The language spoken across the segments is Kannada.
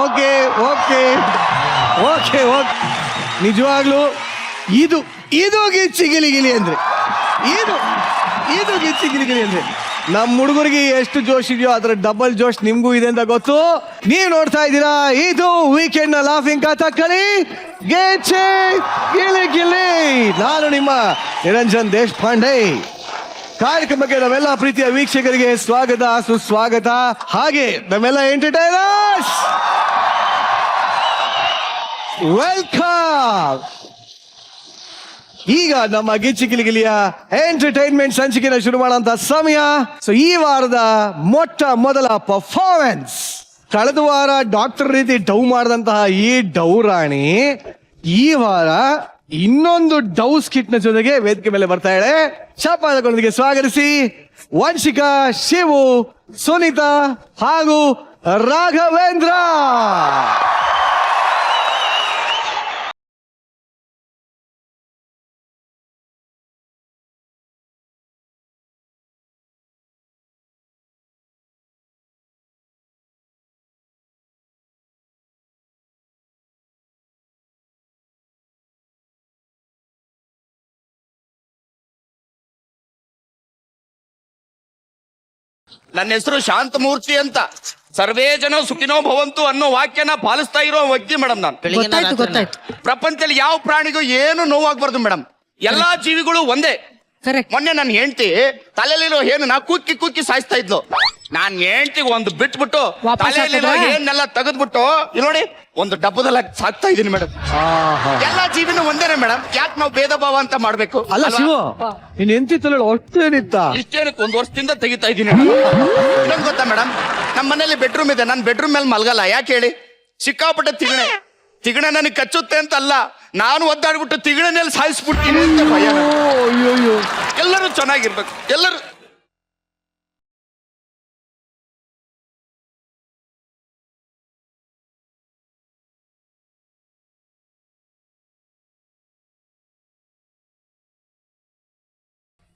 ಓಕೆ ಓಕೆ ಓಕೆ ಓಕೆ ನಿಜವಾಗ್ಲು ಇದು ಇದು ಗಿಚ್ಚಿ ಗಿಲಿಗಿಲಿ ಅಂದ್ರೆ ಇದು ಇದು ಗಿಚ್ಚಿ ಗಿಲಿಗಿಲಿ ಅಂದ್ರೆ ನಮ್ಮ ಹುಡುಗರಿಗೆ ಎಷ್ಟು ಜೋಶ್ ಇದೆಯೋ ಅದರ ಡಬಲ್ ಜೋಶ್ ನಿಮ್ಗೂ ಇದೆ ಅಂತ ಗೊತ್ತು. ನೀವು ನೋಡ್ತಾ ಇದ್ದೀರಾ ಇದು ವೀಕೆಂಡ್ ನ ಲಾಫಿಂಗ್ ಕಥಕ್ಕಳಿ ಗಿಚ್ಚಿ ಗಿಲಿಗಿಲಿ. ನಾನು ನಿಮ್ಮ ನಿರಂಜನ್ ದೇಶಪಾಂಡೆ. ಕಾರ್ಯಕ್ರಮಕ್ಕೆ ನಮ್ಮೆಲ್ಲ ಪ್ರೀತಿಯ ವೀಕ್ಷಕರಿಗೆ ಸ್ವಾಗತ ಸುಸ್ವಾಗತ. ಹಾಗೆ ನಮ್ಮೆಲ್ಲ ಎಂಟರ್ಟೈನರ್ಸ್ ವೆಲ್ಕಮ್. ಈಗ ನಮ್ಮ ಗಿಚ್ಚಿ ಗಿಲಿಗಿಲಿಯ ಎಂಟರ್ಟೈನ್ಮೆಂಟ್ ಸಂಚಿಕೆನ ಶುರು ಮಾಡುವಂತ ಸಮಯ. ಸೊ ಈ ವಾರದ ಮೊಟ್ಟ ಮೊದಲ ಪರ್ಫಾರ್ಮೆನ್ಸ್, ಕಳೆದ ವಾರ ಡಾಕ್ಟರ್ ರೀತಿ ಡೌ ಮಾಡಿದಂತಹ ಈ ಡೌ ರಾಣಿ ಈ ವಾರ ಇನ್ನೊಂದು ಡೌ ಸ್ಕಿಟ್ ನ ಜೊತೆಗೆ ವೇದಿಕೆ ಮೇಲೆ ಬರ್ತಾ ಇದ್ದಾಳೆ. ಶಾಪಾದಗಳೊಂದಿಗೆ ಸ್ವಾಗತಿಸಿ ವಂಶಿಕಾ, ಶಿವು, ಸುನೀತಾ ಹಾಗೂ ರಾಘವೇಂದ್ರ. ನನ್ನ ಹೆಸರು ಶಾಂತಮೂರ್ತಿ ಅಂತ. ಸರ್ವೇ ಜನ ಸುಖಿನೋ ಭವಂತು ಅನ್ನೋ ವಾಕ್ಯನ ಪಾಲಿಸ್ತಾ ಇರೋ ವ್ಯಕ್ತಿ ಮೇಡಮ್ ನಾನು. ಗೊತ್ತಾಯ್ತು. ಪ್ರಪಂಚದಲ್ಲಿ ಯಾವ ಪ್ರಾಣಿಗೂ ಏನು ನೋವಾಗಬಾರ್ದು ಮೇಡಮ್. ಎಲ್ಲಾ ಜೀವಿಗಳು ಒಂದೇ. ಮೊನ್ನೆ ನನ್ನ ಹೆಂಡತಿ ತಲೆಯಲ್ಲಿರೋ ಹೇನು ಕುಕ್ಕಿ ಕುಕ್ಕಿ ಸಾಯಿಸ್ತಾ ಇದ್ಲು. ನಾನ್ ಹೆಂಡತಿಗೆ ಒಂದು ಬಿಟ್ಬಿಟ್ಟು ತಲೆಯಲ್ಲಿರೋ ಹೇನೆಲ್ಲ ತೆಗೆದ್ಬಿಟ್ಟು ನೋಡಿ ಒಂದು ಡಬ್ಬದಲ್ಲಿ ಸಾಕ್ತಾ ಇದೀನಿ ಮೇಡಮ್. ಎಲ್ಲಾ ಜೀವಿನೂ ಒಂದೇನೆ ಮೇಡಮ್. ಯಾಕೆ ನಾವು ಭೇದ ಭಾವ ಅಂತ ಮಾಡ್ಬೇಕು? ಅಲ್ಲ ಶಿವು, ನೀನ್ ಎಂತಿತ್ತಲ್ಲ ಅಷ್ಟೇನಿತ್ತ? ಇಷ್ಟೇನಕ್ಕೆ 1 ವರ್ಷದಿಂದ ತೆಗಿತಾ ಇದ್ದೀನಿ. ಇನ್ನೊಂದು ಗೊತ್ತಾ ಮೇಡಮ್, ನಮ್ಮ ಮನೇಲಿ ಬೆಡ್ರೂಮ್ ಇದೆ. ನಾನು ಬೆಡ್ರೂಮ್ ಮೇಲೆ ಮಲ್ಗಲ್ಲ. ಯಾಕೆ ಹೇಳಿ? ಸಿಕ್ಕಾಪಟ್ಟೆ ತಿಗಣೆ ನನಗೆ ಕಚ್ಚುತ್ತೆ ಅಂತ ಅಲ್ಲ, ನಾನು ಒದ್ದಾಡ್ಬಿಟ್ಟು ತಿಗಣೆಯಲ್ಲಿ ಸಾಯಿಸ್ಬಿಡ್ತೀನಿ ಅಂತ ಭಯ. ಎಲ್ಲರೂ ಚೆನ್ನಾಗಿರ್ಬೇಕು. ಎಲ್ಲರೂ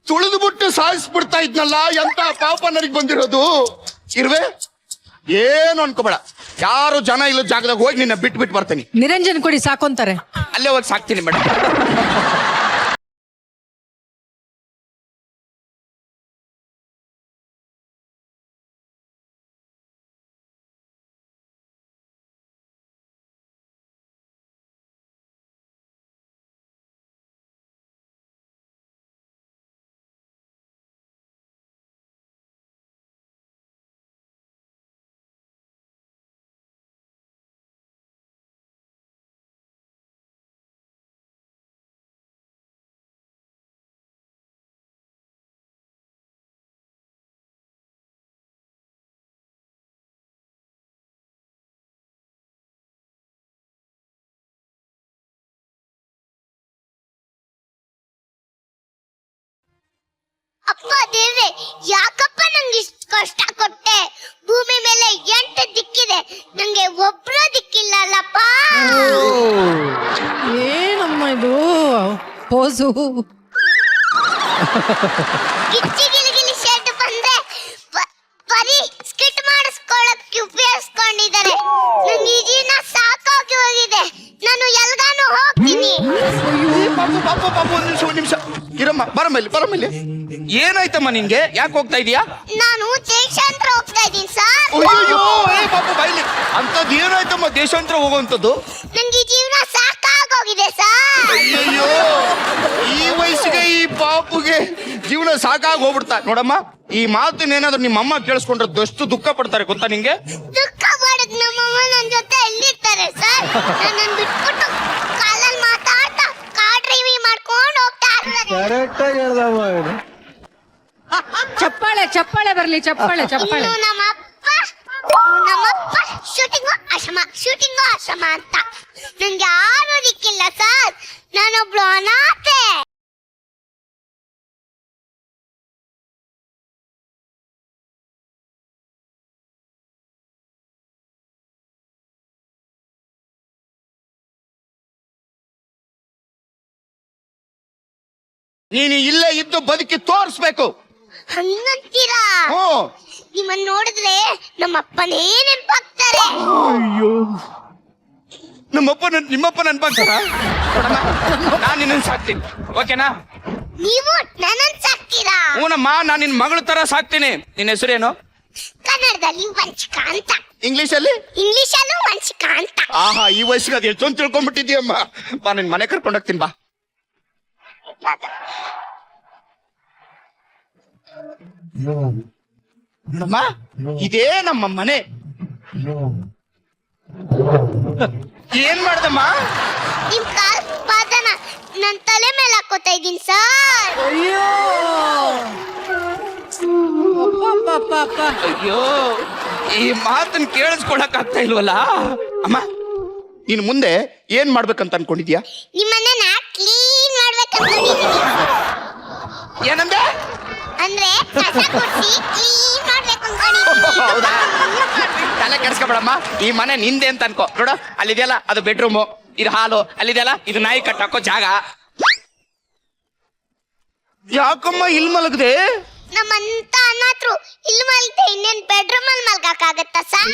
ತುಳಿದ್ಬಿಟ್ಟು ಸಾಯಿಸ್ಬಿಡ್ತಾ ಇದ್ನಲ್ಲ, ಎಂತ ಪಾಪ ನನಗೆ ಬಂದಿರೋದು. ಇರ್ವೆ ಏನು ಅನ್ಕೋಬೇಡ. ಯಾರು ಜನ ಇಲ್ಲ ಜಾಗದಾಗ ಹೋಗಿ ನಿನ್ನ ಬಿಟ್ಟು ಬರ್ತೀನಿ. ನಿರಂಜನ್ ಕೊಡಿ ಸಾಕೊಂತಾರೆ. ಅಲ್ಲೇ ಹೋಗಿ ಸಾಕ್ತೀನಿ ಮೇಡಮ್. ಅಪ್ಪ ದೇವ್ರೆ, ಯಾಕಪ್ಪ ನಂಗೆ ಇಷ್ಟು ಕಷ್ಟ ಕೊಟ್ಟೆ? ಭೂಮಿ ಮೇಲೆ 8 ದಿಕ್ಕಿದೆ, ನಂಗೆ ಒಬ್ರು ದಿಕ್ಕಿಲ್ಲಲ್ಲಪ್ಪ. ಏನಮ್ಮ ಇದು ಪೋಸು? ಗಿಚ್ಚಿ ಗಿಲಿಗಿಲಿ ಶೆಡ್ ಬಂದ್ರೆ ಬರೀ ಸ್ಕಿಟ್ ಮಾಡಿಸ್ಕೊಳ್ಳಕ್ಕೆ ಉಪಯೋಗಿಸ್ಕೊಂಡಿದ್ದಾರೆ. ನಂಗೆ ಈ ಜೀವನ ಸಾಕಾಗಿ ಹೋಗಿದೆ. ನಾನು ಎಲ್ಗಾನು ಹೋಗ್ತೀನಿ. ಪಾಪು ಒಂದು ನಿಮಿಷ ಇರಮ್ಮ. ಬರಮೇಲೆ ಏನಾಯ್ತಮ್ಮ ನಿನ್ಗೆ? ಯಾಕೆ ಹೋಗ್ತಾ ಇದೀಯಾ? ನಾನು ದೇಶಾಂತರ ಹೋಗ್ತಾ ಇದ್ದೀನಿ ಸರ್. ಅಯ್ಯೋ ಪಾಪು ಬೈಲಿ. ಅಂತದ್ ಏನಾಯ್ತಮ್ಮ ದೇಶಾಂತರ ಹೋಗುವಂತದ್ದು? ನಂಗೆ ಈ ಜೀವನ ಸಾಕಾಗೋಗಿದೆ ಸರ್. ಅಯ್ಯೋ ಈ ವಯಸ್ಸಿಗೆ ಈ ಪಾಪುಗೆ ಜೀವನ ಸಾಕಾಗಿ ಹೋಗ್ಬಿಡ್ತಾ. ನೋಡಮ್ಮ, ಈ ಮಾತನ್ನೇನಾದ್ರೂ ನಿಮ್ಮಮ್ಮ ಕೇಳಿಸ್ಕೊಂಡ್ರೆ ಎಷ್ಟು ದುಃಖ ಪಡ್ತಾರೆ ಗೊತ್ತಾ ನಿಂಗೆ? ದುಃಖ ಪಡಕ್ ನಮ್ಮಮ್ಮ ನನ್ನ ಜೊತೆ ಎಲ್ಲಿರ್ತಾರೆ ಸರ್? ನನ್ನ ಬಿಟ್ಬಿಟ್ಟು ಕಾಲಲ್ಲಿ ಮಾತಾಡ್ತಾ ಕಾರ್ ಡ್ರೈವಿಂಗ್ ಮಾಡ್ಕೊಂಡು ಹೋಗ್ತಾ ಇರ್ತಾರೆ. ಕರೆಕ್ಟ್ ಆಗಿ ಹೇಳ್ದಮ್ಮ. ಚಪ್ಪಾಳೆ ಬರ್ಲಿ, ಚಪ್ಪಾಳೆ. ಇನ್ನು ನಮ್ಮಪ್ಪ ಶೂಟಿಂಗು ಅಶಮ ಅಂತ. ನಂಗೆ ಯಾರು ದಿಕ್ಕಿಲ್ಲ ಸರ್. ನಾನೊಬ್ಳು ಅನಾಥೆ. ನೀನು ಇಲ್ಲೇ ಇದ್ದು ಬದುಕಿ ತೋರಿಸ್ಬೇಕು. ಹಂಗಂತೀರಾ? ಹ್ಞೂ. ನಿಮ್ಮನ್ನ ನೋಡಿದ್ರೆ ನಮ್ಮಪ್ಪನೇ ನೆನಪಾಗ್ತಾರೆ. ಅಯ್ಯೋ, ನಿಮ್ಮಪ್ಪ ನೆನ್ಪಾಗ್ತಾರ? ನಾನು ನಿನ್ನ ಸಾಕ್ತೀನಿ, ಓಕೆನಾ? ನೀವು ನನ್ನನ್ ಸಾಕ್ತೀರಾ? ಹೂನಮ್ಮ, ನಾನು ನಿನ್ನ ಮಗಳ ತರ ಸಾಕ್ತೀನಿ. ನಿನ್ನ ಹೆಸರೇನು? ಕನ್ನಡದಲ್ಲಿ ವಂಚಿಕಾ ಅಂತ, ಇಂಗ್ಲಿಷಲ್ಲಿ? ಇಂಗ್ಲಿಷಲ್ಲೂ ವಂಚಿಕಾ ಅಂತ. ಆಹಾ, ಈ ವಯಸ್ಸಿಗೆ ಅದು ಎಷ್ಟೊಂದು ತಿಳ್ಕೊಂಡ್ಬಿಟ್ಟಿದ್ಯಮ್ಮ. ಬಾ, ನಿನ್ ಮನೆ ಕರ್ಕೊಂಡು ಹೋಗ್ತೀನಿ ಬಾ. ನೋಡಮ್ಮ, ಇದೇ ನಮ್ಮ ಮನೆ. ಏನ್ ಮಾಡ್ದಮ್ಮ? ನಿಮ್ ಕಾಲ್ ಪಾದನ ನನ್ ತಲೆ ಮೇಲೆ ಹಾಕೋತಾ ಇದೀನಿ ಸರ್. ಅಯ್ಯೋ ಪಾಪ. ಅಯ್ಯೋ, ಈ ಮಾತನ್ನ ಕೇಳಿಸ್ಕೊಳಕ್ ಆಗ್ತಾ ಇಲ್ವಲ್ಲ. ಅಮ್ಮ, ನೀನು ಮುಂದೆ ಏನ್ ಮಾಡ್ಬೇಕಂತ ಅನ್ಕೊಂಡಿದ್ಯಾ? ನಿಮ್ಮನ್ನ ಕ್ಲೀನ್ ಮಾಡ್ಬೇಕಂತ ಏನಂದೆ? ಅಂದ್ರೆ ಕಸ ಕೊಡ್ಸಿ ಕ್ಲೀನ್ ಮಾಡ್ಬೇಕು ಹೌದಾ? ತಲೆ ಕೆಡ್ಸ್ಕೊಬೇಡಮ್ಮ. ಈ ಮನೆ ನಿಂದೆ ಅಂತ ಅನ್ಕೋ. ನೋಡು, ಅಲ್ಲಿದೆಯಲ್ಲ ಅದು ಬೆಡ್ರೂಮು, ಇದು ಹಾಲು, ಅಲ್ಲಿದೆಯಲ್ಲ ಇದು ನಾಯಿ ಕಟ್ಟಾಕೋ ಜಾಗ. ಯಾಕಮ್ಮ ಇಲ್ಲಿ ಮಲಗದೆ? ನಮ್ಮಂತ ಅನಾಥರು ಇಲ್ಲಿ ಮಲ್ತೆ ಇನ್ನೇನ್ ಬೆಡ್ರೂಮ್ ಅಲ್ಲಿ ಮಲ್ಗಕ್ಕಾಗತ್ತಾ ಸರ್?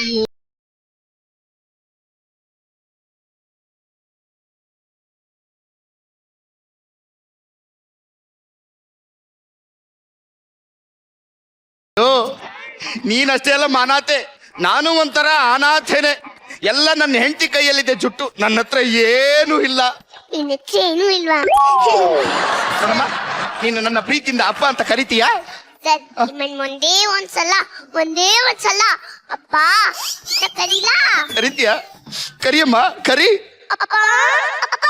ನೀನಷ್ಟೇ ಅಲ್ಲ ಅನಾಥೆ, ನಾನು ಒಂಥರ ಅನಾಥೇನೆ. ಎಲ್ಲ ನನ್ನ ಹೆಂಡತಿ ಕೈಯಲ್ಲಿದೆ ಜುಟ್ಟು, ನನ್ನ ಹತ್ರ ಏನೂ ಇಲ್ಲ. ನಿನ್ನ ಹತ್ರ ಏನೂ ಇಲ್ವಾ? ನೋಡಮ್ಮ, ನೀನು ನನ್ನ ಪ್ರೀತಿಯಿಂದ ಅಪ್ಪ ಅಂತ ಕರಿತೀಯಾ? ಸರ್, ನಿಮ್ಮನ್ ಒಂದೇ ಒಂದ್ಸಲ ಅಪ್ಪ ಅಂತ ಕರೀಲಾ? ಕರಿತೀಯಾ? ಕರಿಯಮ್ಮ, ಕರಿ. ಅಪ್ಪ ಅಪ್ಪ.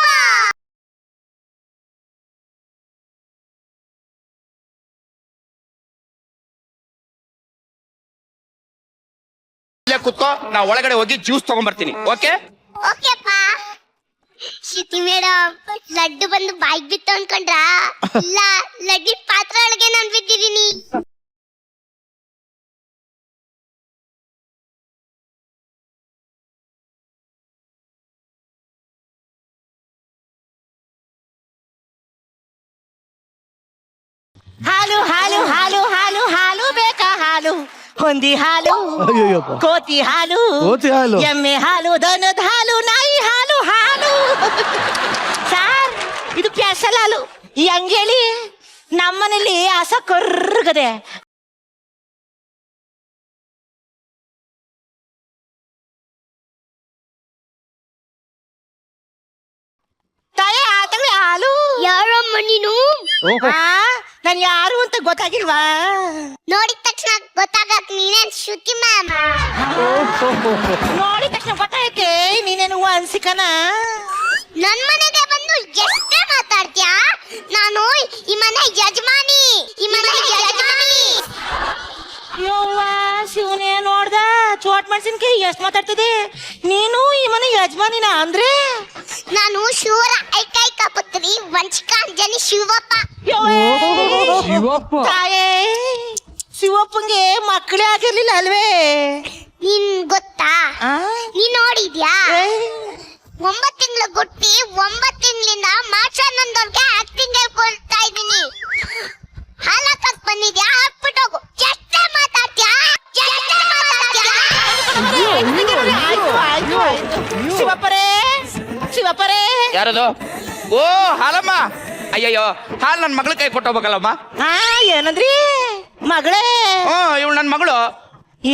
ಇಲ್ಲೇ ಕುತ್ಕೋ, ನಾ ಒಳಗಡೆ ಹೋಗಿ ಜ್ಯೂಸ್ ತಗೊಂಡ್ಬರ್ತೀನಿ. ಓಕೆ? ಓಕೆಪ್ಪ. ಶ್ರುತಿ ಮೇಡಮ್, ಲಡ್ಡು ಬಂದು ಬಾಯಿಗೆ ಬಿತ್ತು ಅನ್ಕೊಂಡ್ರಾ? ಇಲ್ಲ, ಲಡ್ಡಿ ಪಾತ್ರೆ ಒಳಗೆ ನಾನು ಬಿದ್ದಿದ್ದೀನಿ. ಹಾಲು ಹಾಲು ಹಾಲು ಹಾಲು ಹಾಲು ಬೇಕಾ ಹಾಲು, ಹೊಂದಿ ಹಾಲು, ಅಯ್ಯಯ್ಯಪ್ಪ. ಕೋತಿ ಹಾಲು, ಕೋತಿ ಹಾಲು. ಎಮ್ಮೆ ಹಾಲು, ದನದ ಹಾಲು, ನಾಯಿ ಹಾಲು ಹಾಲು. ಸಾರ್, ಇದು ಸ್ಪೆಷಲ್ ಹಾಲು. ಈ ಅಂಗೇಳಿ ನಮ್ಮನೇಲಿ ಹಸ ಕರ್ಗದೆ. ತಾಯಿ ಆತಂದ್ರೆ ಹಾಲು. ಯಾರಮ್ಮ ನೀನು? ಓಹೋ. ನಾನು ಯಾರು ಅಂತ ಗೊತ್ತಾಗಿಲ್ವಾ? ನೋಡಿದ ತಕ್ಷಣ ಗೊತ್ತಾಗಕ್ ನೀನೇನ್ ಶ್ರುತಿ ಮ್ಯಾಮ್? ನೋಡಿದ ತಕ್ಷಣ ಗೊತ್ತಾಯ್ತೆ ನೀನೇನು ಅನ್ಸಿಕನ. ನನ್ ಮನೆಗೆ ಬಂದು ಎಷ್ಟೇ ಮಾತಾಡ್ತೀಯಾ? ನಾನು ಈ ಮನೆ ಯಜಮಾನಿ. ಯವ್ವ ಶಿವನೇ, ನೋಡ್ದ ಚೋಟ್ ಮೆಣಸಿನ್ಕಾಯಿ ಎಷ್ಟ್ ಮಾತಾಡ್ತಿದೆ. ನೀನು ಈ ಮನೆ ಯಜಮಾನಿನ ಅಂದ್ರೆ? ನಾನು ಶೂರ ಐಕೈಕ ಪುತ್ರಿ ವಂಚಿಕಾ ಅಂಜನಿ ಶಿವಪ್ಪ. ಶಿವಪ್ಪ. ತಾಯೇ, ಶಿವಪ್ಪಂಗೆ ಮಕ್ಕಳೇ ಆಗಿರ್ಲಿಲ್ಲ ಅಲ್ವೇ? ನಿನ್ ಗೊತ್ತಾ? ಆ? ನೀನ್ ನೋಡಿದ್ಯಾ? ಏ, 9 ತಿಂಗಳು ಗುಟ್ಟಿ 9 ತಿಂಗಳಿಂದ ಮಾಸ್ಟರ್ನಂದವ್ರಿಗೆ ಆಕ್ಟಿಂಗ್ ಹೇಳ್ಕೊಳ್ತಾ ಇದ್ದೀನಿ. ಹಾಲಕ್ಕಕ್ ಬಂದಿದ್ಯಾ? ಹಾಕ್ಬಿಟ್ಟೋಗು. ಎಷ್ಟೇ ಮಾತಾಡ್ತೀಯಾ? ಆಯ್ತು, ಆಯ್ತು, ಆಯ್ತು. ಶಿವಪ್ಪರೇ ಯಾರದು? ಓ, ಹಾಲಮ್ಮ. ಅಯ್ಯಯ್ಯೋ, ಹಾಲು ನನ್ನ ಮಗಳ ಕೈ ಕೊಟ್ಟೋಗ್ಬೇಕಲ್ಲಮ್ಮ. ಹಾ, ಏನಂದ್ರಿ ಮಗಳೇ? ಇವಳು ನನ್ನ ಮಗಳು.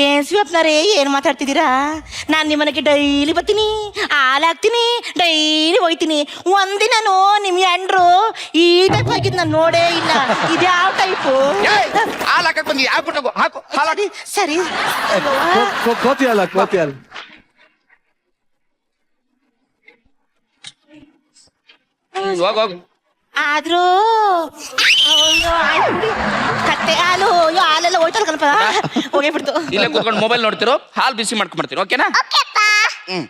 ಏನ್ ಶಿವಪ್ಪನರೇ, ಏನ್ ಮಾತಾಡ್ತಿದ್ದೀರಾ? ನಾನ್ ನಿಮ್ಮನೆಗೆ ಡೈಲಿ ಬರ್ತೀನಿ, ಹಾಲಾಕ್ತೀನಿ, ಡೈಲಿ ಹೋಯ್ತೀನಿ. ಒಂದಿನನು ನಿಮ್ ಎಂಡ್ರು ಈ ಟೈಪ್ ಆಗಿದ್ ನಾನು ನೋಡೇ ಇಲ್ಲ. ಇದ್ಯಾವ ಟೈಪು? ಹಾಲು ಹಾಕಕ್ ಬಂದಿ, ಹಾಕ್ಬಿಟ್ಟೋಗು. ಹಾಕು ಹಾಲು. ಸರಿ. ಕೋತಿ ಹಾಲು. ಹೋಗೋಗು. ಆದ್ರೂ ಅಯ್ಯೋ, ಆಯ್ತು ಬಿಡಿ. ಕತ್ತೆ ಹಾಲು, ಅಯ್ಯೋ ಹಾಲೆಲ್ಲ ಹೋಯ್ತಲ್ಲ ಕಣಪ್ಪ, ಹೋಗೇ ಬಿಡ್ತು. ಇಲ್ಲೇ ಕೂತ್ಕೊಂಡು ಮೊಬೈಲ್ ನೋಡ್ತಿರೋ, ಹಾಲು ಬಿಸಿ ಮಾಡ್ಕೊಂಡ್ಬರ್ತೀನಿ. ಓಕೆನಾ? ಓಕೆಪ್ಪ. ಹ್ಮ್.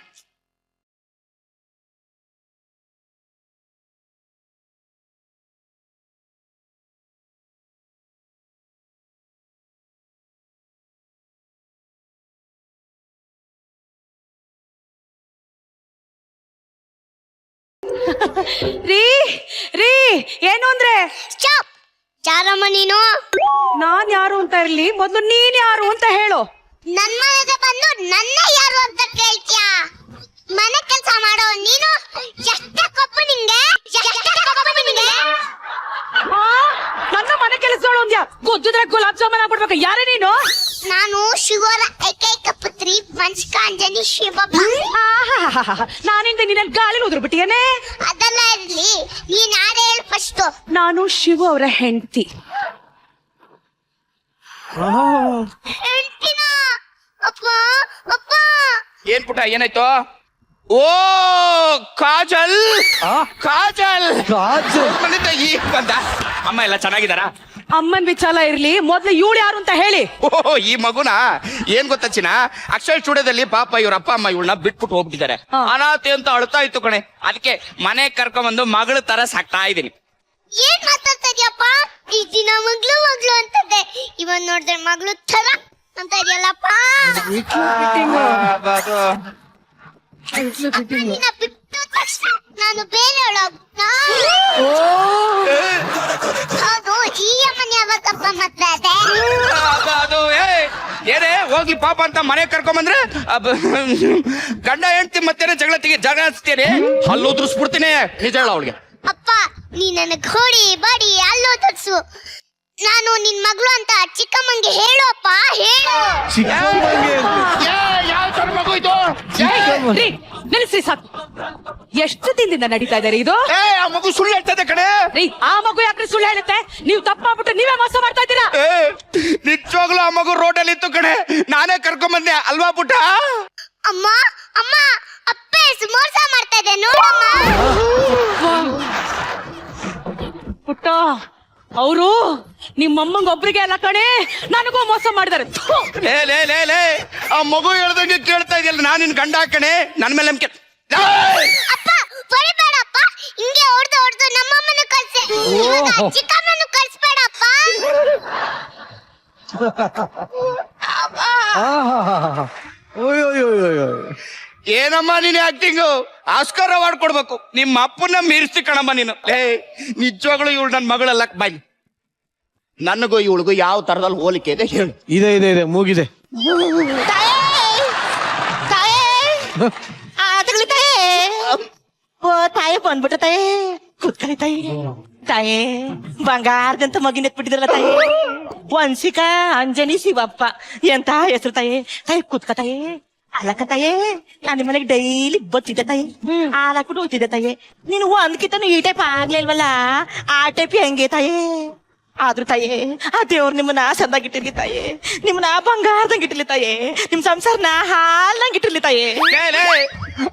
ರೀ ರೀ ಏನು ಅಂದ್ರೆ ಸ್ಟಾಪ್. ಯಾರಮ್ಮ ನೀನು? ನಾನ್ ಯಾರು ಅಂತ ಇರ್ಲಿ, ಮೊದ್ಲು ನೀನ್ ಯಾರು ಅಂತ ಹೇಳು. ನನ್ ಮನೆಗೆ ಬಂದು ನನ್ನ ಯಾರು ಅಂತ ಕೇಳ್ತೀಯಾ? ಮನೆ ಕೆಲಸ ಮಾಡೋ ನೀನು ಎಷ್ಟ ಕೊಪ್ಪು ನಿಂಗೆ? ಆ, ನನ್ನ ಮನೆ ಕೆಲಸದವಳು ಅಂದ್ಯಾ? ಗೊಜ್ಜಿದ್ರೆ ಗುಲಾಬ್ ಜಾಮೂನ್ ಆಗ್ಬಿಡ್ಬೇಕು. ಯಾರೇ ನೀನು? ನಾನು ಶಿವರ ಏಕೈಕ ಪುತ್ರಿ ಪಂಚಕಾಂಜನಿ ಶಿವಪ್ಪ. ನಾನಿಂದ ನಿನ್ನ ಗಾಳಿ ಉದುರು ಬಿಟ್ಟಿಯೇನೆ. ಅದೆಲ್ಲ ಇರ್ಲಿ, ನೀನ್ ಯಾರು ಹೇಳು ಫಸ್ಟ್? ನಾನು ಶಿವು ಅವರ ಹೆಂಡತಿ. ಹೇಳ್ತೀನ ಅಪ್ಪ ಅಪ್ಪ. ಏನ್ ಪುಟ ಏನಾಯ್ತು? ಓ ಕಾಜಲ್, ಕಾಜಲ್ ಮನೆಯಿಂದ ಈಗ ಬಂದ. ಅಮ್ಮ ಎಲ್ಲ ಚೆನ್ನಾಗಿದಾರ? ಅಮ್ಮನ್ ವಿಚಾರ ಇರ್ಲಿ, ಮೊದ್ಲು ಇವಳು ಯಾರು ಅಂತ ಹೇಳಿ. ಓಹೋ, ಈ ಮಗುನ ಏನ್ ಗೊತ್ತಾ ಚಿನ್ನ, ಅಕ್ಷರ ಸ್ಟುಡಿಯೋದಲ್ಲಿ ಪಾಪ ಇವ್ರ ಅಪ್ಪ ಅಮ್ಮ ಇವಳನ್ನ ಬಿಟ್ಬಿಟ್ಟು ಹೋಗ್ಬಿಟ್ಟಿದ್ದಾರೆ. ಅನಾಥೆ ಅಂತ ಅಳ್ತಾ ಇತ್ತು ಕಣೆ. ಅದಕ್ಕೆ ಮನೆ ಕರ್ಕೊಂಡ್ಬಂದು ಮಗಳ ತರ ಸಾಕ್ತಾ ಇದೀನಿ. ಏನ್ ಮಾತಾಡ್ತಾ ಇದೀಯಪ್ಪ? ಈ ದಿನ ಮಗ್ಳು ಮಗ್ಳು ಅಂತಂದೆ, ಇವನ್ ನೋಡಿದ್ರೆ ಮಗ್ಳು ತರ ಅಂತ ಇದೆಯಲ್ಲಪ್ಪ. ನಿನ್ನ ಬಿಟ್ಟು ತಕ್ಷಣ ನಾನು ಬೇರೆಯವಳಾಗ್ತಾ. ಹೌದು, ಈ ಅಮ್ಮನ ಯಾವಾಗಪ್ಪ ಮಾತಾಡೆ? ಅದು ಏನೇ ಹೋಗ್ಲಿ ಪಾಪ ಅಂತ ಮನೆ ಕರ್ಕೊಂಬಂದ್ರೆ ಗಂಡ ಹೆಂಡ್ತಿ ಮತ್ತೇನೆ ಜಗಳ ಹಚ್ತೇನೆ, ಹಲ್ಲು ಉದ್ರಿಸ್ಬಿಡ್ತೀನಿ. ನಿಜ ಹೇಳ ಅವಳಿಗೆ. ಅಪ್ಪ, ನೀ ನನಗ್ ಹೊಡಿ ಬಡಿ ಅಲ್ಲೋ ತರ್ಸು. ನಾನು ನಿನ್ ಮಗಳು ಅಂತ ಚಿಕ್ಕಮ್ಮಂಗೆ ಹೇಳು ಅಪ್ಪ, ಹೇಳು. ಯಾವ ಮಗು ಇದು? ನಿಲ್ಲಿಸಿ ಸಾಕು. ಎಷ್ಟು ದಿನದಿಂದ ನಡೀತಾ ಇದಾರೆ ಇದು? ಆ ಮಗು ಸುಳ್ಳು ಹೇಳ್ತದೆ ಕಣೆ. ರೀ, ಆ ಮಗು ಯಾಕ್ರಿ ಸುಳ್ಳು ಹೇಳುತ್ತೆ? ನೀವು ತಪ್ಪು ಮಾಡ್ಬಿಟ್ಟು ನೀವೇ ಮೋಸ ಮಾಡ್ತಾ ಇದ್ದೀರಾ. ನಿಜವಾಗ್ಲೂ ಆ ಮಗು ರೋಡಲ್ಲಿ ಇತ್ತು ಕಣೆ, ನಾನೇ ಕರ್ಕೊಂಬಂದೆ ಅಲ್ವಾ ಪುಟ? ಅಮ್ಮ ಅಮ್ಮ, ಅಪ್ಪ ಮೋಸ ಮಾಡ್ತಾ ಇದೆ ನೋಡಮ್ಮ. ಪುಟ್ಟ, ಅವರು ನಿಮ್ಮಮ್ಮಂಗ ಒಬ್ರಿಗೆ ಅಲ್ಲ ಕಣೆ, ನನಗೂ ಮೋಸ ಮಾಡಿದಾರೆ. ಲೇ ಲೇ ಲೇ ಲೇ, ಆ ಮಗು ಹೇಳ್ದಂಗೆ ಕೇಳ್ತಾ ಇದೆಯಲ್ಲ, ನಾನು ನಿನ್ ಗಂಡ ಹಾಕಣೆ, ನನ್ ಮೇಲೆ ನಂಬಿಕೆ. ಅಪ್ಪ ಹೊಡಿಬೇಡಪ್ಪ, ಹಿಂಗೆ ಹೊಡೆದು ಹೊಡೆದು ನಮ್ಮಮ್ಮನ ಕಳ್ಸಿ, ಚಿಕ್ಕಮ್ಮನ ಕಳ್ಸ್ಬೇಡಪ್ಪ. ಏನಮ್ಮ ನೀನ್ ಆಕ್ಟಿಂಗು? ಆಸ್ಕರ್ ಅವಾರ್ಡ್ ಕೊಡ್ಬೇಕು. ನಿಮ್ಮ ಅಪ್ಪನ ಮೀರಿಸ್ತಿ ಕಣಮ್ಮ ನೀನು. ಲೇ, ನಿಜವಾಗ್ಲೂ ಇವಳು ನನ್ನ ಮಗಳಲ್ಲ. ಬಾಯ್, ನನಗೂ ಇವಳಿಗೂ ಯಾವ ತರದಲ್ಲಿ ಹೋಲಿಕೆ ಇದೆ ಹೇಳು. ಇದೆ ಇದೆ ಇದೆ, ಮೂಗಿದೆ. ಓ ತಾಯಿ ಬಂದ್ಬಿಟ್ಟ ತಾಯಿ, ಕೂತ್ಕೊಳ್ಳಿ ತಾಯಿ. ತಾಯಿ ಬಂಗಾರದಂತ ಮಗಿನ ಎತ್ಬಿಟ್ಟಿದ್ರಲ್ಲ ತಾಯಿ, ವಂಶಿಕಾ ಅಂಜನಿ ಶಿವಪ್ಪ ಎಂತ ಹೆಸರು ತಾಯಿ. ತಾಯಿ ಕೂತ್ಕ ತಾಯಿ. ಅಲ್ಲಕ್ಕ ತಾಯಿ, ನಾನು ನಿಮ್ಮ ಮನೆಗೆ ಡೈಲಿ ಬತ್ತಿದ್ದೆ ತಾಯಿ, ಹಾಲಾಕ್ಬಿಟ್ಟು ಹೋಗ್ತಿದ್ದೆ ತಾಯಿ. ನೀನು ಒಂದ್ಕಿಂತ ಈ ಟೈಪ್ ಆಗ್ಲೇ ಇಲ್ವಲ್ಲ, ಆ ಟೈಪ್ ಹೆಂಗೆ ತಾಯಿ? ಆದ್ರೂ ತಾಯಿ, ಆ ದೇವ್ರು ನಿಮ್ಮನ್ನ ಸಂದಾಗಿಟ್ಟಿರ್ಲಿ ತಾಯಿ, ನಿಮ್ಮನ್ನ ಬಂಗಾರದಂಗ ಇಟ್ಟಿರ್ಲಿ ತಾಯಿ, ನಿಮ್ ಸಂಸಾರನ ಹಾಲ್ನಂಗ ಇಟ್ಟಿರ್ಲಿ ತಾಯಿ.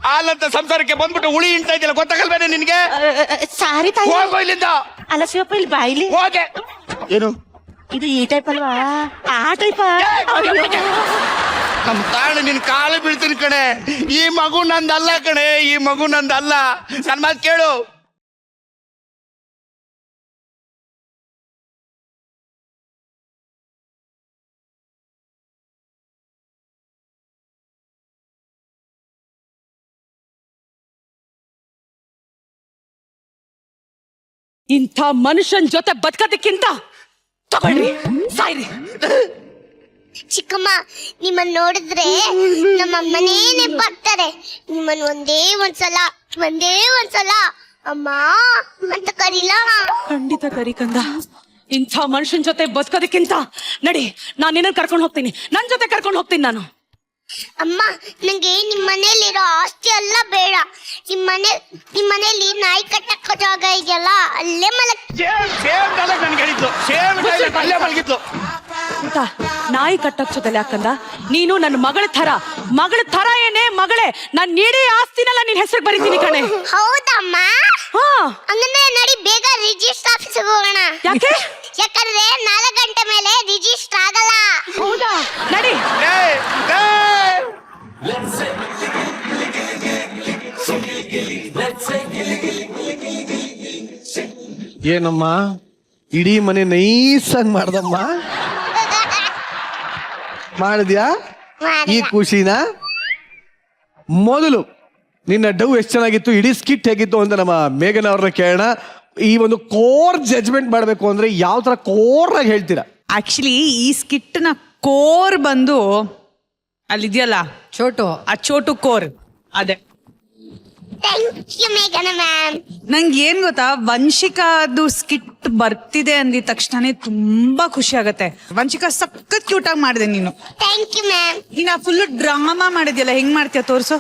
ಹಾಲಂತ ಸಂಸಾರಕ್ಕೆ ಬಂದ್ಬಿಟ್ಟು ಉಳಿ ಇಂಟ ಇದೆಯಲ್ಲ, ಗೊತ್ತಾಗಲ್ವೇನೆ ನಿನ್ಗೆ? ಸಾರಿ ತಾಯಿ. ಹೋಗೋ ಇಲ್ಲಿಂದ. ಅಲ್ಲ ಶಿವಪ್ಪ, ಇಲ್ಲಿ ಬಾಯಿಲಿ ಹೋಗೆ. ಏನು ಇದು ಈ ಟೈಪ್ ಅಲ್ವಾ, ಆ ಟೈಪ್? ನಮ್ ತಾಣ ನಿನ್ ಕಾಲು ಬೀಳ್ತೀನಿ ಕಣೆ. ಈ ಮಗು ನಂದಲ್ಲ ಕಣೆ, ಈ ಮಗು ನಂದಲ್ಲ. ನನ್ ಮಾತು ಕೇಳು. ಇಂಥ ಮನುಷ್ಯನ್ ಜೊತೆ ಬದುಕೋದಕ್ಕಿಂತ ತಗೊಳ್ರಿ, ಸಾಯ್ರಿ. ಚಿಕ್ಕಮ್ಮ, ನಿಮ್ಮನ್ನ ನೋಡಿದ್ರೆ ನಮ್ಮ ಅಮ್ಮನೇ ನೆನಪಾಗ್ತಾರೆ. ನಿಮ್ಮನ್ನ ಒಂದೇ ಒಂದ್ಸಲ ಅಮ್ಮ ಅಂತ ಕರೀಲ. ಖಂಡಿತ ಕರಿ ಕಂದ. ಇಂಥ ಮನುಷ್ಯನ್ ಜೊತೆ ಬದುಕೋದಕ್ಕಿಂತ ನಡಿ, ನಾನು ನಿನ್ನ ಕರ್ಕೊಂಡು ಹೋಗ್ತೀನಿ, ನನ್ ಜೊತೆ ಕರ್ಕೊಂಡು ಹೋಗ್ತೀನಿ ನಾನು. ಅಮ್ಮ, ನಂಗೆ ನಿಮ್ ಮನೇಲಿರೋ ಆಸ್ತಿ ಎಲ್ಲ ಬೇಡ. ನಿಮ್ ಮನೇಲಿ ನಾಯಿ ಕಟ್ಟಕ್ಕ ಜಾಗ ಇದೆಯಲ್ಲ, ಅಲ್ಲೇ ಮಲಗಿದ್ಲು. ನಾಯಿ ಕಟ್ಟೋಕ್ಷದಲ್ಲಿ ಯಾಕಂದ? ನೀನು ನನ್ನ ಮಗಳ ತರ ಏನೇ ಮಗಳೇ, ನಾನ್ ನೀಡೇ ಆಸ್ತಿನೆಲ್ಲ ನಿನ್ ಹೆಸರು ಬರೀತೀನಿ ಕಣೆ. ಹೌದಮ್ಮ? ಹಂಗಂದ್ರೆ ನಡಿ, ಬೇಗ ರಿಜಿಸ್ಟರ್ ಆಫೀಸ್ ಹೋಗೋಣ. ಯಾಕೆ? ಯಾಕಂದ್ರೆ 4 ಗಂಟೆ ಮೇಲೆ ರಿಜಿಸ್ಟರ್ ಆಗಲ್ಲ. ಹೌದಾ? ನಡಿ. ಏನಮ್ಮ, ಇಡೀ ಮನೆ ನೈಸಾಗಿ ಮಾಡ್ದಮ್ಮ? ಮಾಡಿದ್ಯಾ ಈ ಖುಷಿನ? ಮೊದಲು ನಿನ್ನ ಡವ್ ಎಷ್ಟು ಚೆನ್ನಾಗಿತ್ತು, ಇಡೀ ಸ್ಕಿಟ್ ಹೇಗಿತ್ತು ಅಂತ ನಮ್ಮ ಮೇಘನ ಅವ್ರನ್ನ ಕೇಳೋಣ. ಈ ಒಂದು ಕೋರ್ ಜಡ್ಜ್ಮೆಂಟ್ ಮಾಡಬೇಕು ಅಂದ್ರೆ ಯಾವ ತರ ಕೋರ್ ಆಗಿ ಹೇಳ್ತೀರಾ? ಆಕ್ಚುಲಿ ಈ ಸ್ಕಿಟ್ನ ಕೋರ್ ಬಂದು ಅಲ್ಲಿದೆಯಲ್ಲ ಚೋಟು, ಆ ಚೋಟು ಕೋರ್ ಅದೇ. ಥ್ಯಾಂಕ್ ಯು ಮೇಘನ ಮ್ಯಾಮ್. ನಂಗೆ ಏನ್ ಗೊತ್ತಾ, ವಂಶಿಕಾದು ಸ್ಕಿಟ್ ಬರ್ತಿದೆ ಅಂದಿದ ತಕ್ಷಣನೇ ತುಂಬಾ ಖುಷಿ ಆಗತ್ತೆ. ವಂಶಿಕಾ ಸಖತ್ ಕ್ಯೂಟ್ ಆಗಿ ಮಾಡಿದೆ ನೀನು. Thank you ma'am. ನೀನ್ ಆ ಫುಲ್ ಡ್ರಾಮಾ ಮಾಡಿದ್ಯಲ್ಲ, ಹೆಂಗ್ ಮಾಡ್ತೀಯ ತೋರ್ಸು.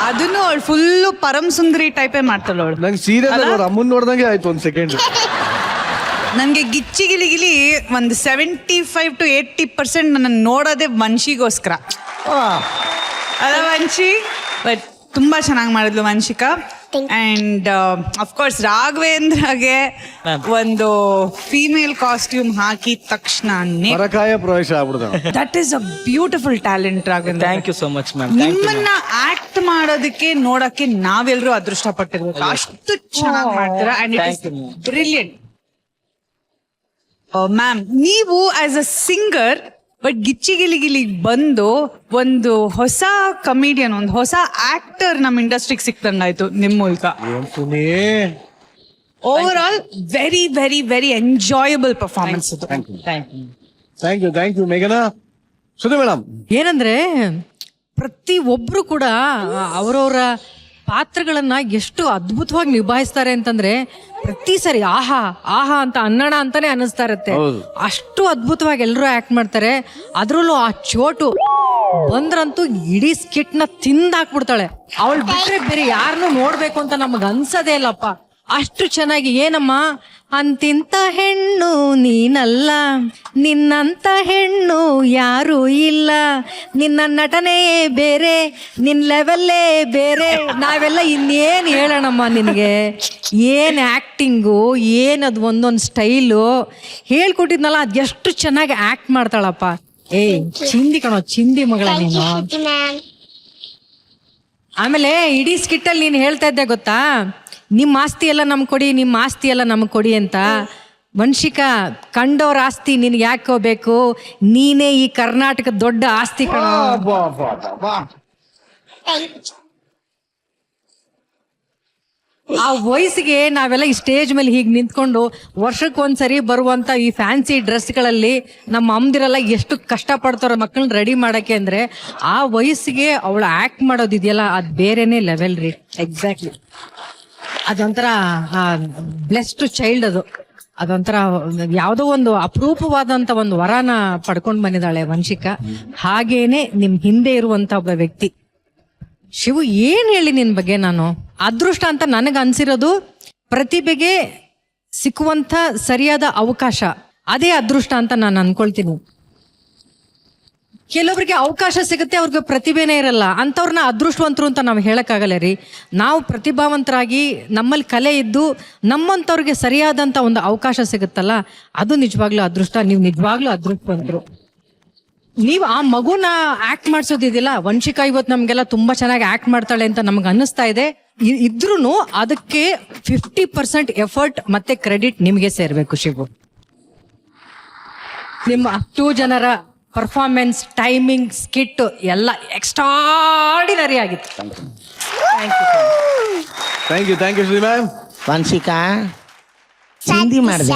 ಅದನ್ನು ಅವಳು ಫುಲ್ಲು ಪರಂ ಸುಂದರಿ ಟೈಪೇ ಮಾಡ್ತಾಳೆ ಅವಳು. ನಂಗೆ ಸೀರಿಯಸ್ ಅವ್ರ ಅಮ್ಮನ್ ನೋಡ್ದಂಗೆ ಆಯ್ತು ಒಂದ್ ಸೆಕೆಂಡ್. ನನ್ಗೆ ಗಿಚ್ಚಿ ಗಿಲಿಗಿಲಿ ಒಂದು 75 to 80% ನನ್ನ ನೋಡೋದೇ ವಂಶಿಗೋಸ್ಕರ ಅಲ್ಲ ವಂಶಿ. ಬಟ್ ತುಂಬಾ ಚೆನ್ನಾಗಿ ಮಾಡಿದ್ಲು ವಂಶಿಕಾ. ಅಂಡ್ ಅಫ್ಕೋರ್ಸ್ ರಾಘವೇಂದ್ರಗೆ ಒಂದು ಫೀಮೇಲ್ ಕಾಸ್ಟ್ಯೂಮ್ ಹಾಕಿದ ತಕ್ಷಣ ಮರಕಾಯ ಪ್ರವೇಶ ಆಗ್ಬಿಡ್ದ. That is a beautiful talent Raghavendra. Thank you so much ma'am. ನಿಮ್ಮನ್ನ ಆಕ್ಟ್ ಮಾಡೋದಕ್ಕೆ ನೋಡಕ್ಕೆ ನಾವೆಲ್ಲರೂ ಅದೃಷ್ಟ ಪಟ್ಟಿರ್ಬೇಕು. ಅಷ್ಟು ಚೆನ್ನಾಗಿ ಮಾಡ್ತೀರಾ and it is brilliant. Ma'am, ನೀವು as a singer but Gicchi Gili Gili ಬಂದು ಒಂದು ಹೊಸ ಕಮಿಡಿಯನ್, ಒಂದು ಹೊಸ ಆಕ್ಟರ್ ನಮ್ಮ ಇಂಡಸ್ಟ್ರಿಗೆ ಸಿಕ್ತಂಗಾಯ್ತು ನಿಮ್ ಮೂಲಕ. Over all very very very enjoyable performance ಇದು. ಥ್ಯಾಂಕ್ ಯು ಮೇಘನಾ. ಸುಧಾ ಮೇಡಮ್, ಏನಂದ್ರೆ ಪ್ರತಿ ಒಬ್ರು ಕೂಡ ಅವರವರ ಪಾತ್ರಗಳನ್ನ ಎಷ್ಟು ಅದ್ಭುತವಾಗಿ ನಿಭಾಯಿಸ್ತಾರೆ ಅಂತಂದ್ರೆ ಪ್ರತಿ ಸರಿ ಆಹಾ ಆಹಾ ಅಂತ ಅನ್ನೋಣ ಅಂತಾನೆ ಅನ್ನಿಸ್ತಾ ಇರುತ್ತೆ. ಅಷ್ಟು ಅದ್ಭುತವಾಗಿ ಎಲ್ಲರೂ ಆಕ್ಟ್ ಮಾಡ್ತಾರೆ. ಅದ್ರಲ್ಲೂ ಆ ಚೋಟು ಬಂದ್ರಂತೂ ಇಡೀ ಸ್ಕಿಟ್ ನ ತಿಂದಾಕ್ಬಿಡ್ತಾಳೆ. ಅವಳು ಬಿಟ್ರೆ ಬೇರೆ ಯಾರನ್ನೂ ನೋಡ್ಬೇಕು ಅಂತ ನಮಗ್ ಅನ್ಸದೇ ಇಲ್ಲಪ್ಪ. ಅಷ್ಟು ಚೆನ್ನಾಗಿ. ಏನಮ್ಮ ಅಂತಿಂತ ಹೆಣ್ಣು ನೀನಲ್ಲ, ನಿನ್ನಂತ ಹೆಣ್ಣು ಯಾರೂ ಇಲ್ಲ, ನಿನ್ನ ನಟನೆಯೇ ಬೇರೆ, ನಿನ್ನ ಲೆವೆಲ್ಲೇ ಬೇರೆ. ನಾವೆಲ್ಲ ಇನ್ನೇನು ಹೇಳೋಣಮ್ಮ ನಿನಗೆ? ಏನು ಆ್ಯಕ್ಟಿಂಗು, ಏನದು ಒಂದೊಂದು ಸ್ಟೈಲು ಹೇಳ್ಕೊಟ್ಟಿದ್ನಲ್ಲ, ಅದು ಎಷ್ಟು ಚೆನ್ನಾಗಿ ಆ್ಯಕ್ಟ್ ಮಾಡ್ತಾಳಪ್ಪ. ಏಯ್ ಚಿಂದಿ ಕಣೋ, ಚಿಂದಿ ಮಗಳ ನೀನು. ಆಮೇಲೆ ಇಡೀ ಸ್ಕಿಟ್ಟಲ್ಲಿ ನೀನು ಹೇಳ್ತಾ ಇದ್ದೆ ಗೊತ್ತಾ, ನಿಮ್ಮ ಆಸ್ತಿ ಎಲ್ಲ ನಮ್ಗೆ ಕೊಡಿ, ನಿಮ್ಮ ಆಸ್ತಿ ಎಲ್ಲ ನಮ್ಗೆ ಕೊಡಿ ಅಂತ. ವಂಶಿಕಾ, ಕಂಡವ್ರ ಆಸ್ತಿ ನಿನ್ಗೆ ಯಾಕೋ ಬೇಕು? ನೀನೇ ಈ ಕರ್ನಾಟಕದ ದೊಡ್ಡ ಆಸ್ತಿ ಕಣ. ಆ ವಯಸ್ಸಿಗೆ ನಾವೆಲ್ಲ ಈ ಸ್ಟೇಜ್ ಮೇಲೆ ಹೀಗೆ ನಿಂತ್ಕೊಂಡು ವರ್ಷಕ್ಕೊಂದ್ಸರಿ ಬರುವಂತ ಈ ಫ್ಯಾನ್ಸಿ ಡ್ರೆಸ್ಗಳಲ್ಲಿ ನಮ್ಮ ಅಮ್ಮದಿರೆಲ್ಲ ಎಷ್ಟು ಕಷ್ಟಪಡ್ತಾರೋ ಮಕ್ಕಳನ್ನ ರೆಡಿ ಮಾಡಕ್ಕೆ. ಅಂದ್ರೆ ಆ ವಯಸ್ಸಿಗೆ ಅವಳು ಆಕ್ಟ್ ಮಾಡೋದಿದೆಯಲ್ಲ, ಅದು ಬೇರೆನೇ ಲೆವೆಲ್ ರೀ. ಎಕ್ಸಾಕ್ಟ್ಲಿ. ಅದೊಂಥರ ಬ್ಲೆಸ್ಡ್ ಚೈಲ್ಡ್ ಅದು. ಅದೊಂಥರ ಯಾವುದೋ ಒಂದು ಅಪರೂಪವಾದಂತ ಒಂದು ವರನ ಪಡ್ಕೊಂಡು ಬಂದಿದ್ದಾಳೆ ವಂಶಿಕಾ. ಹಾಗೇನೆ ನಿಮ್ ಹಿಂದೆ ಇರುವಂತ ಒಬ್ಬ ವ್ಯಕ್ತಿ ಶಿವು. ಏನ್ ಹೇಳಿ ನಿನ್ ಬಗ್ಗೆ ನಾನು? ಅದೃಷ್ಟ ಅಂತ ನನಗೆ ಅನ್ಸಿರೋದು ಪ್ರತಿಭೆಗೆ ಸಿಕ್ಕುವಂತ ಸರಿಯಾದ ಅವಕಾಶ, ಅದೇ ಅದೃಷ್ಟ ಅಂತ ನಾನು ಅನ್ಕೊಳ್ತೀನಿ. ಕೆಲವರಿಗೆ ಅವಕಾಶ ಸಿಗುತ್ತೆ, ಅವ್ರಿಗೆ ಪ್ರತಿಭೆನೇ ಇರಲ್ಲ. ಅಂಥವ್ರನ್ನ ಅದೃಷ್ಟವಂತರು ಅಂತ ನಾವು ಹೇಳಕ್ಕಾಗಲ್ಲ ರೀ. ನಾವು ಪ್ರತಿಭಾವಂತರಾಗಿ ನಮ್ಮಲ್ಲಿ ಕಲೆ ಇದ್ದು ನಮ್ಮಂಥವ್ರಿಗೆ ಸರಿಯಾದಂಥ ಒಂದು ಅವಕಾಶ ಸಿಗುತ್ತಲ್ಲ, ಅದು ನಿಜವಾಗ್ಲೂ ಅದೃಷ್ಟ. ನೀವು ನಿಜವಾಗ್ಲೂ ಅದೃಷ್ಟವಂತರು. ನೀವು ಆ ಮಗುನ ಆಕ್ಟ್ ಮಾಡಿಸೋದಿದಿಲ್ಲ, ವಂಶಿಕಾ ಇವತ್ತು ನಮ್ಗೆಲ್ಲ ತುಂಬಾ ಚೆನ್ನಾಗಿ ಆಕ್ಟ್ ಮಾಡ್ತಾಳೆ ಅಂತ ನಮ್ಗೆ ಅನ್ನಿಸ್ತಾ ಇದೆ. ಇದ್ರೂ ಅದಕ್ಕೆ 50% ಎಫರ್ಟ್ ಮತ್ತೆ ಕ್ರೆಡಿಟ್ ನಿಮಗೆ ಸೇರ್ಬೇಕು ಶಿವು. ನಿಮ್ಮ 2 ಜನರ ಪರ್ಫಾರ್ಮೆನ್ಸ್, ಟೈಮಿಂಗ್, ಸ್ಕಿಟ್ ಎಲ್ಲ ಎಕ್ಸ್ಟ್ರಾಡಿನರಿ ಆಗಿತ್ತು. Thank you Shri ma'am. Vanshika ಚಿಂದಿ ಮಾಡಿದೆ.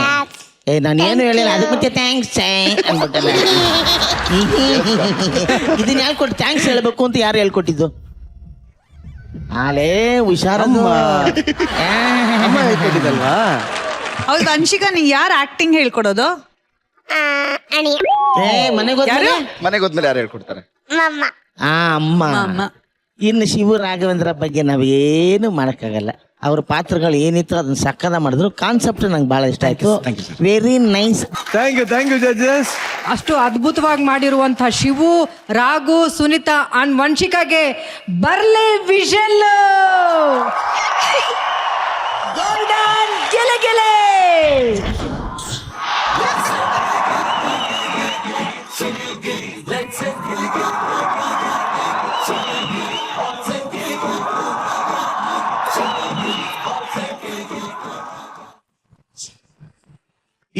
ನಾನು ಏನು ಹೇಳಿಲ್ಲ, ಅದಕ್ಕೆ ಮತ್ತೆ ಥ್ಯಾಂಕ್ಸ್ ಅನ್ಬಿಟ್ಟಲ್ಲ. ಇದನ್ನ ಯಾರು ಕೊಟ್ಟು ಥ್ಯಾಂಕ್ಸ್ ಹೇಳ್ಬೇಕು ಅಂತ ಯಾರು ಹೇಳ್ಕೊಟ್ಟಿದ್ದು? ಆಲೇ ಹುಷಾರಮ್ಮ ಹೇಳ್ಕೊಟ್ಟಿದ್ದಲ್ವಾ? ಹೌದು ವಂಶಿಕಾ, ನೀ ಯಾರು ಆಕ್ಟಿಂಗ್ ಹೇಳ್ಕೊಡೋದು? ಅಣಿ ಮನೆಗೆ ಹೋದ್ಮೇಲೆ ಮನೆಗೆ ಹೋದ್ಮೇಲೆ ಯಾರು ಹೇಳ್ಕೊಡ್ತಾರೆ? ಮಮ್ಮ. ಅಮ್ಮ. ಇನ್ನು ಶಿವ ರಾಘವೇಂದ್ರ ಬಗ್ಗೆ ನಾವೇನು ಮಾಡೋಕ್ಕಾಗಲ್ಲ. ಅವ್ರ ಪಾತ್ರಗಳು ಏನಿತ್ತು ಅದನ್ನ ಸಕ್ಕದ ಮಾಡಿದ್ರು. ಕಾನ್ಸೆಪ್ಟ್ ನಂಗೆ ಬಹಳ ಇಷ್ಟ ಆಯ್ತು. Very nice. Thank you judges. ಅಷ್ಟು ಅದ್ಭುತವಾಗಿ ಮಾಡಿರುವಂತಹ ಶಿವು, ರಾಘು, ಸುನಿತಾ ಅಂಡ್ ವಂಶಿಕಾಗೆ ಬರ್ಲೆ ವಿಷಲ್ ಗೋಲ್ಡನ್ ಗೆಲೆ ಗೆಲೆ.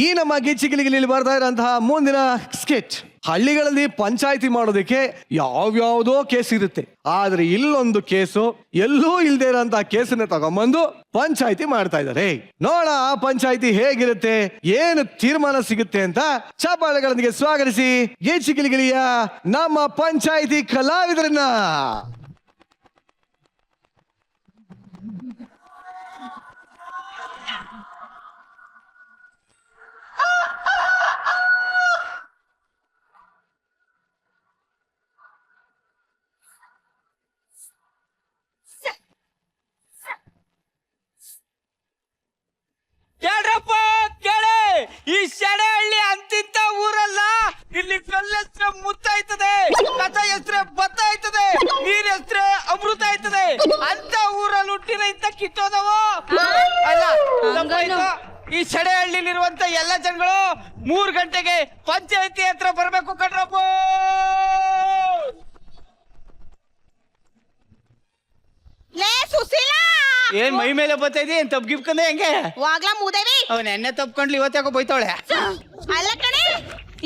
ಈ ನಮ್ಮ ಗಿಚ್ಚಿಗಿಲಿಗಿಲಿ ಬರ್ತಾ ಇರೋಂತಹ ಮುಂದಿನ ಸ್ಕೆಚ್. ಹಳ್ಳಿಗಳಲ್ಲಿ ಪಂಚಾಯಿತಿ ಮಾಡೋದಕ್ಕೆ ಯಾವ್ಯಾವ್ದೋ ಕೇಸ್ ಇರುತ್ತೆ, ಆದ್ರೆ ಇಲ್ಲೊಂದು ಕೇಸು, ಎಲ್ಲೂ ಇಲ್ದೇ ಇರೋಂತಹ ಕೇಸನ್ನ ತಗೊಂಬಂದು ಪಂಚಾಯಿತಿ ಮಾಡ್ತಾ ಇದ್ದಾರೆ. ನೋಡ ಆ ಪಂಚಾಯಿತಿ ಹೇಗಿರುತ್ತೆ, ಏನು ತೀರ್ಮಾನ ಸಿಗುತ್ತೆ ಅಂತ ಚಪ್ಪಾಳೆಗಳೊಂದಿಗೆ ಸ್ವಾಗತಿಸಿ ಗಿಚ್ಚಿಗಿಲಿಗಿಲಿಯ ನಮ್ಮ ಪಂಚಾಯಿತಿ ಕಲಾವಿದರನ್ನ. ಕೇಳ್ರಪ್ಪ ಕೇಳಿ, ಈ ಶೆಡೆಹಳ್ಳಿ ಅಂತಿಂತ ಊರಲ್ಲ. ಇಲ್ಲಿ ಕಲ್ಲು ಹೆಸ್ರೆ ಮುತ್ತ ಆಯ್ತದೆ, ಕಸ ಹೆಸ್ರೆ ಭತ್ತ ಆಯ್ತದೆ, ನೀರ್ ಹೆಸ್ರೆ ಅಮೃತ ಆಯ್ತದೆ. ಅಂತ ಊರಲ್ಲಿ ಹುಟ್ಟಿನ ಇಂತ ಕಿತ್ತೋದವು ಅಲ್ಲ. ತಪ್ಪಾಯ್ತು. ಈ ಶೆಡೆಹಳ್ಳಿಲಿರುವಂತ ಎಲ್ಲ ಜನಗಳು 3 ಗಂಟೆಗೆ ಪಂಚಾಯತಿ ಹತ್ರ ಬರ್ಬೇಕು ಕಣ್ರಪ್ಪ. ಏನ್ ಮೈ ಮೇಲೆ ಬತ್ತೈತಿ, ಏನ್ ತಪ್ಪು ಗಿಪ್ಕಂದೆ ಹೆಂಗೆ ವಾಗ್ಲಾ ಮೂದೇವಿ ಅವ್ನ ಎಣ್ಣೆ ತಪ್ಕೊಂಡ್ಲಿ ಇವತ್ತಾಗೋ ಬೈತಾವಳೆ. ಅಲ್ಲ ಕಣೆ,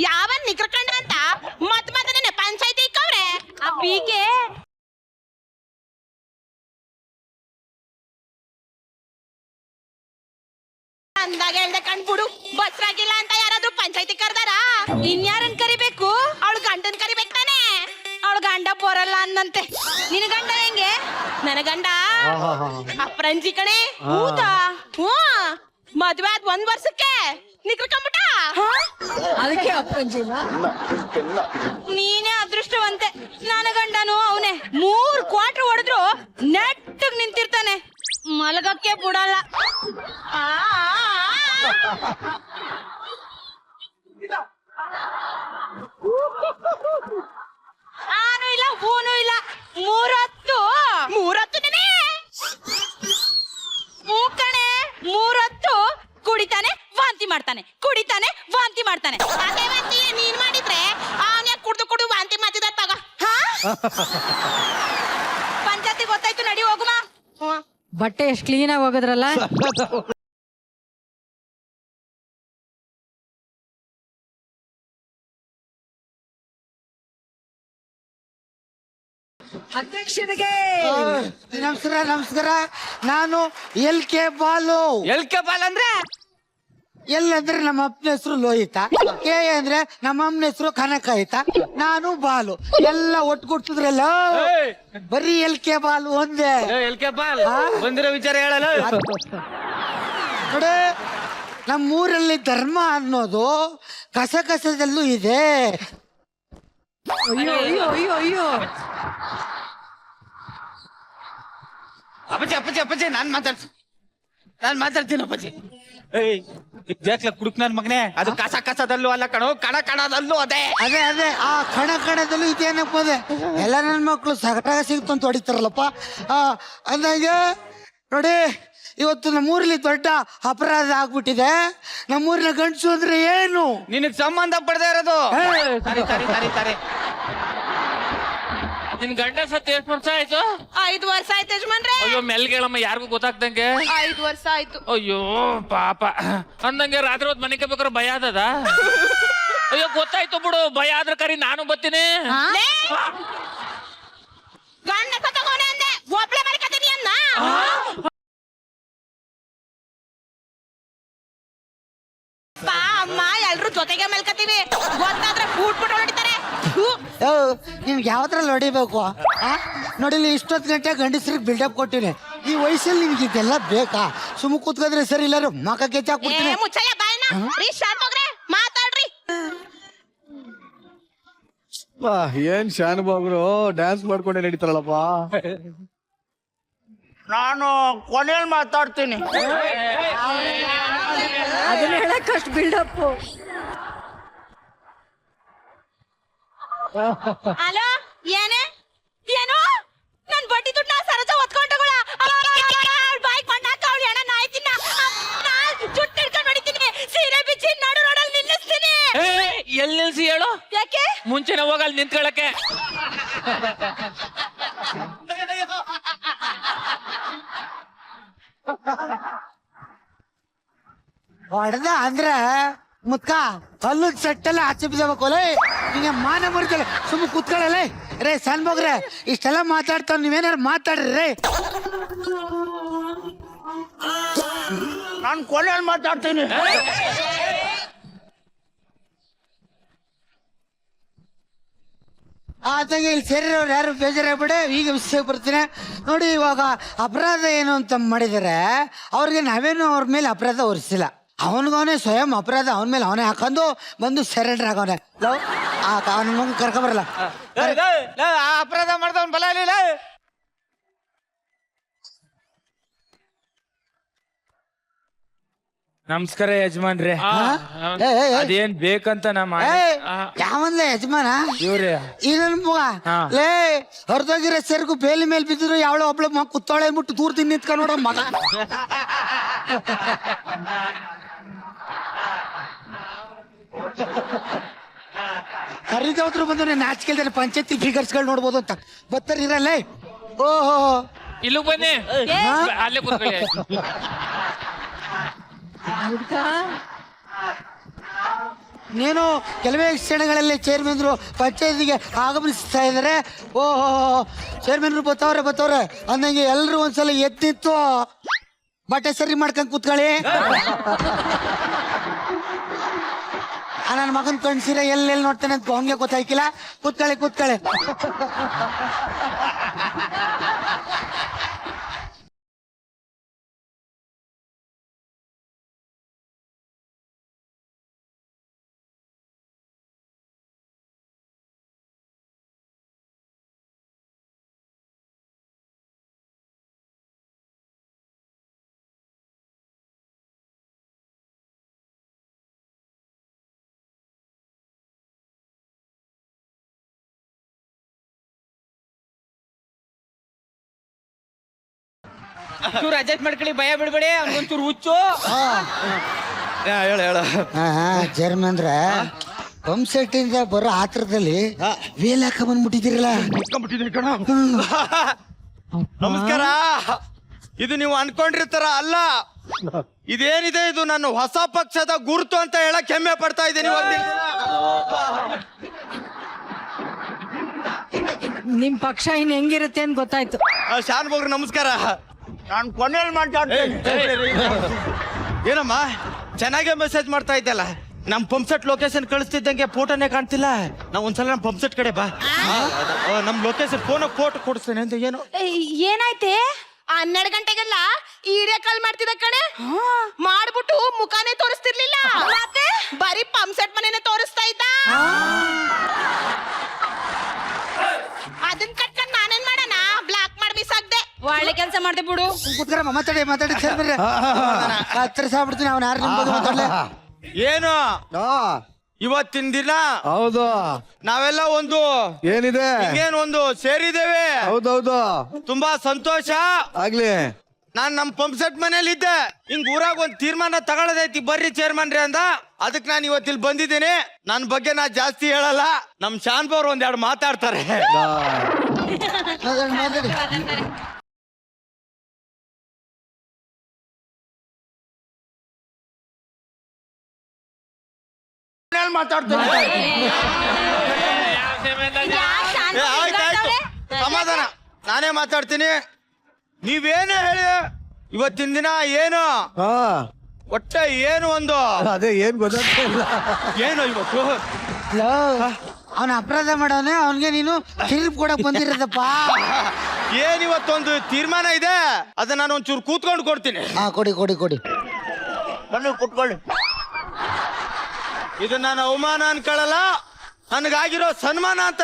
ಯಾವನ್ ನಿಕ್ರಕಂಡ ಅಂತ ಮತ್ ಮತ್ತೆ ಪಂಚಾಯತಿ ಇಕ್ಕವ್ರೆ ಆ ಪೀಕೆ. ಅಂದಾಗ ಹೇಳ್ದೆ ಕಣ್ಬಿಡು, ಬಸ್ರಾಗಿಲ್ಲ ಅಂತ ಯಾರಾದ್ರೂ ಪಂಚಾಯತಿ ಕರ್ದಾರ? ಇನ್ಯಾರನ್ ಕರಿಬೇಕು? ಅವಳು ಗಂಡನ್ ಕರಿಬೇಕು ತಾನೆ. ಅವಳು ಗಂಡ ಬರಲ್ಲ ಅನ್ನಂತೆ. ನಿನ್ ಗಂಡ ಹೆಂಗೆ? ನನ್ನ ಗಂಡ ಅಪ್ರಂಜಿ ಕಣೆ. ಹೌದಾ? ಹ್ಞೂ, ಮದ್ವೆ ಆದ್ 1 ವರ್ಷಕ್ಕೆ ನಿಕ್ರಕೊಂಬಿಟ್ಟ. ಅದಕ್ಕೆ ಅಪ್ಪಂಜಿನ ನೀನೇ ಅದೃಷ್ಟವಂತೆ. ನನ್ನ ಗಂಡನು ಅವನೇ. 3 ಕ್ವಾರ್ಟರ್ ಹೊಡೆದ್ರು ನೆಟ್ಟಗ್ ನಿಂತಿರ್ತಾನೆ, ಮಲಗಕ್ಕೆ ಬಿಡಲ್ಲ. ಆನು ಇಲ್ಲ ಹೂನು ಇಲ್ಲ. 3 ಹೂ ಕಣೆ. 3 ಹೊತ್ತು ಕುಡಿತಾನೆ, ವಾಂತಿ ಮಾಡ್ತಾನೆ, ಕುಡಿತಾನೆ, ವಾಂತಿ ಮಾಡ್ತಾನೆ. ಅದೇ ವಾಂತಿ ನೀನ್ ಮಾಡಿದ್ರೆ ಅವನೇ ಕುಡ್ದು ವಾಂತಿ ಮಾಡ್ತಿದ್ದ ತಗ. ಪಂಚಾಯತಿ ಗೊತ್ತಾಯ್ತು, ನಡಿ ಹೋಗುಮ. ಬಟ್ಟೆ ಎಷ್ಟು ಕ್ಲೀನ್ ಆಗಿ ಹೋಗೋದ್ರಲ್ಲ. ಅಧ್ಯಕ್ಷರಿಗೆ ನಮಸ್ಕಾರ ನಮಸ್ಕಾರ. ನಾನು LK ಬಾಲು. ಎಲ್ಕೆ ಬಾಲ್ ಅಂದ್ರೆ ಎಲ್ ಅಂದ್ರೆ ನಮ್ಮ ಅಪ್ಪನ ಹೆಸರು ಲೋಹಿತ, K ಅಂದ್ರೆ ನಮ್ಮ ಅಮ್ಮನ ಹೆಸರು ಕನಕಾಯಿತ, ನಾನು ಬಾಲು. ಎಲ್ಲ ಒಟ್ಕೊಡ್ತಿದ್ರಲ್ಲ, ಬರೀ LK ಬಾಲು ಒಂದೇ. ಎಲ್ಕೆ ಬಾಲ್ ಬಂದಿರೋ ವಿಚಾರ ಹೇಳಲ್ಲ. ನೋಡಿ, ನಮ್ಮೂರಲ್ಲಿ ಧರ್ಮ ಅನ್ನೋದು ಕಸದಲ್ಲೂ ಇದೆ. ಅಯ್ಯೋ ಅಯ್ಯೋ ಅಯ್ಯೋ ಅಯ್ಯೋ. ಅಪ್ಪಾಜಿ ನಾನ್ ಮಾತಾಡ್ತೀನಿ ಅಪ್ಪಾಜಿ. ಏಯ್ ಜಾಕ್ಲ ಕುಡುಕ್ ನನ್ ಮಗನೇ, ಅದು ಕಸದಲ್ಲೂ ಅಲ್ಲ ಕಣೋ, ಕಣದಲ್ಲೂ ಅದೇ. ಅದೇ ಆ ಕಣದಲ್ಲೂ ಇದೇನಪ್ಪ ಅದೇ. ಎಲ್ಲ ನನ್ನ ಮಕ್ಕಳು ಸಗಟಾಗ ಸಿಗ್ತು ಅಂತ ಹೊಡಿತಾರಲ್ಲಪ್ಪ. ಅಂದಾಗೆ ನೋಡಿ, ಇವತ್ತು ನಮ್ಮೂರಲ್ಲಿ ದೊಡ್ಡ ಅಪರಾಧ ಆಗ್ಬಿಟ್ಟಿದೆ. ನಮ್ಮೂರಿನ ಗಂಡಸು ಅಂದ್ರೆ ಏನು? ನಿನಗ್ ಸಂಬಂಧ ಪಡದೆ ಇರೋದು. ಸರಿ ನಿನ್ ಗಂಡ ಸತ್ತು ಎಷ್ಟು ವರ್ಷ ಆಯ್ತು? 5 ವರ್ಷ ಆಯ್ತು ಯಜಮಾನ್ರೆ. ಅಯ್ಯೋ ಮೆಲ್ಗೇಳಮ್ಮ, ಯಾರಿಗೂ ಗೊತ್ತಾಗ್ದಂಗೆ. 5 ವರ್ಷ ಆಯ್ತು. ಅಯ್ಯೋ ಪಾಪ ಅಂದಂಗೆ ರಾತ್ರಿ ಹೊತ್ತು ಮನೆಗೆ ಬೇಕಾದ್ರೆ ಭಯ ಆದದ. ಅಯ್ಯೋ ಗೊತ್ತಾಯ್ತು ಬಿಡು, ಭಯ ಆದ್ರೆ ಕರಿ ನಾನು ಬರ್ತೀನಿ. ಗಂಡ ಸತ್ತೋಗೋನೆ ಅಂದೆ, ಒಬ್ಳೆ ಮಲ್ಕತೀನಿ ಅನ್ನ. ಪಾ ಅಮ್ಮ ಎಲ್ರು ಜೊತೆಗೆ ಮಲ್ಕತೀವಿ, ಗೊತ್ತಾದ್ರೆ ಬೂಟ್ಬಿಟ್ಟು ಹೊಡಿತಾರೆ. ನಿಮ್ಗೆ ಯಾವ್ದ್ರಲ್ಲಿ ಹೊಡಿಬೇಕು? ನೋಡಿಲಿ, ಇಷ್ಟೊತ್ತು ಗಂಟೆ ಗಂಡಸ್ರಿಗೆ ಬಿಲ್ಡಪ್ ಕೊಟ್ಟಿನಿ. ಈ ವಯಸ್ಸಲ್ಲಿ ನಿಮ್ಗೆ ಇದೆಲ್ಲ ಬೇಕಾ? ಸುಮ್ಮ ಕೂತ್ಕೋದ್ರೆ ಸರಿ, ಇಲ್ಲಾರು ಮಕ ಕೆಚ್ಚಾಕ್ಬಿಡ್ತೀನಿ. ಮುಚ್ಚಯ್ಯ ಬಾಯ್ನ ರೀ, ಶಾರ್ಟ್ ಹೋಗ್ರೆ ಮಾತಾಡ್ರಿ. ಏನ್ ಶಾನುಭಾಗ್ರು ಡ್ಯಾನ್ಸ್ ಮಾಡ್ಕೊಂಡೆ ನಡೀತಾರಲ್ಲಪ್ಪ. ನಾನು ಕೊನೆಯಲ್ಲಿ ಮಾತಾಡ್ತೀನಿ. ಅದನ್ನ ಹೇಳಕ್ಕಷ್ಟು ಬಿಲ್ಡಪ್. ಹಲೋ, ಏನು ನನ್ ಬಡ್ಡಿ ದುಡ್ಡ ಸರಜ ಹೊತ್ಕೊಂಡಗಳ ಬಾಯ್ಕ್ ಮಣ್ಣಾಕ ಅವಳು ಹೆಣ ನಾಯ್ತಿನ ಜುಟ್ಟು ಹಿಡ್ಕೊಂಡು ಹೊಡಿತೀನಿ, ಸೀರೆ ಬಿಚ್ಚಿ ನಡು ರೋಡಲ್ಲಿ ನಿಲ್ಲಿಸ್ತೀನಿ. ಎಲ್ಲಿ ನಿಲ್ಸಿ ಹೇಳು? ಯಾಕೆ? ಮುಂಚೆನೆ ಹೋಗಲ್ ನಿಂತ್ಕೊಳಕ್ಕೆ. ಹೊಡೆದ ಅಂದ್ರೆ ಮುತ್ಕ ಹಲ್ಲು ಸೆಟ್ಟೆಲ್ಲ ಆಚೆ ಬಿದ್ದಬೇಕು ಲೇ ನಿಂಗೆ ಮಾನ ಬರ್ತಲ್ಲ ಸುಮ್ಮನೆ ಕೂತ್ಕೊಳ್ಳಲೇ ರೇ ಸಣ್ಬೋಗ್ರೆ ಇಷ್ಟೆಲ್ಲ ಮಾತಾಡ್ತಾವ್ ನೀವೇನಾರು ಮಾತಾಡ್ರಿ ರೇ ನಾನು ಕೊನೆಯಲ್ಲಿ ಮಾತಾಡ್ತೀನಿ. ಆತಂಗೆ ಇಲ್ಲಿ ಸೇರಿರೋರು ಯಾರು ಬೇಜಾರಾಗ್ಬಿಡೆ. ಈಗ ವಿಷಯಕ್ಕೆ ಬರ್ತೀನಿ ನೋಡಿ. ಇವಾಗ ಅಪರಾಧ ಏನು ಅಂತ ಮಾಡಿದರೆ ಅವ್ರಿಗೆ ನಾವೇನು ಅವ್ರ ಮೇಲೆ ಅಪರಾಧ ಹೊರಿಸಿಲ್ಲ. ಅವನಿಗವನೇ ಸ್ವಯಂ ಅಪರಾಧ ಅವನ ಮೇಲೆ ಅವನೇ ಹಾಕೊಂಡು ಬಂದು ಸರೆಂಡರ್ ಆಗವನೆ. ಅವನ ಮಗ ಕರ್ಕೊಂಬರಲ್ಲ. ಅಪರಾಧ ಮಾಡ್ದವನ್ ಬಲ ಇಲ್ಲ. ನಮಸ್ಕಾರ ಯಜಮಾನ್ರೆ. ಅದೇನ್ ಬೇಕಂತ ನಮ್ಮ ಯಾವನ್ಲ ಯಜಮಾನ ಇವ್ರೆ ಈ ನನ್ ಮಗ ಲೇ ಹೊರದೋಗಿರೋ ಸೆರ್ಗು ಬೇಲಿ ಮೇಲೆ ಬಿದ್ದಿದ್ರು ಯಾವಳೋ ಒಬ್ಳು ಮಗ ಕುತ್ತಾಳೆ ಅಂದ್ಬಿಟ್ಟು ದೂರ ತಿನ್ ನಿಂತ್ಕ ನೋಡೋ ಮಗ. ಹರಿದವ್ರು ಬಂದು ನಾಚಿಕೆಲ್ದಾರೆ ಪಂಚಾಯತಿ ಫಿಗರ್ಸ್ಗಳು ನೋಡ್ಬೋದು ಅಂತ ಬತ್ತರ್ ಇರಲ್ಲೇ. ಓಹೋ ಇಲ್ಲೂ ಬನ್ನಿ, ಅಲ್ಲೇ ಕೂತ್ಕೊಳ್ಳಿ. ನೀನು ಕೆಲವೇ ಕ್ಷಣಗಳಲ್ಲಿ ಚೇರ್ಮನ್ರು ಪಂಚಾಯತಿಗೆ ಆಗಮಿಸ್ತಾ ಇದ್ದಾರೆ. ಓಹೋ ಚೇರ್ಮನ್ರು ಬತ್ತವ್ರೆ ಅಂದಂಗೆ ಎಲ್ರು ಒಂದ್ಸಲ ಎತ್ತಿತ್ತು ಬಟ್ಟೆ ಸರಿ ಮಾಡ್ಕೊಂಡ್ ಕೂತ್ಕೊಳ್ಳಿ. ನನ್ನ ಮಗನ್ ಕಣ್ಸಿರ ಎಲ್ಲೆಲ್ಲಿ ನೋಡ್ತಾನೆ ಅಂತ ಹಂಗೆ ಗೊತ್ತಾಯ್ಕಿಲ್ಲ. ಕೂತ್ಕೊಳ್ಳಿ. ಚೂರು ಅಡ್ಜಸ್ಟ್ ಮಾಡ್ಕೊಳ್ಳಿ, ಭಯ ಬಿಡ್ಬೇಡಿ. ಅವ್ನಿಗೊಂಚೂರು ಹುಚ್ಚು. ಹೇಳ ಚೇರ್ಮನ್ರ ಪಂಪ್ ಸೆಟ್ ಇಂದ ಬರೋ ಆತ್ರದಲ್ಲಿ ವೇಲ್ ಹಾಕ ಬಂದ್ಬಿಟ್ಟಿದ್ದೀರಲ್ಲ. ನಮಸ್ಕಾರ. ಇದು ನೀವು ಅನ್ಕೊಂಡಿರ್ತಾರ ಅಲ್ಲ, ಇದೇನಿದೆ ಇದು ನನ್ನ ಹೊಸ ಪಕ್ಷದ ಗುರುತು ಅಂತ ಹೇಳಕ್ ಹೆಮ್ಮೆ ಪಡ್ತಾ ಇದ್ದೀನಿ. ನಿಮ್ ಪಕ್ಷ ಇನ್ ಹೆಂಗಿರುತ್ತೆ ಅಂತ ಗೊತ್ತಾಯ್ತು. ಶಾನ್ ಬೋಗ್ರಿ ನಮಸ್ಕಾರ. ನಾನು ಕೊನೆಯಲ್ಲಿ ಮಾತಾಡ್ತೀನಿ. ಏನಮ್ಮ ಚೆನ್ನಾಗೇ ಮೆಸೇಜ್ ಮಾಡ್ತಾ ಇದ್ದಲ್ಲ. ನಮ್ ಪಂಪ್ ಸೆಟ್ ಲೊಕೇಶನ್ ಕಳಿಸ್ತಿದ್ದಂಗೆ ಫೋಟೋನೇ ಕಾಣ್ತಿಲ್ಲ. ನಾವ್ ಒಂದ್ಸಲ ನಮ್ ಪಂಪ್ ಸೆಟ್ ಕಡೆ ಬಾ, ನಮ್ ಲೊಕೇಶನ್ ಫೋಟೋ ಕೊಡಿಸ್ತೇನೆ ಅಂತ. ಏನು ಏನಾಯ್ತೆ? 12 ಗಂಟೆಗೆಲ್ಲ ಈರೇ ಕಾಲ್ ಮಾಡ್ತಿದ್ದ ಕಣೆ. ಮಾಡ್ಬಿಟ್ಟು ಮುಖಾನೇ ತೋರಿಸ್ತಿರ್ಲಿಲ್ಲ, ಮತ್ತೆ ಬರೀ ಪಂಪ್ ಸೆಟ್ ಮನೇನೆ ತೋರಿಸ್ತಾ ಇದ್ದ. ಅದನ್ ಕಟ್ಕೊಂಡ್ ನಾನೇನ್ ಮಾಡೋಣ? ಬ್ಲಾಕ್ ಮಾಡಿ ಬಿಸಾಕ್ದೆ. ಒಳ್ಳೆ ಕೆಲಸ ಮಾಡ್ದೆ ಬಿಡು. ಕೂತ್ಕರಮ್ಮ ಮಾತಾಡಿ ಚೇರ್ಮನ್ರೆ. ಹತ್ತಿರ ಸಾಬಿಡ್ತೀನಿ ಅವನ ಯಾರು ನಿಂಬೋದು ಮಾತಾಡ್ಲೆ. ಏನು ಇವತ್ತಿನ ದಿನ ಹೌದು ನಾವೆಲ್ಲ ಒಂದು ಏನಿದೆ ಒಂದು ಸೇರಿದ್ದೇವೆ. ಹೌದೌದು ತುಂಬಾ ಸಂತೋಷ ಆಗ್ಲಿ. ನಾನ್ ನಮ್ ಪಂಪ್ ಸೆಟ್ ಮನೇಲಿ ಇದ್ದೆ. ಹಿಂಗ್ ಊರಾಗ ಒಂದ್ ತೀರ್ಮಾನ ತಗೊಳ್ಳೋದೈತಿ ಬರ್ರಿ ಚೇರ್ಮನ್ರಿ ಅಂದ. ಅದಕ್ಕೆ ನಾನು ಇವತ್ತಿಲ್ಲಿ ಬಂದಿದ್ದೀನಿ. ನನ್ ಬಗ್ಗೆ ನಾ ಜಾಸ್ತಿ ಹೇಳಲ್ಲ. ನಮ್ ಶಾನ್ಬವ್ರು ಒಂದೆರಡು ಮಾತಾಡ್ತಾರೆ. ಮಾತಾಡಿ. ಆಯ್ತಾಯ್ತು, ಸಮಾಧಾನ. ನಾನೇ ಮಾತಾಡ್ತೀನಿ, ನೀವೇನೇ ಹೇಳಿ. ಇವತ್ತಿನ ದಿನ ಏನು ಒಟ್ಟೆ ಏನು ಒಂದು ಅದೇ ಏನ್ ಗೊತ್ತಾಗ್ತಿಲ್ಲ. ಏನು ಇವತ್ತು ಅವನ ಅಪರಾಧ ಮಾಡೋನೆ, ಅವನ್ಗೆ ನೀನು ತೀರ್ಪು ಕೊಡಕ್ ಬಂದಿರೋದಪ್ಪ. ಏನಿವತ್ತೊಂದು ತೀರ್ಮಾನ ಇದೆ, ಅದನ್ನ ನಾನು ಒಂಚೂರು ಕೂತ್ಕೊಂಡು ಕೊಡ್ತೀನಿ. ಕೊಡಿ ಬನ್ನಿ ಕೂತ್ಕೊಳ್ಳಿ. ಇದು ನಾನು ಅವಮಾನ ಅನ್ಕೊಳ್ಳಲ್ಲ, ನನಗಾಗಿರೋ ಸನ್ಮಾನ ಅಂತ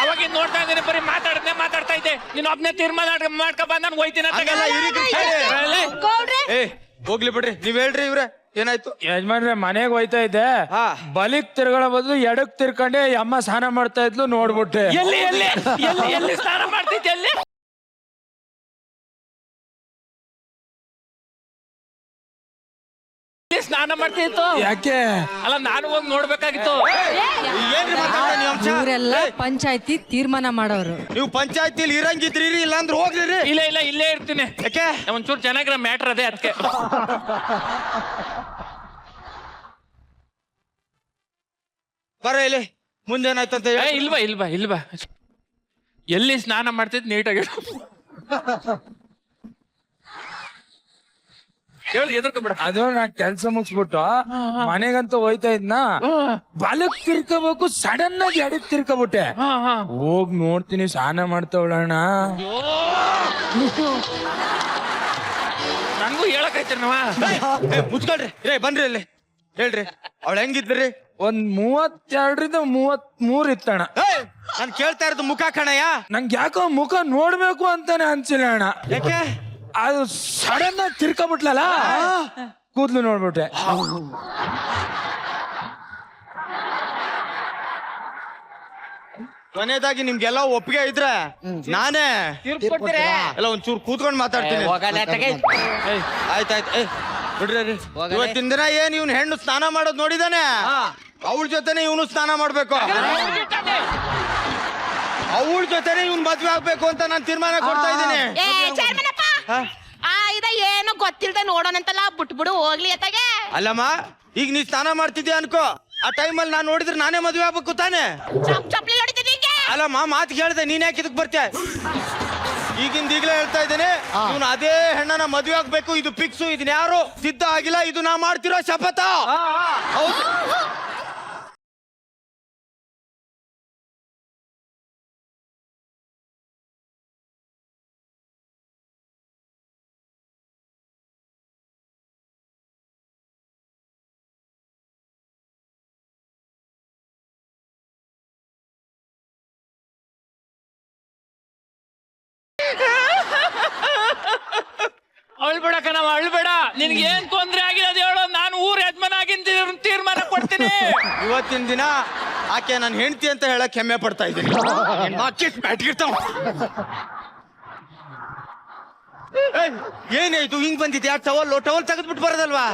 ಅವಾಗ ನೋಡ್ತಾ ಇದ್ದೀನಿ, ಬರೀ ಮಾತಾಡ್ತಾ ಇದ್ದೆ. ನೀನ್ ಒಬ್ನೇ ತೀರ್ಮಾನ ಮಾಡ್ಕೊ ಬಂದ್ ನಾನು ಹೋಯ್ತೀನಿ. ಹೋಗ್ಲಿ ಬಿಡ್ರಿ, ನೀವ್ ಹೇಳ್ರಿ ಇವ್ರೆ ಏನಾಯ್ತು? ಯಜಮಾನ್ರೆ ಮನೆಗೆ ಹೋಯ್ತಾ ಇದ್ದೆ. ಬಲಿಕ್ ತಿರ್ಗಳ ಬದಲು ಎಡಕ್ ತಿರ್ಕೊಂಡೆ ಅಮ್ಮ ಸ್ನಾನ ಮಾಡ್ತಾ ಇದ್ಲು, ನೋಡ್ಬಿಟ್ಟೆ. ಎಲ್ಲಿ ಸ್ನಾನ ಮಾಡ್ತಿದ್ದೆ? ಎಲ್ಲಿ ಸ್ನಾನ ಮಾಡ್ತಿತ್ತು? ಯಾಕೆ ಅಲ್ಲ, ನಾನು ಹೋಗಿ ನೋಡ್ಬೇಕಾಗಿತ್ತು. ಇವರೆಲ್ಲ ಪಂಚಾಯತಿ ತೀರ್ಮಾನ ಮಾಡೋರು. ನೀವು ಪಂಚಾಯತಿಲಿ ಇರಂಗಿದ್ರಿ, ಇಲ್ಲ ಅಂದ್ರೆ ಹೋಗ್ರಿ. ಇಲ್ಲ ಇಲ್ಲೇ ಇರ್ತೀನಿ. ಯಾಕೆ? ಒಂಚೂರು ಚೆನ್ನಾಗಿರೋ ಮ್ಯಾಟ್ರ್ ಅದೇ, ಅದಕ್ಕೆ. ಬರ ಇಲ್ಲಿ ಮುಂದೇನಾಯ್ತಂತ ಏ, ಇಲ್ವಾ ಎಲ್ಲಿ ಸ್ನಾನ ಮಾಡ್ತಿದ್ ನೀಟಾಗಿ ಹೇಳಿ ಎದುರ್ಕೊಬೇಡ. ಅದು ನಾ ಕೆಲ್ಸ ಮುಗಿಸ್ಬಿಟ್ಟು ಮನೆಗಂತ ಹೋಯ್ತಾ ಇದ್ನ ಬಲಕ್ ತಿರ್ಕೋಬೇಕು, ಸಡನ್ ಆಗಿ ಎಡಕ್ ತಿರ್ಕೊಬಿಟ್ಟೆ. ಹೋಗ್ ನೋಡ್ತೀನಿ ಸ್ನಾನ ಮಾಡ್ತಾವಳಣ್ಣ. ನನ್ಗೂ ಹೇಳಕೈತಿ ನಾವ ಮುಚ್ಕೊಳ್ರಿ ರೇ ಬನ್ರಿ ಇಲ್ಲಿ ಹೇಳ್ರಿ ಅವಳ ಹೆಂಗಿದ್ರಿ? ಒಂದ್ 32ರಿಂದ 33 ಇತ್ತಣ್ಣ. ನಾನ್ ಕೇಳ್ತಾ ಇರೋದು ಮುಖ ಕಣಯ್ಯ. ನಂಗೆ ಯಾಕೋ ಮುಖ ನೋಡ್ಬೇಕು ಅಂತಾನೆ ಅನ್ಸಿಲ್ಲ ಅಣ್ಣ. ಯಾಕೆ? ಅದು ಸಡನ್ ಆಗಿ ತಿರ್ಕೊಬಿಟ್ಲಲ್ಲ, ಕೂದ್ಲು ನೋಡ್ಬಿಟ್ಟೆ. ಕೊನೆಯದಾಗಿ ನಿಮ್ಗೆಲ್ಲ ಒಪ್ಪಿಗೆ ಇದ್ರೆ ನಾನೇ ಎಲ್ಲ ಒಂಚೂರು ಕೂತ್ಕೊಂಡು ಮಾತಾಡ್ತೀನಿ. ಆಯ್ತಾಯ್ತು. ಬಿಡ್ರಿ ಇವತ್ತಿನ ದಿನ ಏನ್ ಇವ್ನು ಹೆಣ್ಣು ಸ್ನಾನ ಮಾಡೋದ್ ನೋಡಿದಾನೆ, ಅವಳ ಜೊತೆನೆ ಇವನು ಸ್ನಾನ ಮಾಡ್ಬೇಕು, ಅವಳ ಜೊತೆನೆ ಇವ್ನು ಮದ್ವೆ ಆಗ್ಬೇಕು ಅಂತ ನಾನು ತೀರ್ಮಾನ ಕೊಡ್ತಾ ಇದ್ದೀನಿ. ಏನು ಗೊತ್ತಿಲ್ದೆ ನೋಡೋಣಂತಲ್ಲ, ಬಿಟ್ಬಿಡು ಹೋಗ್ಲಿ ಅತ್ತಾಗೆ. ಅಲ್ಲಮ್ಮ, ಈಗ ನೀ ಸ್ನಾನ ಮಾಡ್ತಿದ್ಯಾ ಅನ್ಕೋ, ಆ ಟೈಮಲ್ಲಿ ನಾನು ನೋಡಿದ್ರೆ ನಾನೇ ಮದ್ವೆ ಆಗ್ಬೇಕು ತಾನೆ? ಚಪ್ಲಿ ಹೊಡಿತೀನಿ ನಿಂಗೆ. ಅಲ್ಲಮ್ಮ, ಮಾತು ಕೇಳ್ದೆ, ನೀನ್ ಯಾಕೆ ಇದಕ್ ಬರ್ತೀಯ? ಈಗಲೇ ಹೇಳ್ತಾ ಇದ್ದೇನೆ, ಇವನು ಅದೇ ಹೆಣ್ಣನ ಮದುವೆ ಆಗ್ಬೇಕು, ಇದು ಫಿಕ್ಸು. ಇದನ್ನ ಯಾರು ಸಿದ್ಧ ಆಗಿಲ್ಲ, ಇದು ನಾ ಮಾಡ್ತಿರೋ ಶಪಥ. ಹೌದು. ಅಳ್ಬೇಡಕ, ನಾವು ಅಳ್ಬೇಡ. ನಿನ್ಗೆ ಏನ್ ತೊಂದ್ರೆ ಆಗಿದೆ ಅದು ಹೇಳೋ, ನಾನು ಊರ್ ಯಜಮಾನ ಆಗಿನ ತೀರ್ಮಾನ ಕೊಡ್ತೀನಿ. ಇವತ್ತಿನ ದಿನ ಆಕೆ ನನ್ನ ಹೆಂಡತಿ ಅಂತ ಹೇಳಕ್ ಹೆಮ್ಮೆ ಪಡ್ತಾ ಇದ್ದೀನಿ. ಏನಾಯ್ತು ಹಿಂಗ್ ಬಂದಿದ್ದೆ? ಯಾಕೆ ಟವಲ್ ತೆಗೆದ್ಬಿಟ್ಟು ಬರೋದಲ್ವಾ?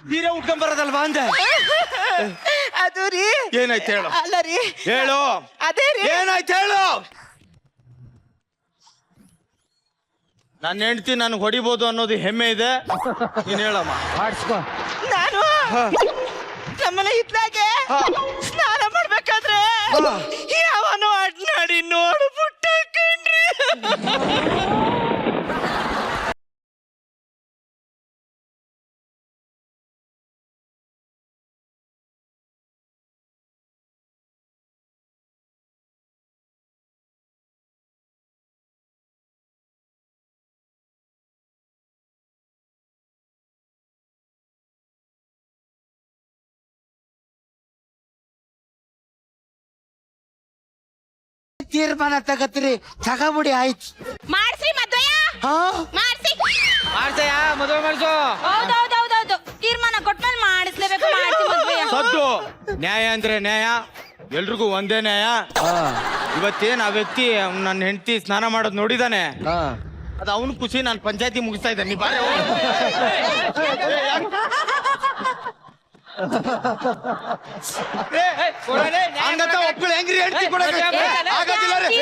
ಸೀರೆ ಉಟ್ಕೊಂಡ್ ಬರೋದಲ್ವಾ ಅಂದೆ. ಅದು ರೀ. ಏನಾಯ್ತು ಹೇಳು. ಅಲ್ಲ ರೀ, ಹೇಳು. ಅದೇ ರೀ. ಏನಾಯ್ತು ಹೇಳು. ನನ್ನ ಹೆಂಡತಿ ನನಗೆ ಹೊಡಿಬೋದು ಅನ್ನೋದು ಹೆಮ್ಮೆ ಇದೆ. ನೀನ್ ಹೇಳಮ್ಮ. ನಾನು ನಮ್ಮನೆ ಇದ್ಲಾಗೆ ಸ್ನಾನ ಮಾಡ್ಬೇಕಾದ್ರೆ ಯಾವನೋ ಅಡ್ನಾಡಿ ನೋಡ್ಬಿಟ್ಟ ಕಣ್ರಿ. ತೀರ್ಮಾನ ತಗತ್ರಿ, ತಗಬಿಡಿ ಆಯ್ತು. ಮಾಡ್ಸ್ರಿ ಮದ್ವೆಯ, ಮಾಡ್ಸಿ. ಮಾಡ್ಸಯ್ಯ, ಮದುವೆ ಮಾಡಿಸು. ಹೌದೌದೌದೌದು, ತೀರ್ಮಾನ ಕೊಟ್ಮೇಲೆ ಮಾಡಿಸ್ಲೇಬೇಕು. ಮಾಡ್ಸಿ ಮದ್ವೆಯ. ಸದ್ದು ನ್ಯಾಯ ಅಂದ್ರೆ ನ್ಯಾಯ, ಎಲ್ರಿಗೂ ಒಂದೇ ನ್ಯಾಯ. ಇವತ್ತೇನ್ ಆ ವ್ಯಕ್ತಿ ನನ್ನ ಹೆಂಡತಿ ಸ್ನಾನ ಮಾಡೋದು ನೋಡಿದಾನೆ, ಅದು ಅವನು ಖುಷಿ. ನಾನು ಪಂಚಾಯತಿ ಮುಗಿಸ್ತಾ ಇದ್ದೇನೆ. ನೀ ಬಾರೆ. ಹಂಗಂತ ಒಬ್ಬಳು ಹೆಂಗ್ರಿ ಹೆಂಡತಿ ಕೊಡಕ್ಕೆ ಆಗೋದಿಲ್ಲ ರೀ.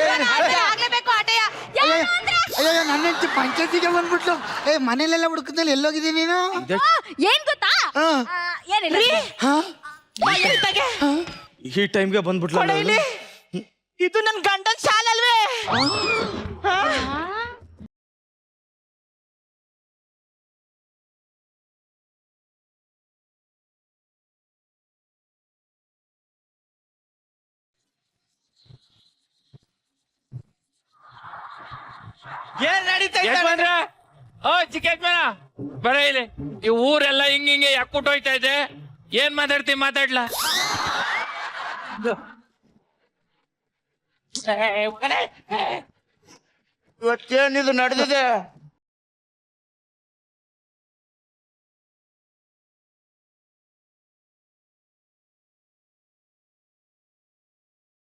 ಆಗ್ಲೇಬೇಕು ಆಟಯ. ಅಯ್ಯೋ, ನನ್ನ ಹೆಂಡತಿ ಪಂಚಾಯತಿಗೆ ಬಂದ್ಬಿಟ್ಲು. ಮನೇಲೆಲ್ಲ ಹುಡುಕದಲ್ಲಿ ಎಲ್ಲೋಗಿದ್ದೀನಿ ನೀನು? ಏನ್ ಗೊತ್ತಾ? ಏನಿಲ್ಲ ಈ ಟೈಮ್ಗೆ ಬಂದ್ಬಿಟ್ಲ. ಇದು ನನ್ ಗಂಡನ್ ಶಾಲೆ ಅಲ್ವೇ? ಏನ್ ನಡೀತಾ ಯಜಮಾನ್ರ, ಓ ಚಿಕ್ಕ ಯಜಮಾನ ಬರ ಇಲ್ಲಿ. ಈ ಊರೆಲ್ಲ ಹಿಂಗೆ ಯಾಕೂಟ್ ಹೋಯ್ತಾ ಇದೆ. ಏನ್ ಮಾತಾಡ್ತೀವಿ? ಮಾತಾಡ್ಲಾ? ಇವತ್ತೇನಿದು ನಡೆದಿದೆ?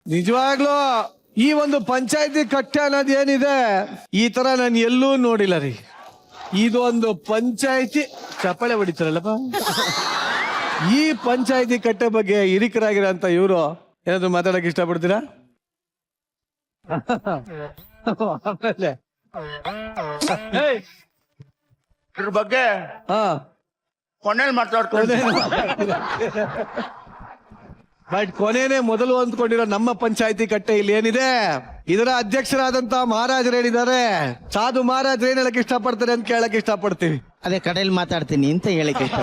ನಿಜವಾಗ್ಲೂ ಈ ಒಂದು ಪಂಚಾಯತಿ ಕಟ್ಟೆ ಅನ್ನೋದು ಏನಿದೆ, ಈ ತರ ನಾನು ಎಲ್ಲೂ ನೋಡಿಲ್ಲ ರೀ. ಇದು ಒಂದು ಪಂಚಾಯತಿ ಚಪ್ಪಾಳೆ ಹೊಡಿತಾರಲ್ಲಪ್ಪ. ಈ ಪಂಚಾಯತಿ ಕಟ್ಟೆ ಬಗ್ಗೆ ಹಿರಿಕರಾಗಿರೋಂತ ಇವರು ಏನಾದ್ರು ಮಾತಾಡಕ್ ಇಷ್ಟಪಡ್ತೀರಾ? ಇದ್ರ ಬಗ್ಗೆ ಹಾ ಕೊನೆಯಲ್ಲಿ ಮಾತಾಡ್ಕೊಂಡು ಬಟ್ ಕೊನೆನೆ ಮೊದಲು ಅಂದ್ಕೊಂಡಿರೋ ನಮ್ಮ ಪಂಚಾಯತಿ ಕಟ್ಟೆ ಇಲ್ಲಿ ಏನಿದೆ, ಇದರ ಅಧ್ಯಕ್ಷರಾದಂತ ಮಹಾರಾಜರು ಹೇಳಿದ್ದಾರೆ. ಸಾಧು ಮಹಾರಾಜರು ಏನ್ ಹೇಳಕ್ ಇಷ್ಟಪಡ್ತಾರೆ ಅಂತ ಕೇಳಕ್ ಇಷ್ಟಪಡ್ತೀವಿ. ಅದೇ ಕಡೆಯಲ್ಲಿ ಮಾತಾಡ್ತೀನಿ ಅಂತ ಹೇಳಿಕೆ ಇಷ್ಟ.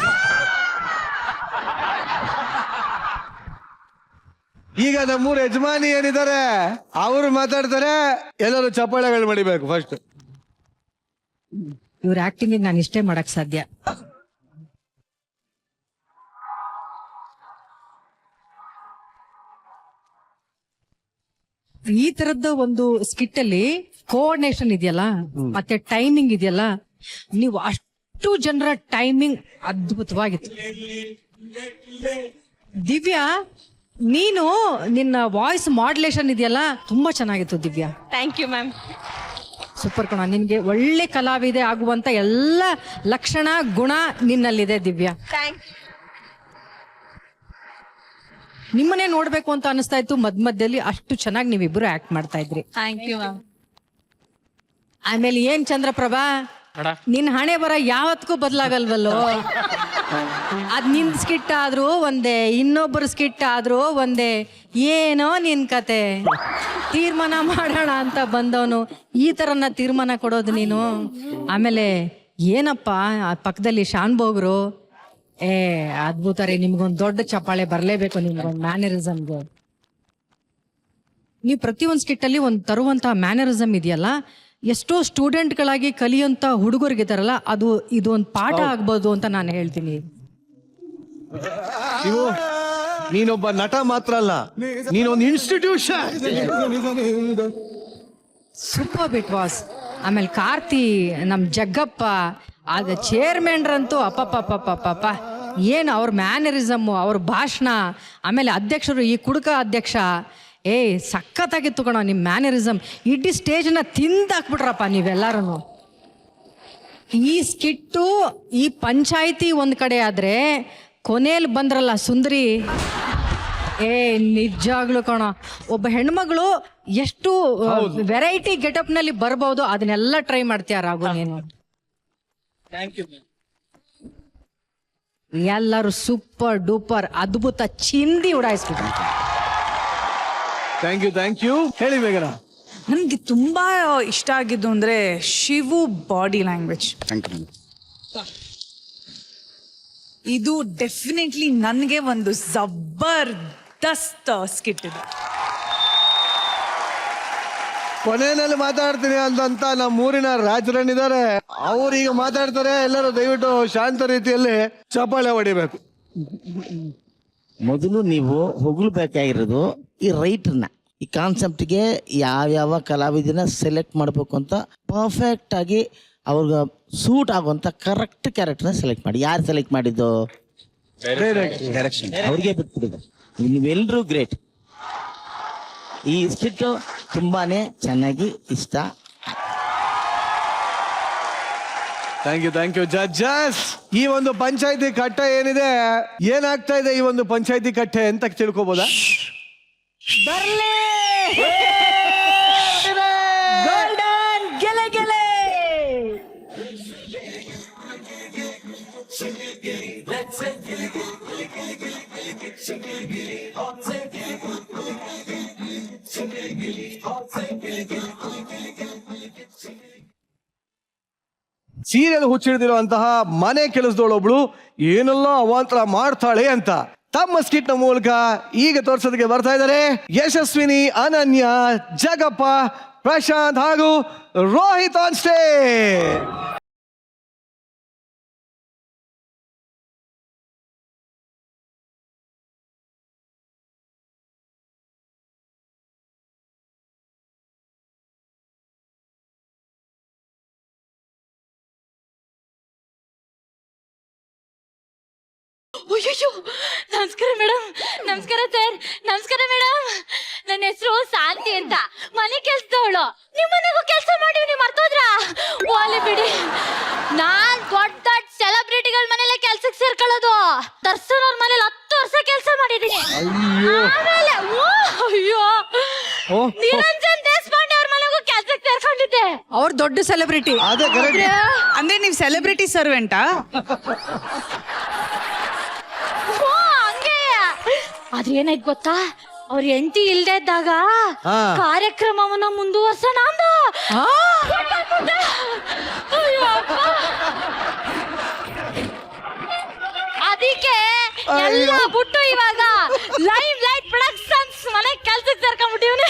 ಈಗ ನಮ್ಮೂರ ಯಜಮಾನಿ ಏನಿದ್ದಾರೆ ಅವರು ಮಾತಾಡ್ತಾರೆ, ಎಲ್ಲರೂ ಚಪ್ಪಾಳೆಗಳು ಮಾಡಿಬೇಕು ಫಸ್ಟ್. ಇವ್ರ ಆಕ್ಟಿಂಗ್ ನಾನು ಇಷ್ಟೇ ಮಾಡಕ್ ಸಾಧ್ಯ. ಈ ತರದ ಒಂದು ಸ್ಕಿಟ್ ಅಲ್ಲಿ ಕೋಆರ್ಡಿನೇಷನ್ ಇದೆಯಲ್ಲ, ಮತ್ತೆ ಟೈಮಿಂಗ್ ಇದೆಯಲ್ಲ, ನೀವು ಅಷ್ಟು ಜನರ ಟೈಮಿಂಗ್ ಅದ್ಭುತವಾಗಿತ್ತು. ದಿವ್ಯಾ, ನೀನು ನಿನ್ನ ವಾಯ್ಸ್ ಮಾಡ್ಯುಲೇಷನ್ ಇದೆಯಲ್ಲ ತುಂಬಾ ಚೆನ್ನಾಗಿತ್ತು Divya. Thank you ma'am. Super ಕಣ, ನಿನ್ಗೆ ಒಳ್ಳೆ ಕಲಾವಿದೆ ಆಗುವಂತ ಎಲ್ಲ ಲಕ್ಷಣ ಗುಣ ನಿನ್ನಲ್ಲಿದೆ ದಿವ್ಯಾ. ನಿಮ್ಮನ್ನೇ ನೋಡ್ಬೇಕು ಅಂತ ಅನಿಸ್ತಾ ಇತ್ತು ಮಧ್ಯದಲ್ಲಿ, ಅಷ್ಟು ಚೆನ್ನಾಗಿ ನೀವಿಬ್ರು ಆಕ್ಟ್ ಮಾಡ್ತಾ ಇದ್ರಿ. Thank you ma'am. ಆಮೇಲೆ ಏನ್ ಚಂದ್ರಪ್ರಭಾ, ನಿನ್ ಹಣೆ ಬರ ಯಾವತ್ಗೂ ಬದಲಾಗಲ್ವಲ್ಲೋ. ಅದ್ ನಿನ್ ಸ್ಕಿಟ್ ಆದ್ರೂ ಒಂದೇ, ಇನ್ನೊಬ್ಬರು ಸ್ಕಿಟ್ ಆದ್ರೂ ಒಂದೇ, ಏನೋ ನಿನ್ ಕತೆ. ತೀರ್ಮಾನ ಮಾಡೋಣ ಅಂತ ಬಂದವನು ಈ ತರನ ತೀರ್ಮಾನ ಕೊಡೋದು ನೀನು. ಆಮೇಲೆ ಏನಪ್ಪ ಆ ಪಕ್ಕದಲ್ಲಿ ಶಾನ್ ಬೋಗ್ರು, ಅದ್ಭುತ ರೀ. ನಿಮ್ಗೊಂದ್ ದೊಡ್ಡ ಚಪ್ಪಾಳೆ ಬರ್ಲೇಬೇಕು ನಿಮ್ಗೊಂದು ಮ್ಯಾನರಿಸಮ್ಗೆ. ನೀವು ಪ್ರತಿಯೊಂದು ಸ್ಕಿಟ್ ಅಲ್ಲಿ ಒಂದು ತರುವಂತಹ ಮ್ಯಾನರಿಸಮ್ ಇದೆಯಲ್ಲ, ಎಷ್ಟೋ ಸ್ಟೂಡೆಂಟ್ಗಳಾಗಿ ಕಲಿಯುವಂತ ಹುಡುಗರಿಗಿದಾರಲ್ಲ, ಅದು ಇದು ಒಂದು ಪಾಠ ಆಗ್ಬೋದು ಅಂತ ನಾನು ಹೇಳ್ತೀನಿ. ನೀನೊಬ್ಬ ನಟ ಮಾತ್ರ ಅಲ್ಲ, ನೀನೊಂದು ಇನ್ಸ್ಟಿಟ್ಯೂಷನ್. Super bit was. ಆಮೇಲೆ ಕಾರ್ತಿ, ನಮ್ ಜಗ್ಗಪ್ಪ, ಆಗ ಚೇರ್ಮನ್ರಂತೂ ಅಪ್ಪಪ್ಪ ಏನು ಅವ್ರ ಮ್ಯಾನರಿಸಮ್, ಅವ್ರ ಭಾಷಣ. ಆಮೇಲೆ ಅಧ್ಯಕ್ಷರು, ಈ ಕುಡುಕ ಅಧ್ಯಕ್ಷ, ಸಖತ್ತಾಗಿತ್ತು ಕಣ ನಿಮ್ಮ ಮ್ಯಾನರಿಸಮ್. ಇಡೀ ಸ್ಟೇಜ್ನ ತಿಂದಾಕ್ಬಿಟ್ರಪ್ಪ ನೀವೆಲ್ಲರೂ. ಈ ಸ್ಕಿಟ್ಟು, ಈ ಪಂಚಾಯಿತಿ ಒಂದ್ ಕಡೆ ಆದ್ರೆ ಕೊನೆಯಲ್ಲಿ ಬಂದ್ರಲ್ಲ ಸುಂದರಿ, ನಿಜಾಗ್ಲು ಕಣ. ಒಬ್ಬ ಹೆಣ್ಮಗಳು ಎಷ್ಟು ವೆರೈಟಿ ಗೆಟಪ್ ನಲ್ಲಿ ಬರ್ಬೋದು, ಅದನ್ನೆಲ್ಲ ಟ್ರೈ ಮಾಡ್ತೀಯ ರಾಘು ನೀನು. ಎಲ್ಲರೂ ಸೂಪರ್ ಡೂಪರ್ ಅದ್ಭುತ ಚಿಂದಿ ಉಡಾಯಿಸ್ಬಿಟ್ರು. Thank you. ಹೇಳಿ ಮೇಘನಾ. ನನ್ಗೆ ತುಂಬಾ ಇಷ್ಟ ಆಗಿದ್ದು ಅಂದ್ರೆ ಶಿವು ಬಾಡಿ ಲ್ಯಾಂಗ್ವೇಜ್. ಇದು ಡೆಫಿನೆಟ್ಲಿ ನನಗೆ ಒಂದು ಜಬರ್ದಸ್ತ್ ಸ್ಕಿಟ್ ಇದೆ. ಕೊನೆಯಲ್ಲಿ ಮಾತಾಡ್ತೀನಿ ಅಂತ ನಮ್ಮ ಊರಿನ ರಾಜರಣ್ಣಿದ್ದಾರೆ, ಅವ್ರೀಗ ಮಾತಾಡ್ತಾರೆ. ಎಲ್ಲರೂ ದಯವಿಟ್ಟು ಶಾಂತ ರೀತಿಯಲ್ಲಿ ಚಪ್ಪಾಳೆ ಹೊಡಿಬೇಕು. ಮೊದಲು ನೀವು ಹೊಗಳ್ಬೇಕಾಗಿರೋದು ಈ ರೈಟರ್ನ, ಈ ಕಾನ್ಸೆಪ್ಟ್ಗೆ ಯಾವ್ಯಾವ ಕಲಾವಿದನ ಸೆಲೆಕ್ಟ್ ಮಾಡಬೇಕು ಅಂತ ಪರ್ಫೆಕ್ಟ್ ಆಗಿ ಅವ್ರಿಗೆ ಸೂಟ್ ಆಗುವಂತ ಕರೆಕ್ಟ್ ಕ್ಯಾರೆಕ್ಟರ್ನ ಸೆಲೆಕ್ಟ್ ಮಾಡಿ. ಯಾರು ಸೆಲೆಕ್ಟ್ ಮಾಡಿದ್ದು? ಡೈರೆಕ್ಷನ್ ಅವ್ರಿಗೆ ಬಿಟ್ಬಿಡಿದ್ರು. ನೀವೆಲ್ಲರೂ ಗ್ರೇಟ್. ಈ ಸ್ಕಿಟ್ ತುಂಬಾನೇ ಚೆನ್ನಾಗಿ ಇಷ್ಟ. Thank you judges. ಈ ಒಂದು ಪಂಚಾಯತಿ ಕಟ್ಟೆ ಏನಿದೆ, ಏನಾಗ್ತಾ ಇದೆ ಈ ಒಂದು ಪಂಚಾಯತಿ ಕಟ್ಟೆ ಅಂತ ತಿಳ್ಕೊಬೋದಾ? ಗೋಲ್ಡನ್ ಗೆಲೆ ಗೆಲೆ. ಸೀರಿಯಲ್ ಹುಚ್ಚಿಡ್ದಿರುವಂತಹ ಮನೆ ಕೆಲಸದೊಳೊಬ್ಳು ಏನೆಲ್ಲ ಅವಾಂತರ ಮಾಡ್ತಾಳೆ ಅಂತ ತಮ್ಮ ಸ್ಕಿಟ್ ನ ಮೂಲಕ ಈಗ ತೋರ್ಸೋದಕ್ಕೆ ಬರ್ತಾ ಇದ್ದಾರೆ ಯಶಸ್ವಿನಿ, ಅನನ್ಯ, ಜಗಪ್ಪ, ಪ್ರಶಾಂತ್ ಹಾಗೂ ರೋಹಿತ್ ಆನ್ ಸ್ಟೇಜ್. ಅಯ್ಯೋ, ನಮಸ್ಕಾರ ಮೇಡಮ್. ನಮಸ್ಕಾರ ಸರ್. ನಮಸ್ಕಾರ ಮೇಡಮ್. ನನ್ನ ಹೆಸರು ಶಾಂತಿ ಅಂತ, ಮನೆ ಕೆಲ್ಸದವಳು. ನಿಮ್ಮ ಮನೆಗೂ ಕೆಲಸ ಮಾಡಿ ನೀವು ಮರ್ತೋದ್ರ? ಓಲಿ ಬಿಡಿ, ನಾನ್ ದೊಡ್ಡ ಸೆಲೆಬ್ರಿಟಿಗಳ ಮನೇಲೆ ಕೆಲ್ಸಕ್ಕೆ ಸೇರ್ಕೊಳ್ಳೋದು. ದರ್ಶನ್ ಅವ್ರ ಮನೇಲಿ 10 ವರ್ಷ ಕೆಲಸ ಮಾಡಿದೀನಿ. ಆಮೇಲೆ ನಿರಂಜನ್ ದೇಶಪಾಂಡೆ ಅವ್ರ ಮನೆಗೂ ಕೆಲ್ಸಕ್ಕೆ ಸೇರ್ಕೊಂಡಿದ್ದೆ. ಅವ್ರ ದೊಡ್ಡ ಸೆಲೆಬ್ರಿಟಿ. ಅಂದ್ರೆ ನೀವು ಸೆಲೆಬ್ರಿಟಿ ಸರ್ವೆಂಟಾ? ಆದ್ರೆ ಏನಾಯ್ತು ಗೊತ್ತಾ, ಅವ್ರ ಹೆಂಡತಿ ಇಲ್ದೇ ಇದ್ದಾಗ ಹಾ. ಕಾರ್ಯಕ್ರಮವನ್ನ ಮುಂದುವರ್ಸೋಣ ಅಂದ. ಅಯ್ಯೋ ಅಪ್ಪ. ಅದಕ್ಕೆ ಎಲ್ಲ ಬಿಟ್ಟು ಇವಾಗ ಲೈವ್ ಲೈಟ್ ಪ್ರೊಡಕ್ಷನ್ಸ್ ಮನೆ ಕೆಲ್ಸಕ್ಕೆ ಸೇರ್ಕೊಂಡ್ಬಿಟ್ಟಿವ್ನೆ.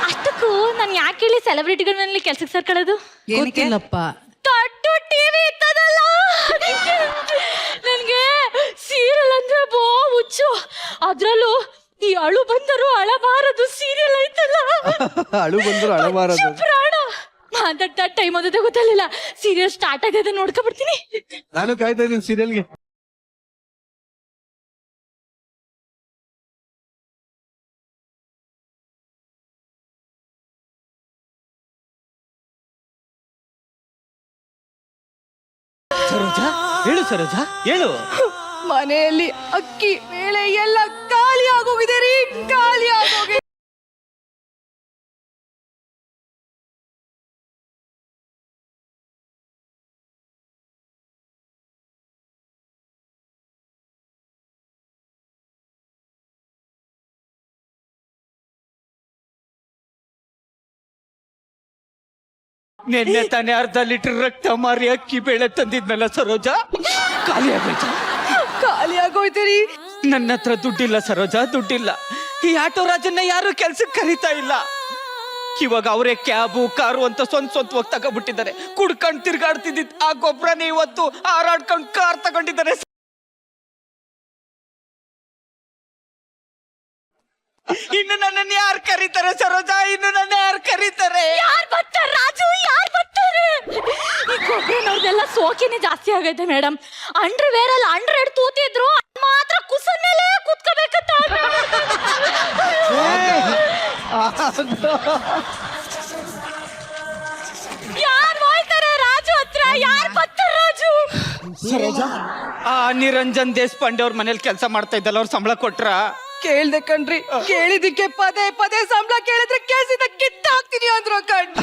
ಅಷ್ಟಕ್ಕೂ ನಾನು ಯಾಕೆ ಹೇಳಿ ಸೆಲೆಬ್ರಿಟಿಗಳ ಮನೇಲಿ ಕೆಲ್ಸಕ್ಕೆ ಸೇರ್ಕೊಳ್ಳೋದು? ಗೊತ್ತಿಲ್ಲಪ್ಪ. ದೊಡ್ಡ ಟಿವಿ ಇತ್ತದಲ್ಲ, ನನ್ಗೆ ಸೀರಿಯಲ್ ಅಂದ್ರೆ ಬೋ ಹುಚ್ಚು. ಅದ್ರಲ್ಲೂ ಈ ಅಳು ಬಂದರು ಅಳಬಾರದು ಸೀರಿಯಲ್ ಐತಲ್ಲ, ಅಳು ಬಂದ್ರು ಅಳಬಾರದು. ಪ್ರಾಣ ಮಾತಾಡ್ತಾ ಟೈಮ್ ಆದದೇ ಗೊತ್ತಾಗಲಿಲ್ಲ. ಸೀರಿಯಲ್ ಸ್ಟಾರ್ಟ್ ಆಗಿದೆ, ನೋಡ್ಕೊಬಿಡ್ತೀನಿ. ನಾನು ಕಾಯ್ತಾ ಇದ್ದೀನಿ ಸೀರಿಯಲ್ಗೆ. ಸರೋಜಾ ಹೇಳು, ಸರೋಜಾ ಹೇಳು. ಮನೆಯಲ್ಲಿ ಅಕ್ಕಿ ಬೇಳೆ ಎಲ್ಲ ಖಾಲಿ ಆಗೋಗಿದೆ ರೀ, ಖಾಲಿ ಆಗೋಗಿದೆ. ನಿನ್ನೆ ತಾನೇ 1/2 ಲೀಟರ್ ರಕ್ತ ಮಾರಿ ಅಕ್ಕಿ ಬೇಳೆ ತಂದಿದ್ನಲ್ಲ ಸರೋಜಾ, ಖಾಲಿ ಆಗೋಯ್ತಾ? ಖಾಲಿ ಆಗೋಯ್ತೀರಿ. ನನ್ನ ಹತ್ರ ದುಡ್ಡಿಲ್ಲ ಸರೋಜಾ, ದುಡ್ಡಿಲ್ಲ. ಈ ಆಟೋ ರಾಜನ್ನ ಯಾರು ಕೆಲ್ಸಕ್ಕೆ ಕರೀತಾ ಇಲ್ಲ. ಇವಾಗ ಅವರೇ ಕ್ಯಾಬು ಕಾರು ಅಂತ ಸ್ವಂತವಾಗಿ ತಗೋಬಿಟ್ಟಿದ್ದಾರೆ. ಕುಡ್ಕೊಂಡು ತಿರ್ಗಾಡ್ತಿದ್ದ ಆ ಗೊಬ್ಬರನೇ ಇವತ್ತು ಹಾರಾಡ್ಕೊಂಡು ಕಾರ್ ತಗೊಂಡಿದ್ದಾರೆ. ಇನ್ನು ನನ್ನನ್ನು ಯಾರು ಕರೀತಾರೆ ಸರೋಜಾ? ಇನ್ನು ನನ್ನ ಯಾರು ಕರೀತಾರೆ? ಯಾರ್ ಬರ್ತಾರೆ ರಾಜು, ಯಾರ್ ಬರ್ತಾರೆ? ಈ ಕೊಬ್ಬರಿನವ್ರದೆಲ್ಲ ಸೋಕಿನೇ ಜಾಸ್ತಿ ಆಗೈತೆ ಮೇಡಮ್. ಅಂಡರ್ವೇರ್ ಅಲ್ಲಿ 100 ತೂತಿದ್ರು, ಮಾತ್ರ ಕುಸನ್ ಮೇಲೆ ಕುತ್ಕೋಬೇಕಂತ. ಯಾರ್ ಹೋಯ್ತಾರೆ ರಾಜು ಹತ್ರ? ಯಾರ್ ಬರ್ತಾರೆ ರಾಜು? ಸರೋಜಾ, ಆ ನಿರಂಜನ್ ದೇಶಪಾಂಡೆ ಅವ್ರ ಮನೇಲಿ ಕೆಲಸ ಮಾಡ್ತಾ ಇದ್ದಲ್ಲ, ಅವ್ರ ಸಂಬಳ ಕೊಟ್ರ? ಕೇಳ್ದೆ ಕಣ್ರಿ, ಕೇಳಿದಿಕ್ಕೆ ಪದೇ ಪದೇ ಸಂಬಳ ಕೇಳಿದ್ರೆ ಕೇಸಿದ ಕಿತ್ತಾಕ್ತೀನಿ ಅಂದ್ರು ಕಣ್ರಿ.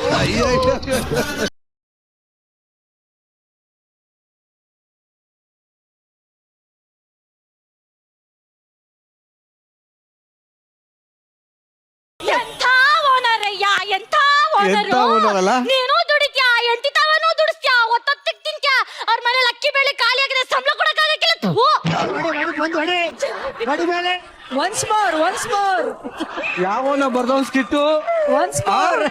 ಎಂಥ ಓನರ್ ಅಯ್ಯ, ಎಂಥ ಎಂಥ owner ಅಲ್ಲ? ನೀನು ದುಡಿತ್ಯಾ, ಎಂಟಿ ತಾವನು ದುಡಿಸ್ತ್ಯಾ, ಒತ್ತೊತ್ತಿಗೆ ತಿಂತ್ಯಾ. ಅವ್ರ ಮನೇಲಿ ಅಕ್ಕಿ ಬೇಳೆ ಖಾಲಿ ಆಗಿದೆ, ಸಂಬಳ ಕೊಡಕ್ಕಾಗಕ್ಕಿಲ್ಲ. ಒನ್ಸ್ ಮೋರ್ ಯಾವನ ಬರ್ದವನ್ ಸ್ಕಿಟ್ಟು ಒನ್ಸ್ ಮೋರ್.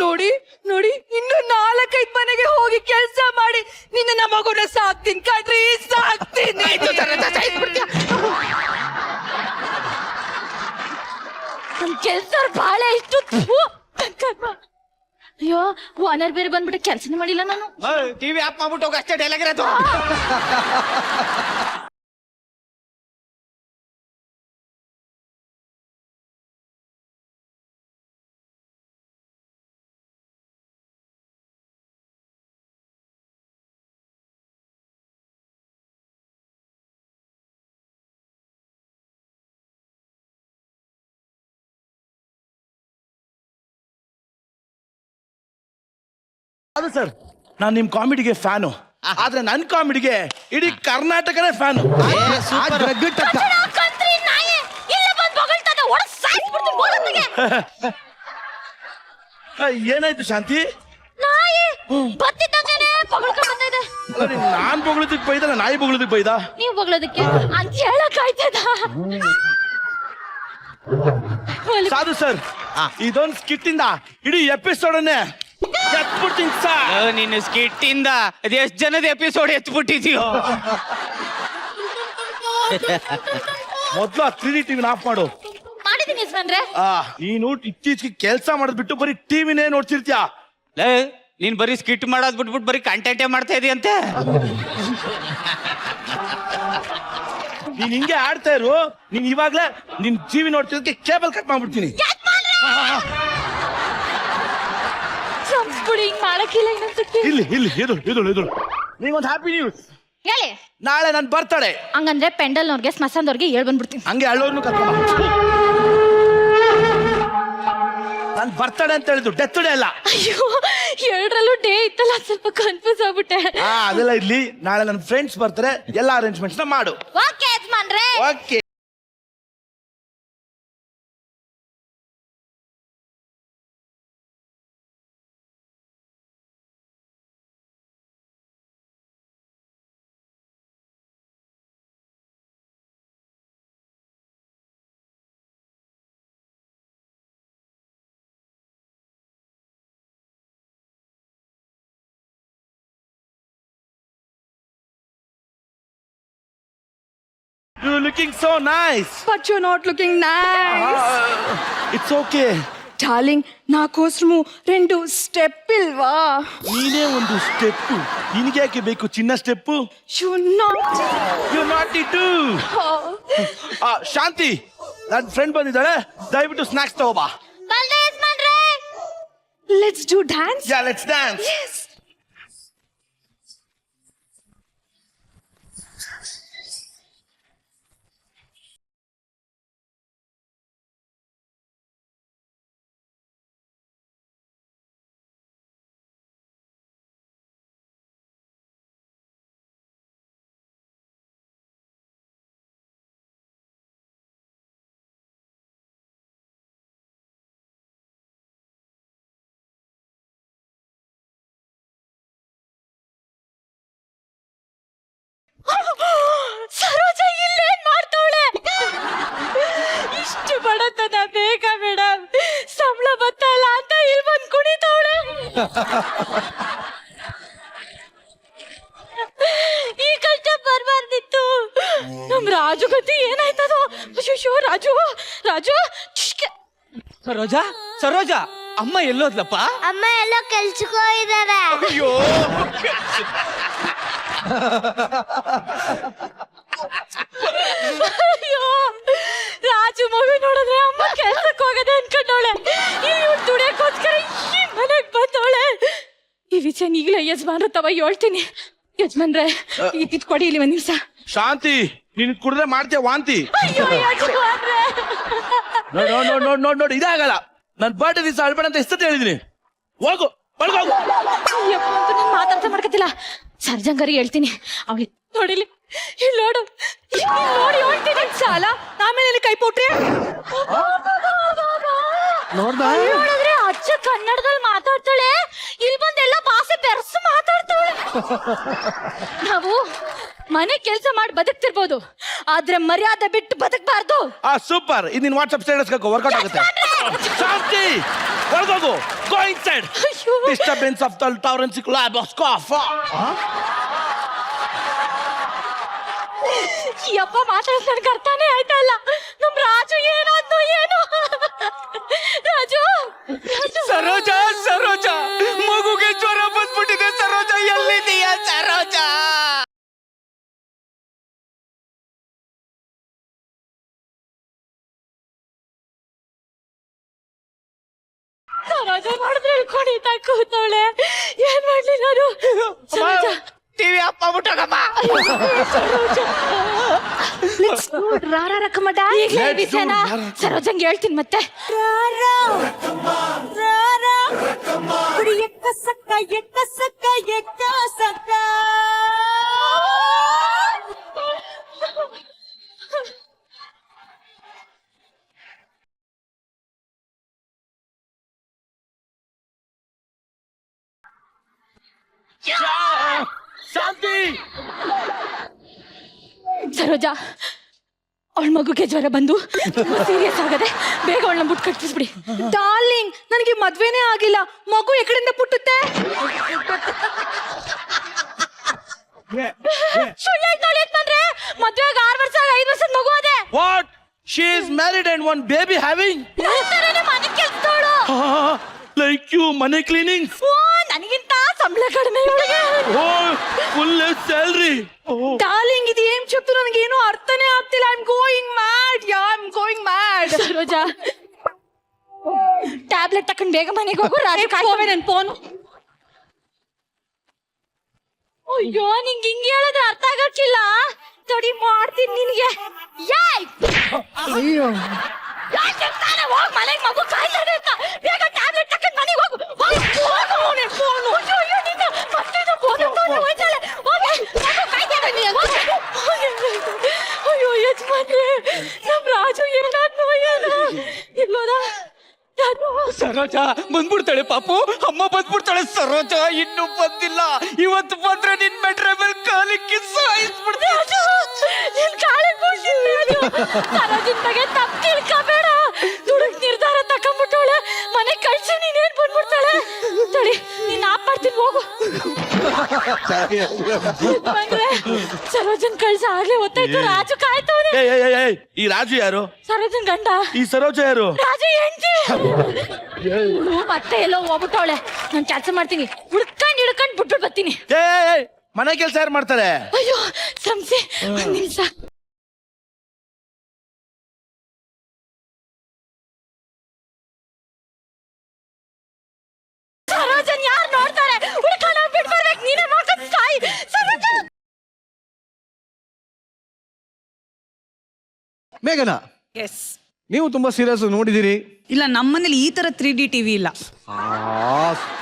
ನೋಡಿ ನೋಡಿ, ಇನ್ನು 4-5 ಮನೆಗೆ ಹೋಗಿ ಕೆಲಸ ಮಾಡಿ ನಿನ್ನ ನಮಗುನ ಸಾಕ್ತೀನಿ ಕಣ್ರಿ, ಸಾಕ್ತೀನಿ. ನಮ್ ಕೆಲ್ಸ ಬಾಳೆ ಇಷ್ಟು. ಅಯ್ಯೋ, ಓನರ್ ಬೇರೆ ಬಂದ್ಬಿಟ್ಟು ಕೆಲ್ಸನೇ ಮಾಡಿಲ್ಲ ನಾನು. ಟಿವಿ ಆಫ್ ಮಾಡ್ಬಿಟ್ಟು ಹೋಗಿ, ಅಷ್ಟೇ ಡೈಲಾಗ್ ಇರೋದು. ಅದು ಸರ್, ನಾನು ನಿಮ್ ಕಾಮಿಡಿಗೆ ಫ್ಯಾನು, ಆದ್ರೆ ನನ್ನ ಕಾಮಿಡಿಗೆ ಇಡೀ ಕರ್ನಾಟಕನೇ ಫ್ಯಾನು. ಕಂತ್ರಿ ನಾಯಿ ಇಲ್ಲ ಬಂದ್ ಬೊಗಳ್ತದೆ, ಒಳಗ್ ಸಾಯಿಸ್ಬಿಡ್ತೀನಿ ಬೋಲತ್ತಿಗೆ. ಏನಾಯ್ತು ಶಾಂತಿ? ನಾಯಿ ಬತ್ತಿದ್ದಂಗೆನೆ ಬೊಗಳ್ಕೊಂಡ್ ಬಂದಿದೆ. ನಾನ್ ಬೊಗಳದಕ್ಕೆ ಬೈದ, ನಾಯಿ ಬೊಗಳದಕ್ಕೆ ಬೈದ? ನೀವು ಬೊಗಳೋದಕ್ಕೆ ಅಂತ ಹೇಳಕ್ ಆಯ್ತದ? ಸಾಧು ಸರ್, ಇದೊಂದು ಸ್ಕಿಟ್ ಇಂದ ಇಡೀ ಎಪಿಸೋಡ್ ಅನ್ನೇ ಎತ್ಬಿಡ್ತೀನಿ ಸರ್. ನಿನ್ನ ಸ್ಕಿಟ್ ಇಂದ ಅದೆಷ್ಟು ಜನದ ಎಪಿಸೋಡ್ ಎತ್ಬಿಟ್ಟಿದ್ಯೋ? ಮೊದ್ಲು ಆ 3D ಟಿವಿನ ಆಫ್ ಮಾಡು. ಮಾಡಿದೀನಿ ಯಜಮಾನ್ರೆ. ನೀನು ಇತ್ತೀಚೆಗೆ ಕೆಲಸ ಮಾಡೋದ್ ಬಿಟ್ಟು ಬರೀ ಟಿವಿನೇ ನೋಡ್ತಿರ್ತೀಯ. ನೀನ್ ಬರೀ ಸ್ಕಿಟ್ ಮಾಡೋದ್ ಬಿಟ್ಬಿಟ್ಟು ಬರೀ ಕಂಟೆಂಟೇ ಮಾಡ್ತಾ ಇದೀಯಂತೆ. ನೀನ್ ಹಿಂಗೆ ಆಡ್ತಾ ಇರು. ನೀನ್ ಇವಾಗ್ಲೇ ನಿನ್ ಟಿವಿ ನೋಡ್ತಿದ್ದಕ್ಕೆ ಕೇಬಲ್ ಕಟ್ ಮಾಡ್ಬಿಡ್ತೀನಿ. ಬಿಡಿ, ಹಿಂಗ್ ಮಾಡಕ್ಕಿಲ್ಲ ಇನ್ನೊಂದ್ಸತಿ. ಇಲ್ಲಿ ಎದುಳು ನಿಂಗೊಂದು ಹ್ಯಾಪಿ ನ್ಯೂಸ್. ಹೇಳಿ. ನಾಳೆ ನನ್ ಬರ್ತಡೆ. ಹಂಗಂದ್ರೆ ಪೆಂಡಲ್ನವ್ರಿಗೆ ಸ್ಮಶಾನದವ್ರಿಗೆ ಹೇಳ್ಬಂದ್ಬಿಡ್ತೀನಿ. ಹಂಗೆ ಅಳ್ಳೋರ್ನು ಕರ್ಕೊಂಡ್ ನನ್ ಬರ್ತಡೆ ಅಂತ ಹೇಳಿದ್ರು, ಡೆತ್ ಡೇ ಅಲ್ಲ. ಅಯ್ಯೋ, ಎರಡರಲ್ಲೂ ಡೇ ಇತ್ತಲ್ಲ, ಸ್ವಲ್ಪ ಕನ್ಫ್ಯೂಸ್ ಆಗ್ಬಿಟ್ಟೆ. ಅದೆಲ್ಲ ಇರ್ಲಿ, ನಾಳೆ ನನ್ನ ಫ್ರೆಂಡ್ಸ್ ಬರ್ತಾರೆ, ಎಲ್ಲ ಅರೇಂಜ್ಮೆಂಟ್ಸ್ ಮಾಡು. ಓಕೆ ಯಜಮಾನ್ರೆ. Okay. You're looking so nice. But you're not looking nice. It's okay. Darling, నా కోసము 2 స్టెప్ ఇల్వా? ನೀನೇ ಒಂದು ಸ್ಟೆಪ್. ನಿನಗೆ ಯಾಕೆ ಬೇಕು ಚಿನ್ನ step? You not. You naughty too. ಶಾಂತಿ, ನನ್ನ ಫ್ರೆಂಡ್ ಬಂದಿದ್ದಾಳೆ, ದಯವಿಟ್ಟು ಸ್ನಾಕ್ಸ್ ತಗೋಬಾ. ಬಲ್ದೆ ಯಜಮಾನ್ರೆ. Let's do dance. Yeah, let's dance. Yes. Saroja ಇಲ್ಲೇನ್ ಮಾಡ್ತಾವಳೆ? ಇಷ್ಟು ಬಡತನ ಬೇಗ ಮೇಡಮ್, ಸಂಬಳ ಬತ್ತಲ್ಲ ಅಂತ ಇಲ್ಲಿ ಬಂದ್ ಕುಣಿತಾವಳೆ. ಈ ಕಷ್ಟ ಬರ್ಬಾರ್ದಿತ್ತು. ನಮ್ ರಾಜು ಗತಿ ಏನಾಯ್ತದೋ. ಅಯ್ಯೋ ರಾಜು ರಾಜು. ಸರೋಜಾ ಅಮ್ಮ ಎಲ್ಲೋದ್ಲಪ್ಪ? ಅಮ್ಮ ಎಲ್ಲೋ ಕೆಲ್ಸಕ್ಕೆ ಹೋಗಿದ್ದಾರೆ. ಅಯ್ಯೋ, ಅಯ್ಯೋ, ರಾಜು ಮಗು ನೋಡಿದ್ರೆ ಅಮ್ಮ ಕೆಲ್ಸಕ್ಕೆ ಹೋಗದೆ ಅನ್ಕೊಂಡವಳೆ. ಇಲ್ಲಿ ದುಡಿಯಕ್ಕೋಸ್ಕರ ಈ ಮನೆಗ್ ಬಂದವಳೆ. ಈ ವಿಷಯ ಈಗಲೇ ಯಜಮಾನ್ರ ತವ ಹೇಳ್ತೀನಿ. ಯಜಮಾನ್ರೆ, ಇದು ಕೊಡಿ ಇಲ್ಲಿ ಒಂದ್ ನಿಮಿಷ. ಶಾಂತಿ, ನೀನ್ ಕುಡ್ರೆ ಮಾಡ್ತೀಯ ವಾಂತಿ. ಅಯ್ಯೋ ಯಜಮಾನ್ರೆ. ನೋಡ್ ಇದಾಗಲ್ಲ. ನನ್ ಬರ್ಡೇ ದಿವಸ ಅಳ್ಬೇಡ ಅಂತ ಎಷ್ಟೊತ್ತು ಹೇಳಿದೀನಿ. ಹೋಗು, ಒಳಗೋಗು. ನಾನು ಮಾತಾಡ್ತಾ ಮಾಡ್ಕತಿಲ್ಲ. ಸರ್ಜಂಗರಿ ಹೇಳ್ತೀನಿ. ಅವಳಿಗೆ ನೋಡಿಲಿ, ಇಲ್ಲಿ ನೋಡು, ನೋಡಿ ಹೇಳ್ತೀನಿ. ಸಾಲ ಆಮೇಲೆ ಕೈ ಪೋಟ್ರಿ ನೋಡಿದ್ರೆ ಅಚ್ಚ ಕನ್ನಡದಲ್ಲಿ ಮಾತಾಡ್ತಾಳೆ. ಇಲ್ಲಿ ಬಂದೆಲ್ಲ ಭಾಷೆ ಬೆರ್ಸು ಮಾತಾಡ್ತಾಳೆ. ನಾವು ಮನೆ ಕೆಲಸ ಮಾಡಿ ಬದುಕ್ತಿರ್ಬೋದು, ಆದ್ರೆ ಮರ್ಯಾದೆ ಬಿಟ್ಟು ಬದುಕಬಾರ್ದು. ಸೂಪರ್. ಇದು ನಿನ್ ವಾಟ್ಸ್ಆಪ್ ಸ್ಟೇಟಸ್ ವರ್ಕೌಟ್ ಆಗುತ್ತೆ. ಶಾಂತಿ, ಒಳಗೋಗು. Go inside. Disturbance of the tolerance lab of cough. ಈ ಅಪ್ಪ ಮಾತಾಡ್ಸ್ ನನ್ಗೆ ಅರ್ಥನೇ ಆಯ್ತಾ ಇಲ್ಲ. ನಮ್ ರಾಜು ಏನಾದ್ನು ಏನು? ರಾಜು. ಸರೋಜಾ ಮಗುಗೆ ಜ್ವರ ಬಂದ್ಬಿಟ್ಟಿದೆ. ಸರೋಜಾ ಎಲ್ಲಿದೀಯಾ? ಸರೋಜಾ ಸರೋಜಾ ನೋಡಿದ್ರೆ ಕುಣಿತಾ ಕೂತವಳೆ. ಏನ್ ಮಾಡ್ಲಿ ನಾನು? ಸರೋಜಾ ಟಿವಿ ಅಪ್ಪ ಬಿಟ್ಟೋಗಮ್ಮ. ಸರೋಜಂಗೆ ಹೇಳ್ತೀನಿ ಮತ್ತೆ. ಶಾಂತಿ, ಸರೋಜಾ, ಅವಳ ಮಗುಗೆ ಜ್ವರ ಬಂದು ಸೀರಿಯಸ್ ಆಗದೆ, ಬೇಗ ಅವಳನ್ನ ಬುಟ್ ಕಟ್ಟಿಸ್ಬಿಡಿ. ಡಾರ್ಲಿಂಗ್, ನನಗೆ ಮದ್ವೆನೇ ಆಗಿಲ್ಲ, ಮಗು ಎಕಡೆಯಿಂದ ಪುಟ್ಟುತ್ತೆ? ಸುಳ್ಳು ಹೇಳ್ತಾಳೆ ಯಜಮಾನ್ರೆ. ಮದ್ವೆಗೆ 6 ವರ್ಷ 5 ವರ್ಷದ ಮಗು ಅದೇ. What? She is married and one baby having. ಮನೆ ಕೆಲ್ಸದವಳು. ಲೈಕ್ ಯು, ಮನೆ ಕ್ಲೀನಿಂಗ್. ನನಗಿಂತ సంబళ కడిమే ಇವಳಿಗೆ ಫುಲ್ ಸ್ಯಾಲ್ರಿ. ಡಾರ್ಲಿಂಗ್ ಇದು ಏನ್ చెప్తు ನನಗೇನು ಅರ್ಥನೇ ಆಗ್ತಿಲ್ಲ. I am going mad. Yeah I am going mad. Saroja tablet ತಕೊಂಡ್ ಬೇಗ ಮನೆಗೆ ಹೋಗು. ರಾಜು ಕಾಯ್ತವೆ ನನ್ ಫೋನ್. ಅಯ್ಯೋ ನಿಂಗೆ ಹಿಂಗೆ ಹೇಳೋದು ಅರ್ಥ ಆಗಕ್ಕಿಲ್ಲ. ತಡಿ ಮಾಡ್ತೀನಿ ನಿನಗೆ. ಯಾಯ್ ಅಯ್ಯೋ ಹೋಗ್ ಮನೆಗೆ ಮಗು ಕಾಯ್ತಾನೆ ಅಂತ. ಬೇಗ ಟ್ಯಾಬ್ಲೆಟ್ ತಕೊಂಡ್ ಮನೆಗೆ ಹೋಗು. ಹೋಗು ಫೋನ್. ಅಯ್ಯೋ ನಿನ್ನ ಮತ್ತಿದು ಫೋನ್ ಹೋಯ್ತಾಳೆ. ಹೋಗಿ ಮಗು ಕಾಯ್ತಾನೆ ನೀ. ಅಯ್ಯೋ ಯಜಮಾನ್ರೆ ನಮ್ ರಾಜು ಏನಾದ್ನೋ ಏನೋ ಇಲ್ಲೋದ. ಸರೋಜಾ ಬಂದ್ಬಿಡ್ತಾಳೆ ಪಾಪು. ಅಮ್ಮ ಬಂದ್ಬಿಡ್ತಾಳೆ. ಸರೋಜಾ ಇನ್ನೂ ಬಂದಿಲ್ಲ. ಇವತ್ತು ಬಂದ್ರೆ ನಿನ್ ಮೆಟ್ರೆ ಮೇಲೆ ಕಾಲಿಕ್ಕಿ ಸಾಯಿಸ್ಬಿಡ್ತೀನಿ. ನಿನ್ ಕಾಲಿಗೆ ಸರೋಜಿನ್ ಬಗ್ಗೆ ತಪ್ಪು ತಿಳ್ಕೊಬೇಡ. ದುಡುಕ್ ನಿರ್ಧಾರ ತಕೊಂಡ್ಬಿಟ್ಟವಳೆ. ಮನೆ ಕಳ್ಸಿ ನೀನೇನ್ ಬಂದ್ಬಿಡ್ತಾಳೆ. ತಡಿ ನೀನ್ ಆಪ್ ಮಾಡ್ತೀನಿ ಹೋಗು. ಸರೋಜನ್ ಕಳ್ಸ ಆಗ್ಲೇ ಹೊತ್ತಾಯ್ತು. ರಾಜು ಕಾಯ್ತವನೆ. ಈ ರಾಜು ಯಾರು? ಸರೋಜನ್ ಗಂಡ. ಈ ಸರೋಜ ಯಾರು? ರಾಜು ಹೆಂಡ್ತಿ. ಮತ್ತೆ ಎಲ್ಲೋ ಹೋಗ್ಬಿಟ್ಟವಳೆ. ನಾನ್ ಕೆಲಸ ಮಾಡ್ತೀನಿ. ಹಿಡ್ಕೊಂಡ್ ಬಿಟ್ಬಿಟ್ಟು ಬರ್ತೀನಿ. ಮನೆ ಕೆಲಸ ಯಾರು ಮಾಡ್ತಾರೆ? ಅಯ್ಯೋ ಸಂಸೆ ಒಂದ್ ನಿಮಿಷ. ಸರೋಜನ್ ಯಾರು ನೋಡ್ತಾರೆ? ಹುಡ್ಕೊಂಡು ಬಿಟ್ಟು ಬರ್ಬೇಕು. ನೀನೇ ಮಾಡ್ಕೊಂಡು ಸಾಯಿ. ಸರೋಜನ್ ಮೇಘನಾ, ಎಸ್. ನೀವು ತುಂಬಾ ಸೀರಿಯಸ್ ನೋಡಿದಿರಿ. ಇಲ್ಲ ನಮ್ಮನೇಲಿ ಈ ತರ 3D ಟಿವಿ ಇಲ್ಲ.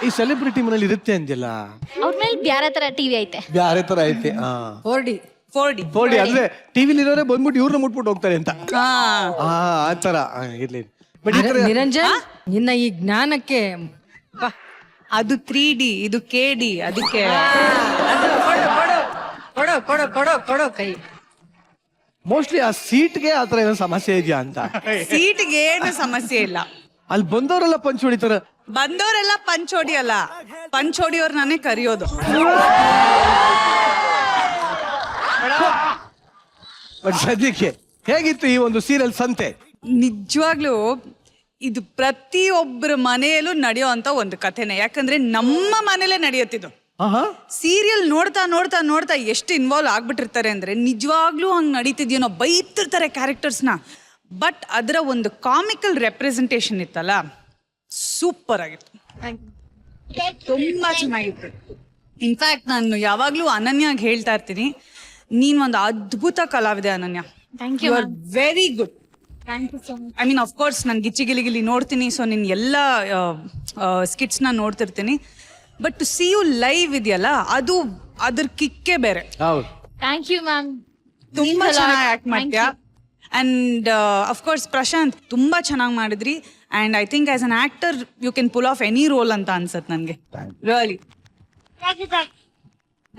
ಈ ಸೆಲೆಬ್ರಿಟಿ ಮನೇಲಿ ಇರುತ್ತೆ ಅಂದಿಲ್ಲ. ಅವ್ರ ಮೇಲೆ ಬ್ಯಾರೆ ತರ ಟಿವಿ ಐತೆ. ಬ್ಯಾರೆ ತರ ಐತೆ. 4D 4D ಅಂದ್ರೆ ಟಿವಿಲಿ ಇರೋರೆ ಬಂದ್ಬಿಟ್ಟು ಇವ್ರನ್ನ ಮುಟ್ಬಿಟ್ಟು ಹೋಗ್ತಾರೆ ಅಂತ. ಆ ತರ ಇರ್ಲಿ. ಬಟ್ ನಿರಂಜನ್ ನಿನ್ನ ಈ ಜ್ಞಾನಕ್ಕೆ ಬಾ. ಅದು 3D ಇದು KD. ಅದಕ್ಕೆ ಕೊಡೋ ಕೈ. ಮೋಸ್ಟ್ಲಿ ಆ ಸೀಟ್ಗೆ ಆತರ ಏನೋ ಸಮಸ್ಯೆ ಇದೆಯಾ ಅಂತ. ಸೀಟ್ಗೆ ಏನು ಸಮಸ್ಯೆ ಇಲ್ಲ. ಅಲ್ಲಿ ಬಂದವರೆಲ್ಲ ಪಂಚ್ ಹೊಡಿತಾರ. ಬಂದವರೆಲ್ಲ ಪಂಚ್ ಹೊಡಿಯಲ್ಲ. ಪಂಚ್ ಹೊಡಿಯೋರ್ ನಾನೇ ಕರೆಯೋದು. ಬಟ್ ಸದ್ಯಕ್ಕೆ ಹೇಗಿತ್ತು ಈ ಒಂದು ಸೀರಿಯಲ್ ಸಂತೆ? ನಿಜವಾಗ್ಲೂ ಇದು ಪ್ರತಿಯೊಬ್ಬರ ಮನೆಯಲ್ಲೂ ನಡೆಯೋ ಅಂತ ಒಂದು ಕಥೆನೆ. ಯಾಕಂದ್ರೆ ನಮ್ಮ ಮನೇಲೆ ನಡೆಯುತ್ತಿದ್ದು. ಸೀರಿಯಲ್ ನೋಡ್ತಾ ನೋಡ್ತಾ ನೋಡ್ತಾ ಎಷ್ಟು ಇನ್ವಾಲ್ವ್ ಆಗ್ಬಿಟ್ಟಿರ್ತಾರೆ ಅಂದ್ರೆ ನಿಜವಾಗ್ಲೂ ಹಂಗ್ ನಡೀತಿದ್ಯೋ. ಬೈತಿರ್ತಾರೆ ಕ್ಯಾರೆಕ್ಟರ್ಸ್ನ. ಬಟ್ ಅದರ ಒಂದು ಕಾಮಿಕಲ್ ರೆಪ್ರೆಸೆಂಟೇಷನ್ ಇತ್ತಲ್ಲ, ಸೂಪರ್ ಆಗಿತ್ತು. ತುಂಬಾ ಚೆನ್ನಾಗಿತ್ತು. ಇನ್ಫ್ಯಾಕ್ಟ್ ನಾನು ಯಾವಾಗ್ಲೂ ಅನನ್ಯಾಗ್ ಹೇಳ್ತಾ ಇರ್ತೀನಿ, ನೀನ್ ಒಂದು ಅದ್ಭುತ ಕಲಾವಿದೆ Ananya. You are very good. I mean of course ನಾನು ಗಿಚ್ಚಿಗಿಲಿಗಿಲಿ ನೋಡ್ತೀನಿ. ಸೊ ನಿನ್ ಎಲ್ಲ ಸ್ಕಿಟ್ಸ್ನ ನೋಡ್ತಿರ್ತೀನಿ. But to see you live ಇದೆಯಲ್ಲ, ಅದು ಅದ್ರ ಕಿಕ್ಕೇ ಬೇರೆ. Thank you ma'am. ತುಂಬಾ ಚೆನ್ನಾಗಿ ಆಕ್ಟ್ ಮಾಡ್ತೀಯಾ. ಅಂಡ್ ಅಫ್ ಕೋರ್ಸ್ ಪ್ರಶಾಂತ್ ತುಂಬಾ ಚೆನ್ನಾಗಿ ಮಾಡಿದ್ರಿ. And I think as an actor you can pull off any role ಅಂತ ಅನ್ಸತ್ ನನ್ಗೆ. ರಿಯಲಿ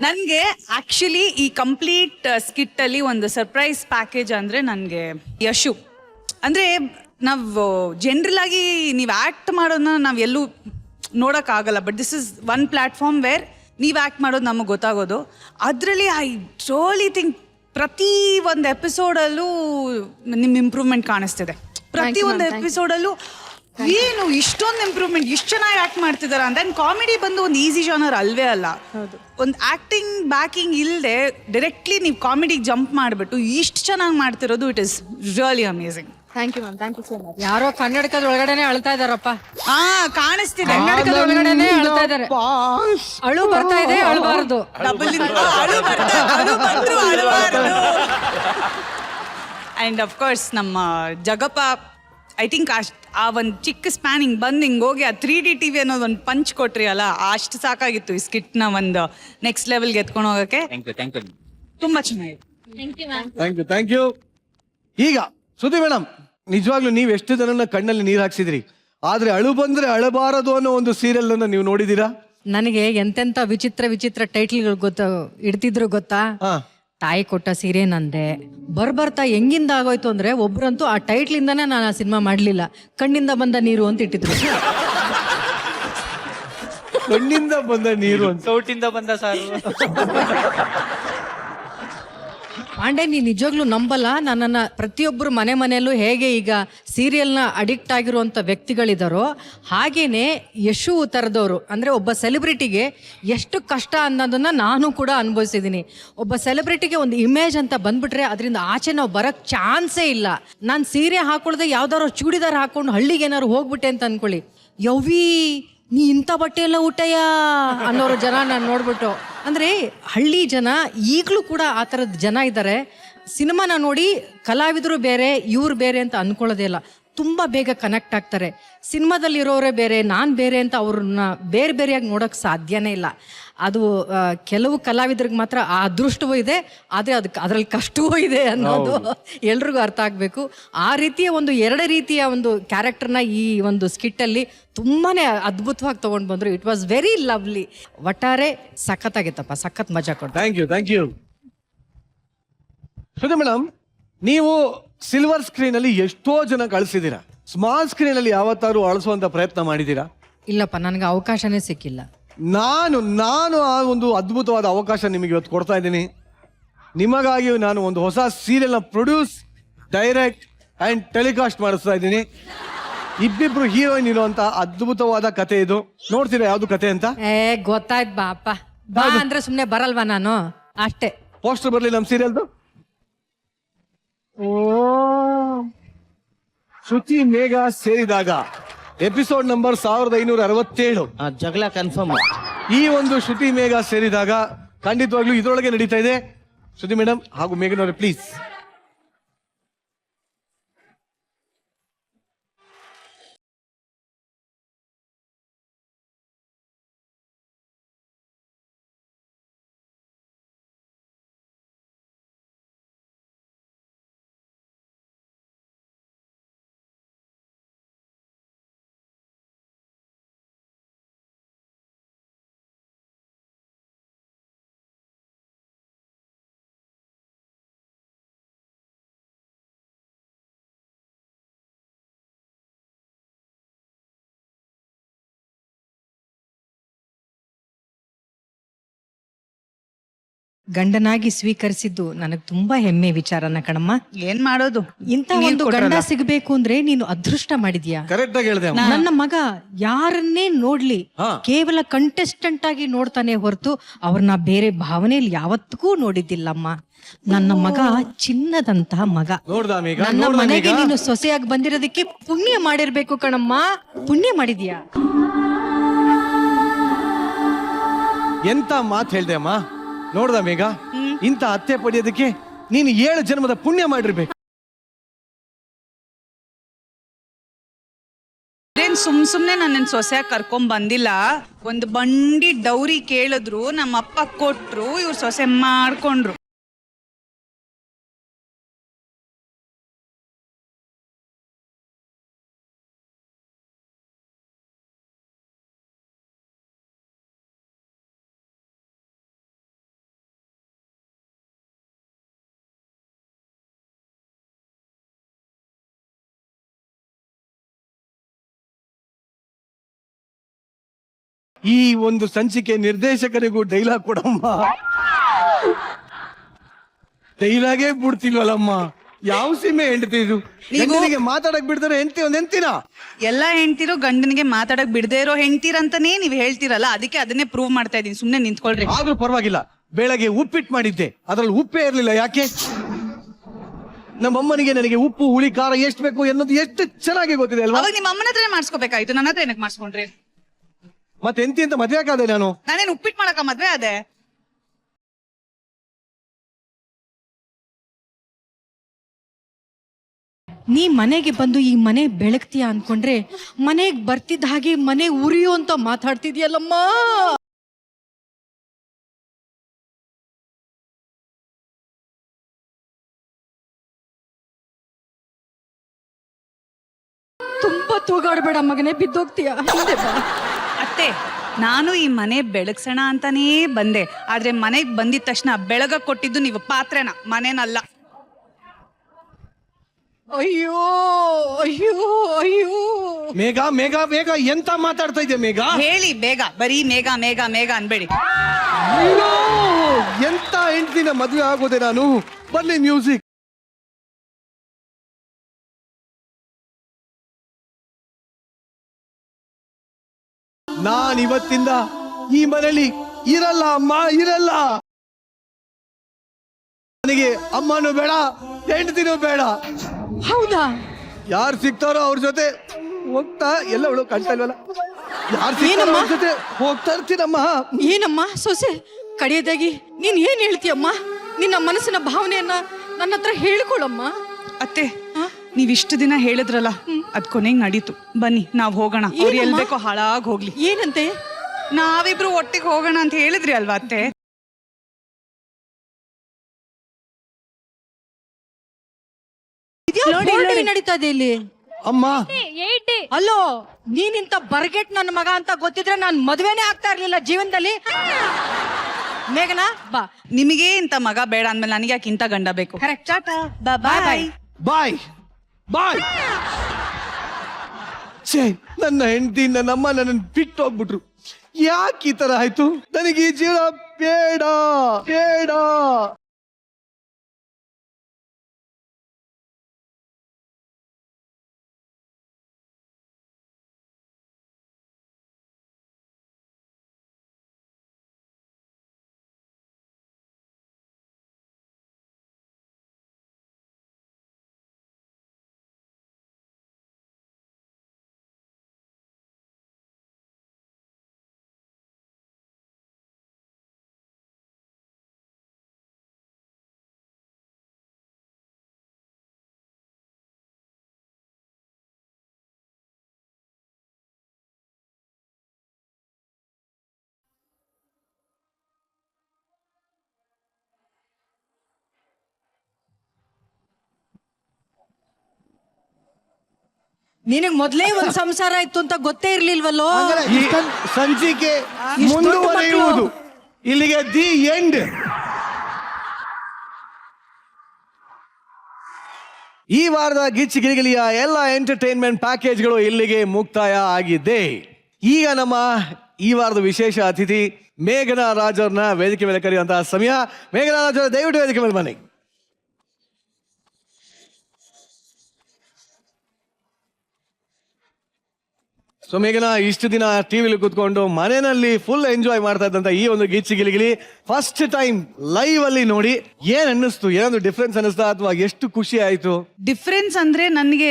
ನನ್ಗೆ ಆಕ್ಚುಲಿ ಈ ಕಂಪ್ಲೀಟ್ ಸ್ಕಿಟ್ ಅಲ್ಲಿ ಒಂದು ಸರ್ಪ್ರೈಸ್ ಪ್ಯಾಕೇಜ್ ಅಂದ್ರೆ ನನ್ಗೆ ಯಶು. ಅಂದ್ರೆ ನಾವು ಜನರಲ್ ಆಗಿ ನೀವು ಆಕ್ಟ್ ಮಾಡೋದನ್ನ ನಾವ್ ಎಲ್ಲೂ ನೋಡಕ್ ಆಗಲ್ಲ. But this is one platform where ನೀವ್ ಆಕ್ಟ್ ಮಾಡೋದು ನಮಗೆ ಗೊತ್ತಾಗೋದು. ಅದ್ರಲ್ಲಿ ಐ ರಿಯಲಿ ಥಿಂಕ್ ಪ್ರತಿ ಒಂದು ಎಪಿಸೋಡಲ್ಲೂ ನಿಮ್ ಇಂಪ್ರೂವ್ಮೆಂಟ್ ಕಾಣಿಸ್ತಿದೆ. ಪ್ರತಿ ಒಂದು ಎಪಿಸೋಡಲ್ಲೂ ಏನು ಇಷ್ಟೊಂದು ಇಂಪ್ರೂವ್ಮೆಂಟ್, ಇಷ್ಟು ಚೆನ್ನಾಗಿ ಆಕ್ಟ್ ಮಾಡ್ತಿದಾರ ಅಂತ. ಕಾಮಿಡಿ ಬಂದು ಒಂದು ಈಸಿ ಜಾನರ್ ಅಲ್ವೇ ಅಲ್ಲ. ಒಂದು ಆಕ್ಟಿಂಗ್ ಬ್ಯಾಕಿಂಗ್ ಇಲ್ಲದೆ ಡೈರೆಕ್ಟ್ಲಿ ನೀವು ಕಾಮಿಡಿಗೆ ಜಂಪ್ ಮಾಡಿಬಿಟ್ಟು ಇಷ್ಟು ಚೆನ್ನಾಗಿ ಮಾಡ್ತಿರೋದು, it is really amazing. Thank you ma'am. Thank you so much. ಯಾರೋ ಕನ್ನಡಕದ ಒಳಗಡೆನೆ ಅಳ್ತಾ ಇದಾರಪ್ಪ. ಕಾಣಿಸ್ತಿದೆ. ಕನ್ನಡಕದ ಒಳಗಡೆನೆ ಅಳ್ತಾ ಇದಾರೆ. ಅಳು ಬರ್ತಾ ಇದೆ, ಅಳಬಾರದು. ಅಂಡ್ ಅಫ್ ಕೋರ್ಸ್ ನಮ್ಮ ಜಗಪ್ಪ ಐ ಥಿಂಕ್ ಆ ಒಂದು ಚಿಕ್ಕ ಸ್ಪ್ಯಾನಿಂಗ್ ಬಂದು ಹಿಂಗೆ ಹೋಗಿ ಆ 3D ಟಿವಿ ಅನ್ನೋದು ಒಂದು ಪಂಚ್ ಕೊಟ್ರಿ ಅಲ್ಲ, ಅಷ್ಟು ಸಾಕಾಗಿತ್ತು ಈ ಸ್ಕಿಟ್ನ ಒಂದು ನೆಕ್ಸ್ಟ್ ಲೆವೆಲ್ಗೆ ಎತ್ಕೊಂಡು ಹೋಗಕ್ಕೆ. ತುಂಬಾ ಚೆನ್ನಾಗಿತ್ತು. Thank you ma'am. Thank you. ಈಗ ಸುದ್ದಿ ಮೇಡಮ್, ನಿಜವಾಗ್ಲೂ ನೀವು ಎಷ್ಟು ಜನನ ಕಣ್ಣಲ್ಲಿ ನೀರು ಹಾಕ್ಸಿದ್ರಿ. ಆದ್ರೆ ಅಳು ಬಂದ್ರೆ ಅಳಬಾರದು ಅನ್ನೋ ಒಂದು ಸೀರಿಯಲ್ ಅನ್ನ ನೀವು ನೋಡಿದೀರಾ? ನನಗೆ ಎಂತೆಂತ ವಿಚಿತ್ರ ವಿಚಿತ್ರ ಟೈಟ್ಲ್ಗಳು ಇಡ್ತಿದ್ರು ಗೊತ್ತಾ? ತಾಯಿ ಕೊಟ್ಟ ಸೀರೆ ನಂದೆ. ಬರ್ಬರ್ತಾ ಹೆಂಗಿಂದ ಆಗೋಯ್ತು ಅಂದ್ರೆ ಒಬ್ರಂತೂ ಆ ಟೈಟ್ಲಿಂದಾನೇ ನಾನು ಆ ಸಿನಿಮಾ ಮಾಡ್ಲಿಲ್ಲ. ಕಣ್ಣಿಂದ ಬಂದ ನೀರು ಅಂತ ಇಟ್ಟಿದ್ರು. ಕಣ್ಣಿಂದ ಬಂದ ನೀರು ಅಂತ, ಸೌಟಿಂದ ಬಂದ ಸಾರು. ಪಾಂಡೆ ನೀ ನಿಜವಾಗ್ಲೂ ನಂಬಲ್ಲ, ನನ್ನನ್ನು ಪ್ರತಿಯೊಬ್ಬರು ಮನೆಯಲ್ಲೂ ಹೇಗೆ ಈಗ ಸೀರಿಯಲ್ನ ಅಡಿಕ್ಟ್ ಆಗಿರುವಂಥ ವ್ಯಕ್ತಿಗಳಿದ್ದಾರೋ ಹಾಗೇನೆ ಯಶು ಥರದವರು, ಅಂದರೆ ಒಬ್ಬ ಸೆಲೆಬ್ರಿಟಿಗೆ ಎಷ್ಟು ಕಷ್ಟ ಅನ್ನೋದನ್ನು ನಾನು ಕೂಡ ಅನುಭವಿಸಿದ್ದೀನಿ. ಒಬ್ಬ ಸೆಲೆಬ್ರಿಟಿಗೆ ಒಂದು ಇಮೇಜ್ ಅಂತ ಬಂದ್ಬಿಟ್ರೆ ಅದರಿಂದ ಆಚೆ ನಾವು ಬರೋಕ್ಕೆ ಚಾನ್ಸೇ ಇಲ್ಲ. ನಾನು ಸೀರೆ ಹಾಕೊಳ್ದೆ ಯಾವ್ದಾದ್ರು ಚೂಡಿದಾರ್ ಹಾಕೊಂಡು ಹಳ್ಳಿಗೆ ಏನಾದ್ರು ಹೋಗ್ಬಿಟ್ಟೆ ಅಂತ ಅನ್ಕೊಳ್ಳಿ, ಯವ್ವಿ ನೀ ಇಂಥ ಬಟ್ಟೆ ಎಲ್ಲ ಊಟಯ್ಯ ಅನ್ನೋರು ಜನ ನಾನು ನೋಡ್ಬಿಟ್ಟು. ಅಂದರೆ ಹಳ್ಳಿ ಜನ ಈಗಲೂ ಕೂಡ ಆ ಥರದ ಜನ ಇದ್ದಾರೆ. ಸಿನಿಮಾನ ನೋಡಿ ಕಲಾವಿದರು ಬೇರೆ ಇವ್ರು ಬೇರೆ ಅಂತ ಅಂದ್ಕೊಳ್ಳೋದೇ ಇಲ್ಲ, ತುಂಬ ಬೇಗ ಕನೆಕ್ಟ್ ಆಗ್ತಾರೆ. ಸಿನಿಮಾದಲ್ಲಿರೋರೇ ಬೇರೆ ನಾನು ಬೇರೆ ಅಂತ ಅವ್ರನ್ನ ಬೇರೆ ಬೇರೆಯಾಗಿ ನೋಡೋಕ್ಕೆ ಸಾಧ್ಯನೇ ಇಲ್ಲ. ಅದು ಕೆಲವು ಕಲಾವಿದ್ರಿಗೆ ಮಾತ್ರ ಆ ಅದೃಷ್ಟವೂ ಇದೆ, ಆದರೆ ಅದರಲ್ಲಿ ಕಷ್ಟವೂ ಇದೆ ಅನ್ನೋದು ಎಲ್ರಿಗೂ ಅರ್ಥ ಆಗಬೇಕು. ಆ ರೀತಿಯ ಒಂದು 2 ರೀತಿಯ ಒಂದು ಕ್ಯಾರೆಕ್ಟರ್ನ ಈ ಒಂದು ಸ್ಕಿಟ್ಟಲ್ಲಿ ತುಂಬಾ ಅದ್ಭುತವಾಗಿ ತೊಗೊಂಡು ಬಂದರು. It was very lovely. ಒಟ್ಟಾರೆ ಸಖತ್ತಾಗಿತ್ತಪ್ಪ, ಸಖತ್ ಮಜಾ ಕೊಟ್ಟು. Thank you. ಶ್ರುತಿ ಮೇಡಮ್, ನೀವು ಸಿಲ್ವರ್ ಸ್ಕ್ರೀನ್ ಅಲ್ಲಿ ಎಷ್ಟೋ ಜನ ಕಳಿಸಿದ್ದೀರಾ, ಸ್ಮಾಲ್ ಸ್ಕ್ರೀನ್ ಅಲ್ಲಿ ಯಾವತ್ತಾರು ಅಳಿಸುವಂತ ಪ್ರಯತ್ನ ಮಾಡಿದ್ದೀರಾ? ಇಲ್ಲಪ್ಪ, ನನಗೆ ಅವಕಾಶನೇ ಸಿಕ್ಕಿಲ್ಲ. ನಾನು ಆ ಒಂದು ಅದ್ಭುತವಾದ ಅವಕಾಶ ನಿಮಗೆ ಇವತ್ತು ಕೊಡ್ತಾ ಇದ್ದೀನಿ. ನಿಮಗಾಗಿ ನಾನು ಒಂದು ಹೊಸ ಸೀರಿಯಲ್ನ ಪ್ರೊಡ್ಯೂಸ್, ಡೈರೆಕ್ಟ್ ಅಂಡ್ ಟೆಲಿಕಾಸ್ಟ್ ಮಾಡಿಸ್ತಾ ಇದ್ದೀನಿ. ಇಬ್ಬಿಬ್ರು ಹೀರೋಯಿನ್ ಇರುವಂತ ಅದ್ಭುತವಾದ ಕತೆ ಇದು. ನೋಡ್ತೀರಾ ಯಾವ್ದು ಕತೆ ಅಂತ? ಗೊತ್ತಾಯ್ತು ಬಾ ಅಪ್ಪ, ಬಾ ಅಂದ್ರೆ ಸುಮ್ಮನೆ ಬರಲ್ವಾ ನಾನು? ಅಷ್ಟೇ. ಪೋಸ್ಟರ್ ಬರ್ಲಿ ನಮ್ಮ ಸೀರಿಯಲ್ದು. ಶ್ರುತಿ ಮೇಘ ಸೇರಿದಾಗ ಎಪಿಸೋಡ್ ನಂಬರ್ 1567. ಜಗಳ ಕನ್ಫರ್ಮ್. ಈ ಒಂದು ಶ್ರುತಿ ಮೇಘ ಸೇರಿದಾಗ ಖಂಡಿತವಾಗ್ಲೂ ಇದರೊಳಗೆ ನಡೀತಾ ಇದೆ. ಶ್ರುತಿ ಮೇಡಮ್ ಹಾಗೂ ಮೇಘನವರೇ ಪ್ಲೀಸ್. ಗಂಡನಾಗಿ ಸ್ವೀಕರಿಸಿದ್ದು ನನಗೆ ತುಂಬಾ ಹೆಮ್ಮೆ ವಿಚಾರನ ಕಣಮ್ಮ. ಏನ್ ಮಾಡೋದು, ಇಂಥ ಒಂದು ಗಂಡ ಸಿಗಬೇಕು ಅಂದ್ರೆ ನೀನು ಅದೃಷ್ಟ ಮಾಡಿದ್ಯಾ. ಕರೆಕ್ಟ್ ಆಗಿ ಹೇಳಿದೆ. ನನ್ನ ಮಗ ಯಾರನ್ನೇ ನೋಡ್ಲಿ ಕೇವಲ ಕಂಟೆಸ್ಟೆಂಟ್ ಆಗಿ ನೋಡ್ತಾನೆ ಹೊರತು ಅವ್ರನ್ನ ಬೇರೆ ಭಾವನೆಯಲ್ಲಿ ಯಾವತ್ತಿಗೂ ನೋಡಿದ್ದಿಲ್ಲಮ್ಮ. ನನ್ನ ಮಗ ಚಿನ್ನದಂತಹ ಮಗ. ನನ್ನ ಮನೆಗೆ ನೀನು ಸೊಸೆಯಾಗಿ ಬಂದಿರೋದಕ್ಕೆ ಪುಣ್ಯ ಮಾಡಿರ್ಬೇಕು ಕಣಮ್ಮ. ಪುಣ್ಯ ಮಾಡಿದ್ಯಾ. ಎಂತ ಮಾತು ಹೇಳ್ದೆ ಅಮ್ಮ. ನೋಡ್ದ ಮೇಘ, ಇಂಥ ಅತ್ತೆ ಪಡೆಯೋದಕ್ಕೆ ನೀನು 7 ಜನ್ಮದ ಪುಣ್ಯ ಮಾಡಿರ್ಬೇಕು. ಸುಮ್ನೆ ನನ್ನ ಸೊಸೆಯಾಗಿ ಕರ್ಕೊಂಡ್ ಬಂದಿಲ್ಲ. ಒಂದು ಬಂಡಿ ಡೌರಿ ಕೇಳಿದ್ರು, ನಮ್ಮ ಅಪ್ಪ ಕೊಟ್ರು, ಇವ್ರು ಸೊಸೆ ಮಾಡ್ಕೊಂಡ್ರು. ಈ ಒಂದು ಸಂಚಿಕೆ ನಿರ್ದೇಶಕರಿಗೂ ಡೈಲಾಗ್ ಕೊಡಮ್ಮ. ಡೈಲಾಗೇ ಬಿಡ್ತಿಲ್ವಲ್ಲಮ್ಮ. ಯಾವ ಸೀಮೆ ಹೆಂಡತಿ ಇದು? ಗಂಡನಿಗೆ ಮಾತಾಡಕ್ ಬಿಡ್ತಾರೆ ಹೆಂಡತಿ ಒಂದ್ ಹೆಂಡತಿನ? ಎಲ್ಲ ಹೆಂಡ್ತಿರು ಗಂಡನಿಗೆ ಮಾತಾಡಕ್ ಬಿಡದೇ ಇರೋ ಹೆಂಡ್ತಿರಂತಾನೇ ನೀವ್ ಹೇಳ್ತಿರಲ್ಲ, ಅದಕ್ಕೆ ಅದನ್ನೇ ಪ್ರೂವ್ ಮಾಡ್ತಾ ಇದೀನಿ. ಸುಮ್ನೆ ನಿಂತ್ಕೊಳ್ರಿ. ಆದ್ರೂ ಪರವಾಗಿಲ್ಲ, ಬೆಳಗ್ಗೆ ಉಪ್ಪಿಟ್ಟು ಮಾಡಿದ್ದೆ, ಅದ್ರಲ್ಲಿ ಉಪ್ಪೇ ಇರ್ಲಿಲ್ಲ. ಯಾಕೆ? ನಮ್ಮಮ್ಮನಿಗೆ ನನಗೆ ಉಪ್ಪು ಹುಳಿ ಖಾರ ಎಷ್ಟು ಬೇಕು ಅನ್ನೋದು ಎಷ್ಟು ಚೆನ್ನಾಗಿ ಗೊತ್ತಿದೆ ಅಲ್ವಾ? ಅವಾಗ ನಿಮ್ಮ ಅಮ್ಮನ ಹತ್ರ ಮಾಡಿಸ್ಕೋಬೇಕಾಯ್ತು, ನನ್ನ ಹತ್ರ ಏನಕ್ಕೆ ಮಾಡಿಸ್ಕೊಂಡ್ರಿ? ಮತ್ತೆ ಎಂತಿ ಅಂತ ಮದ್ವೆ ಆಕಾದೆ ನಾನು? ನಾನೇನು ಉಪ್ಪಿಟ್ಟು ಮಾಡಕ ಮದ್ವೆ ಅದೇ? ನೀ ಮನೆಗೆ ಬಂದು ಈ ಮನೆ ಬೆಳಗ್ತೀಯ ಅನ್ಕೊಂಡ್ರೆ ಮನೆಗೆ ಬರ್ತಿದ್ದ ಹಾಗೆ ಮನೆ ಉರಿಯೋ ಅಂತ ಮಾತಾಡ್ತಿದ್ಯಲ್ಲಮ್ಮ. ತುಂಬಾ ತೂಗಾಡ್ಬೇಡ ಮಗನೇ, ಬಿದ್ದೋಗ್ತೀಯ. ಅತ್ತೆ, ನಾನು ಈ ಮನೆ ಬೆಳಗ್ಸೋಣ ಅಂತಾನೇ ಬಂದೆ. ಆದ್ರೆ ಮನೆಗೆ ಬಂದಿದ ತಕ್ಷಣ ಬೆಳಗ ಕೊಟ್ಟಿದ್ದು ನೀವು ಪಾತ್ರೆನ, ಮನೇನಲ್ಲ. ಅಯ್ಯೋ ಅಯ್ಯೋ ಅಯ್ಯೋ ಮೇಘ ಮೇಘ ಮೇಘ ಎಂತ ಮಾತಾಡ್ತಾ ಇದ್ದೆ ಮೇಘ? ಹೇಳಿ ಬೇಗ, ಬರೀ ಮೇಘ ಮೇಘ ಮೇಘ ಅನ್ಬೇಡಿ. ಅಯ್ಯೋ, ಎಂತ ಹೆಂಡ್ತಿನ ಮದುವೆ ಆಗೋದೆ ನಾನು. ಬರ್ಲಿ ಮ್ಯೂಸಿಕ್. ನಾನ್ ಇವತ್ತಿಂದ ಈ ಮನೆಯಲ್ಲಿ ಇರಲ್ಲ ಅಮ್ಮ, ಇರಲ್ಲ. ನನಗೆ ಅಮ್ಮನೂ ಬೇಡ, ಹೆಂಡತಿನೂ ಬೇಡ. ಹೌದಾ? ಯಾರು ಸಿಗ್ತಾರೋ ಅವ್ರ ಜೊತೆ ಹೋಗ್ತಾ, ಎಲ್ಲ ಅವಳು ಕಾಣ್ತಾ ಇಲ್ವಲ್ಲ, ಯಾರು ಸಿಗ್ತಾರೋ ಅವ್ರ ಜೊತೆ ಹೋಗ್ತಾ ಇರ್ತೀನಮ್ಮ. ಏನಮ್ಮ ಸೊಸೆ, ಕಡೆಯದಾಗಿ ನೀನ್ ಏನ್ ಹೇಳ್ತೀಯಮ್ಮ? ನಿನ್ನ ಮನಸ್ಸಿನ ಭಾವನೆಯನ್ನ ನನ್ನ ಹತ್ರ ಹೇಳ್ಕೊಳಮ್ಮ. ಅತ್ತೆ, ನೀವ್ ಇಷ್ಟು ದಿನ ಹೇಳಿದ್ರಲ್ಲ, ಅದ್ ಕೊನೆಗ್ ನಡೀತು. ಬನ್ನಿ ನಾವ್ ಹೋಗೋಣ. ಅವ್ರು ಎಲ್ ಬೇಕೋ ಹಾಳಾಗ್ ಹೋಗ್ಲಿ. ಏನಂತೆ? ನಾವಿಬ್ರು ಒಟ್ಟಿಗೆ ಹೋಗೋಣ ಅಂತ ಹೇಳಿದ್ರಿ ಅಲ್ವಾ ಅತ್ತೆ? ನೋಡಿ ನಡೀತಾ ಇದೆ ಇಲ್ಲಿ. ಅಮ್ಮ, ಅಲ್ಲೋ, ನೀನಿಂತ ಬರ್ಗೆಟ್ ನನ್ನ ಮಗ ಅಂತ ಗೊತ್ತಿದ್ರೆ ನಾನ್ ಮದ್ವೆನೇ ಆಗ್ತಾ ಇರ್ಲಿಲ್ಲ ಜೀವನದಲ್ಲಿ. ಮೇಘನಾ ಬಾ. ನಿಮಗೆ ಇಂತ ಮಗ ಬೇಡ ಅಂದ್ಮೇಲೆ ನನಗೆ ಯಾಕೆ ಇಂತ ಗಂಡ ಬೇಕು? ಕರೆಕ್ಟ್. ಟಾಟಾ, ಬಾಯ್ ಬಾಯ್. ಬಾಯ್ ಬಾಯ್. ಛೇ, ನನ್ನ ಹೆಂಡತಿ ನನ್ನಮ್ಮ ನನ್ನನ್ನು ಬಿಟ್ಟು ಹೋಗ್ಬಿಟ್ರು. ಯಾಕೆ ಈ ತರ ಆಯ್ತು? ನನಗೆ ಈ ಜೀವನ ಬೇಡ ಬೇಡ. ನಿನಗ್ ಮೊದ್ಲೇ ಒಂದ್ ಸಂಸಾರ ಇತ್ತು ಅಂತ ಗೊತ್ತೇ ಇರ್ಲಿಲ್ವಲ್ಲೋ? ಈ ಸಂಚಿಕೆ ಮುಂದುವರಿಯುವುದು ಇಲ್ಲಿಗೆ ದಿ ಎಂಡ್. ಈ ವಾರದ ಗಿಚ್ಚಿ ಗಿಲಿಗಿಲಿಯ ಎಲ್ಲ ಎಂಟರ್ಟೈನ್ಮೆಂಟ್ ಪ್ಯಾಕೇಜ್ಗಳು ಇಲ್ಲಿಗೆ ಮುಕ್ತಾಯ ಆಗಿದೆ. ಈಗ ನಮ್ಮ ಈ ವಾರದ ವಿಶೇಷ ಅತಿಥಿ ಮೇಘನಾ ರಾಜ್ ಅವ್ರನ್ನ ವೇದಿಕೆ ಮೇಲೆ ಕರೆಯುವಂತಹ ಸಮಯ. ಮೇಘನಾ ರಾಜ್ ಅವರ ದಯವಿಟ್ಟು ವೇದಿಕೆ ಮೇಲೆ ಬನ್ನಿ. ಸೊ ಮೇಘನಾ, ಇಷ್ಟು ದಿನ ಟಿವಿಲಿ ಕೂತ್ಕೊಂಡು ಮನೆಯಲ್ಲಿ ಫುಲ್ ಎಂಜಾಯ್ ಮಾಡ್ತಾ ಇದ್ದಂತ ಈ ಒಂದು ಗಿಚ್ಚಿ ಗಿಲಿಗಿಲಿ ಫಸ್ಟ್ ಟೈಮ್ ಲೈವ್ ಅಲ್ಲಿ ನೋಡಿ ಏನ್ ಅನ್ನಿಸ್ತು? ಏನಾದ್ರು ಡಿಫ್ರೆನ್ಸ್ ಅನ್ನಿಸ್ತಾ ಅಥವಾ ಎಷ್ಟು ಖುಷಿ ಆಯ್ತು? ಡಿಫ್ರೆನ್ಸ್ ಅಂದ್ರೆ ನನಗೆ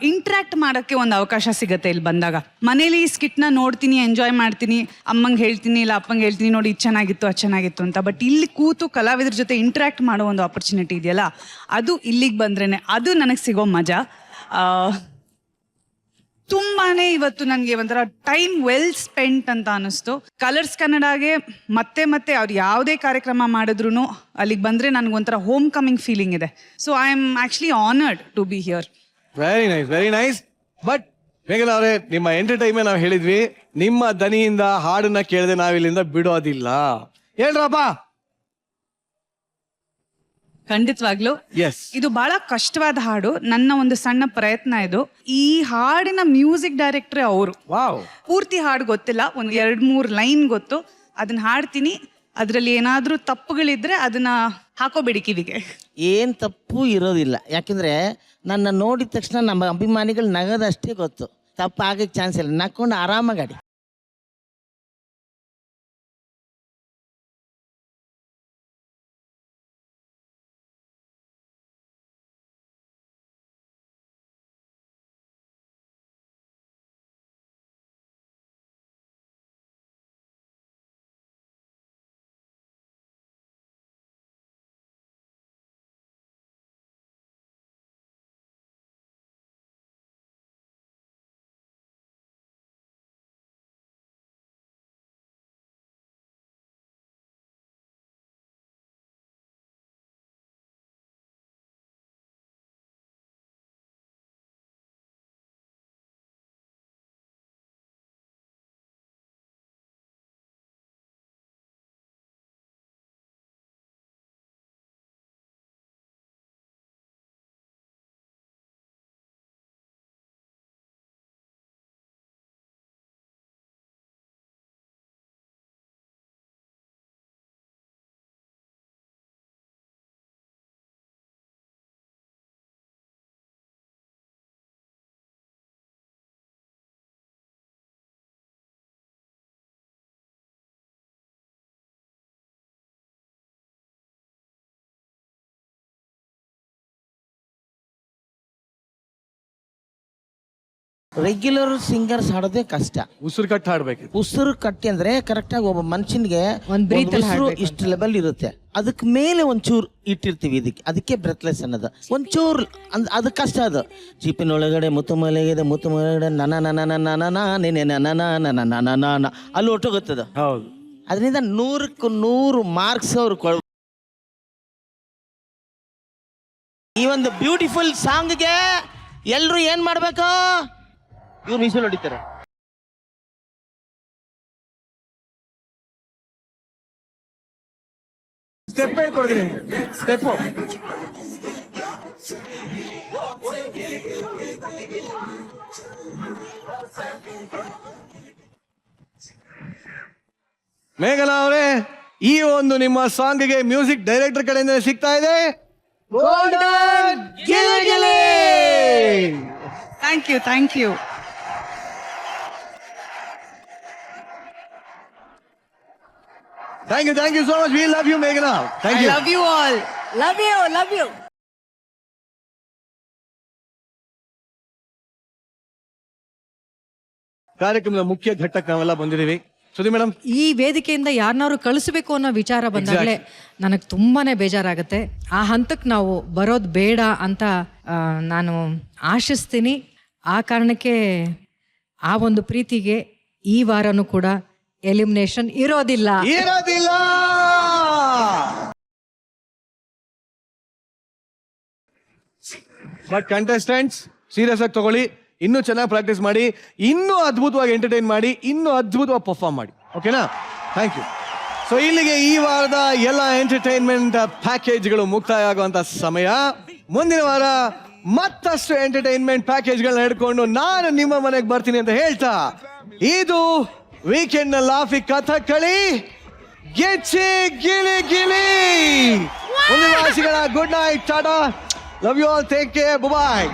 ಇಂಟ್ರಾಕ್ಟ್ ಮಾಡಕ್ಕೆ ಒಂದು ಅವಕಾಶ ಸಿಗತ್ತೆ ಇಲ್ಲಿ ಬಂದಾಗ. ಮನೇಲಿ ಸ್ಕಿಟ್ ನ ನೋಡ್ತೀನಿ, ಎಂಜಾಯ್ ಮಾಡ್ತೀನಿ, ಅಮ್ಮಂಗೆ ಹೇಳ್ತೀನಿ ಇಲ್ಲ ಅಪ್ಪಂಗೆ ಹೇಳ್ತೀನಿ, ನೋಡಿ ಇದು ಚೆನ್ನಾಗಿತ್ತು ಅದು ಚೆನ್ನಾಗಿತ್ತು ಅಂತ. ಬಟ್ ಇಲ್ಲಿ ಕೂತು ಕಲಾವಿದ್ರ ಜೊತೆ ಇಂಟ್ರಾಕ್ಟ್ ಮಾಡೋ ಒಂದು ಆಪರ್ಚುನಿಟಿ ಇದೆಯಲ್ಲ, ಅದು ಇಲ್ಲಿಗೆ ಬಂದ್ರೇನೆ ಅದು ನನಗೆ ಸಿಗೋ ಮಜಾ. ತುಂಬಾನೇ ಇವತ್ತು ನನಗೆ ಒಂಥರ ಟೈಮ್ ವೆಲ್ ಸ್ಪೆಂಟ್ ಅಂತ ಅನಿಸ್ತು. ಕಲರ್ಸ್ ಕನ್ನಡಗೆ ಮತ್ತೆ ಮತ್ತೆ ಅವ್ರು ಯಾವುದೇ ಕಾರ್ಯಕ್ರಮ ಮಾಡಿದ್ರು ಅಲ್ಲಿಗೆ ಬಂದ್ರೆ ನನಗೊಂಥರ ಹೋಮ್ ಕಮಿಂಗ್ ಫೀಲಿಂಗ್ ಇದೆ. So I am actually honoured to be here. Very nice, very nice. But ಮೇಘನಾ ಅವರೇ, ನಿಮ್ಮ ಎಂಟರ್ಟೈನ್ಮೆಂಟ್ ನಾವು ಹೇಳಿದ್ವಿ, ನಿಮ್ಮ ದನಿಯಿಂದ ಹಾಡನ್ನ ಕೇಳದೆ ನಾವಿಲ್ಲಿಂದ ಬಿಡೋದಿಲ್ಲ. ಹೇಳ್ರಪ್ಪ. ಖಂಡಿತವಾಗ್ಲು ಎಸ್, ಇದು ಬಹಳ ಕಷ್ಟವಾದ ಹಾಡು. ನನ್ನ ಒಂದು ಸಣ್ಣ ಪ್ರಯತ್ನ ಇದು. ಈ ಹಾಡಿನ ಮ್ಯೂಸಿಕ್ ಡೈರೆಕ್ಟ್ರೇ ಅವರು. ವಾವ್. ಪೂರ್ತಿ ಹಾಡು ಗೊತ್ತಿಲ್ಲ, ಒಂದ್ 2-3 ಲೈನ್ ಗೊತ್ತು. ಅದನ್ನ ಹಾಡ್ತೀನಿ. ಅದ್ರಲ್ಲಿ ಏನಾದ್ರೂ ತಪ್ಪುಗಳಿದ್ರೆ ಅದನ್ನ ಹಾಕೋಬೇಡಿ ಕಿವಿಗೆ. ಏನ್ ತಪ್ಪು ಇರೋದಿಲ್ಲ, ಯಾಕಂದ್ರೆ ನನ್ನ ನೋಡಿದ ತಕ್ಷಣ ನಮ್ಮ ಅಭಿಮಾನಿಗಳು ನಗದಷ್ಟೇ ಗೊತ್ತು. ತಪ್ಪು ಆಗಕ್ಕೆ ಚಾನ್ಸ್ ಇಲ್ಲ. ನಕ್ಕೊಂಡು ಆರಾಮಾಗಿ ರೆಗ್ಯುಲರ್ ಸಿಂಗರ್ಸ್ ಹಾಡೋದೇ ಕಷ್ಟ. ಉಸಿರು ಕಟ್ಟು ಹಾಡ್ಬೇಕು. ಉಸಿರು ಕಟ್ಟಿ ಅಂದ್ರೆ ಕರೆಕ್ಟ್ ಆಗಿ ಒಬ್ಬ ಮನುಷ್ಯನಿಗೆ ಒಂದ್ breath ಅಲ್ಲಿ ಉಸಿರು ಹಾಡ್ಬೇಕು ಇಷ್ಟು ಲೆವೆಲ್ ಇರುತ್ತೆ, ಅದಕ್ಕೆ ಮೇಲೆ ಒಂಚೂರು ಇಟ್ಟಿರ್ತೀವಿ, ಅದಕ್ಕೆ ಬ್ರೆತ್ಲೆಸ್ ಅನ್ನೋದು. ಒಂಚೂರು ಅದು ಕಷ್ಟ. ಅದು ಚಿಪ್ಪಿನೊಳಗಡೆ ಮುತ್ತು ಮಲಗಿದೆ, ಮುತ್ತು ಮಲಗಡೆ ನನ ನನ ನನ ನನ ಅಲ್ಲಿ ಒಟ್ಟೋಗುತ್ತದ. ಹೌದು. ಅದರಿಂದ 100ಕ್ಕೆ 100 ಮಾರ್ಕ್ಸ್ ಅವ್ರು ಈ ಒಂದು ಬ್ಯೂಟಿಫುಲ್ ಸಾಂಗ್ಗೆ ಎಲ್ರು ಏನ್ ಮಾಡ್ಬೇಕು? ಇವ್ರು ಮೀಸಲು ಹೊಡಿತಾರೆ. ಸ್ಟೆಪ್ ಹೇಳ್ಕೊಡ್ತೀನಿ. ಸ್ಟೆಪ್ ಮೇಘನಾ ಅವರೇ, ಈ ಒಂದು ನಿಮ್ಮ ಸಾಂಗ್ಗೆ ಮ್ಯೂಸಿಕ್ ಡೈರೆಕ್ಟರ್ ಕಡೆಯಿಂದ ಸಿಗ್ತಾ ಇದೆ golden Gili Gili. Thank you, thank you. Thank you so much. We love you, Meghna. Thank you. Love you all. Love you, love you. ಕಾರ್ಯಕ್ರಮದ ಮುಖ್ಯ ಘಟ್ಟಕ್ಕೆ ನಾವೆಲ್ಲ ಬಂದಿದ್ದೀವಿ. ಸುಧಿ ಮೇಡಮ್, ಈ ವೇದಿಕೆಯಿಂದ ಯಾರನ್ನಾರು ಕಳಿಸ್ಬೇಕು ಅನ್ನೋ ವಿಚಾರ ಬಂದಾಗಲೇ ನನಗೆ ತುಂಬಾನೇ ಬೇಜಾರಾಗುತ್ತೆ. ಆ ಹಂತಕ್ಕೆ ನಾವು ಬರೋದು ಬೇಡ ಅಂತ ನಾನು ಆಶಿಸ್ತೀನಿ. ಆ ಕಾರಣಕ್ಕೆ ಆ ಒಂದು ಪ್ರೀತಿಗೆ ಈ ವಾರನೂ ಕೂಡ ಎಲಿಮಿನೇಷನ್ ಇರೋದಿಲ್ಲ. ಬಟ್ ಕಂಟೆಸ್ಟೆಂಟ್ಸ್ ಸೀರಿಯಸ್ ಆಗಿ ತಗೊಳ್ಳಿ, ಇನ್ನೂ ಚೆನ್ನಾಗಿ ಪ್ರಾಕ್ಟೀಸ್ ಮಾಡಿ, ಇನ್ನೂ ಅದ್ಭುತವಾಗಿ ಎಂಟರ್ಟೈನ್ ಮಾಡಿ, ಇನ್ನೂ ಅದ್ಭುತವಾಗಿ ಪರ್ಫಾರ್ಮ್ ಮಾಡಿ. ಓಕೆನಾ? Thank you. ಸೊ ಇಲ್ಲಿಗೆ ಈ ವಾರದ ಎಲ್ಲ ಎಂಟರ್ಟೈನ್ಮೆಂಟ್ ಪ್ಯಾಕೇಜ್ಗಳು ಮುಕ್ತಾಯ ಆಗುವಂತ ಸಮಯ. ಮುಂದಿನ ವಾರ ಮತ್ತಷ್ಟು ಎಂಟರ್ಟೈನ್ಮೆಂಟ್ ಪ್ಯಾಕೇಜ್ಗಳನ್ನ ಹಿಡ್ಕೊಂಡು ನಾನು ನಿಮ್ಮ ಮನೆಗೆ ಬರ್ತೀನಿ ಅಂತ ಹೇಳ್ತಾ, ಇದು ವೀಕೆಂಡ್ ನ ಲಾಫಿ ಕಥಕಳಿ ಗೆಚ್ಚಿ ಗಿಲಿ ಗಿಲಿ. ಮುಂದಿನ ವಾಸಿಗಳ good night, tata, love you all, take care, bye.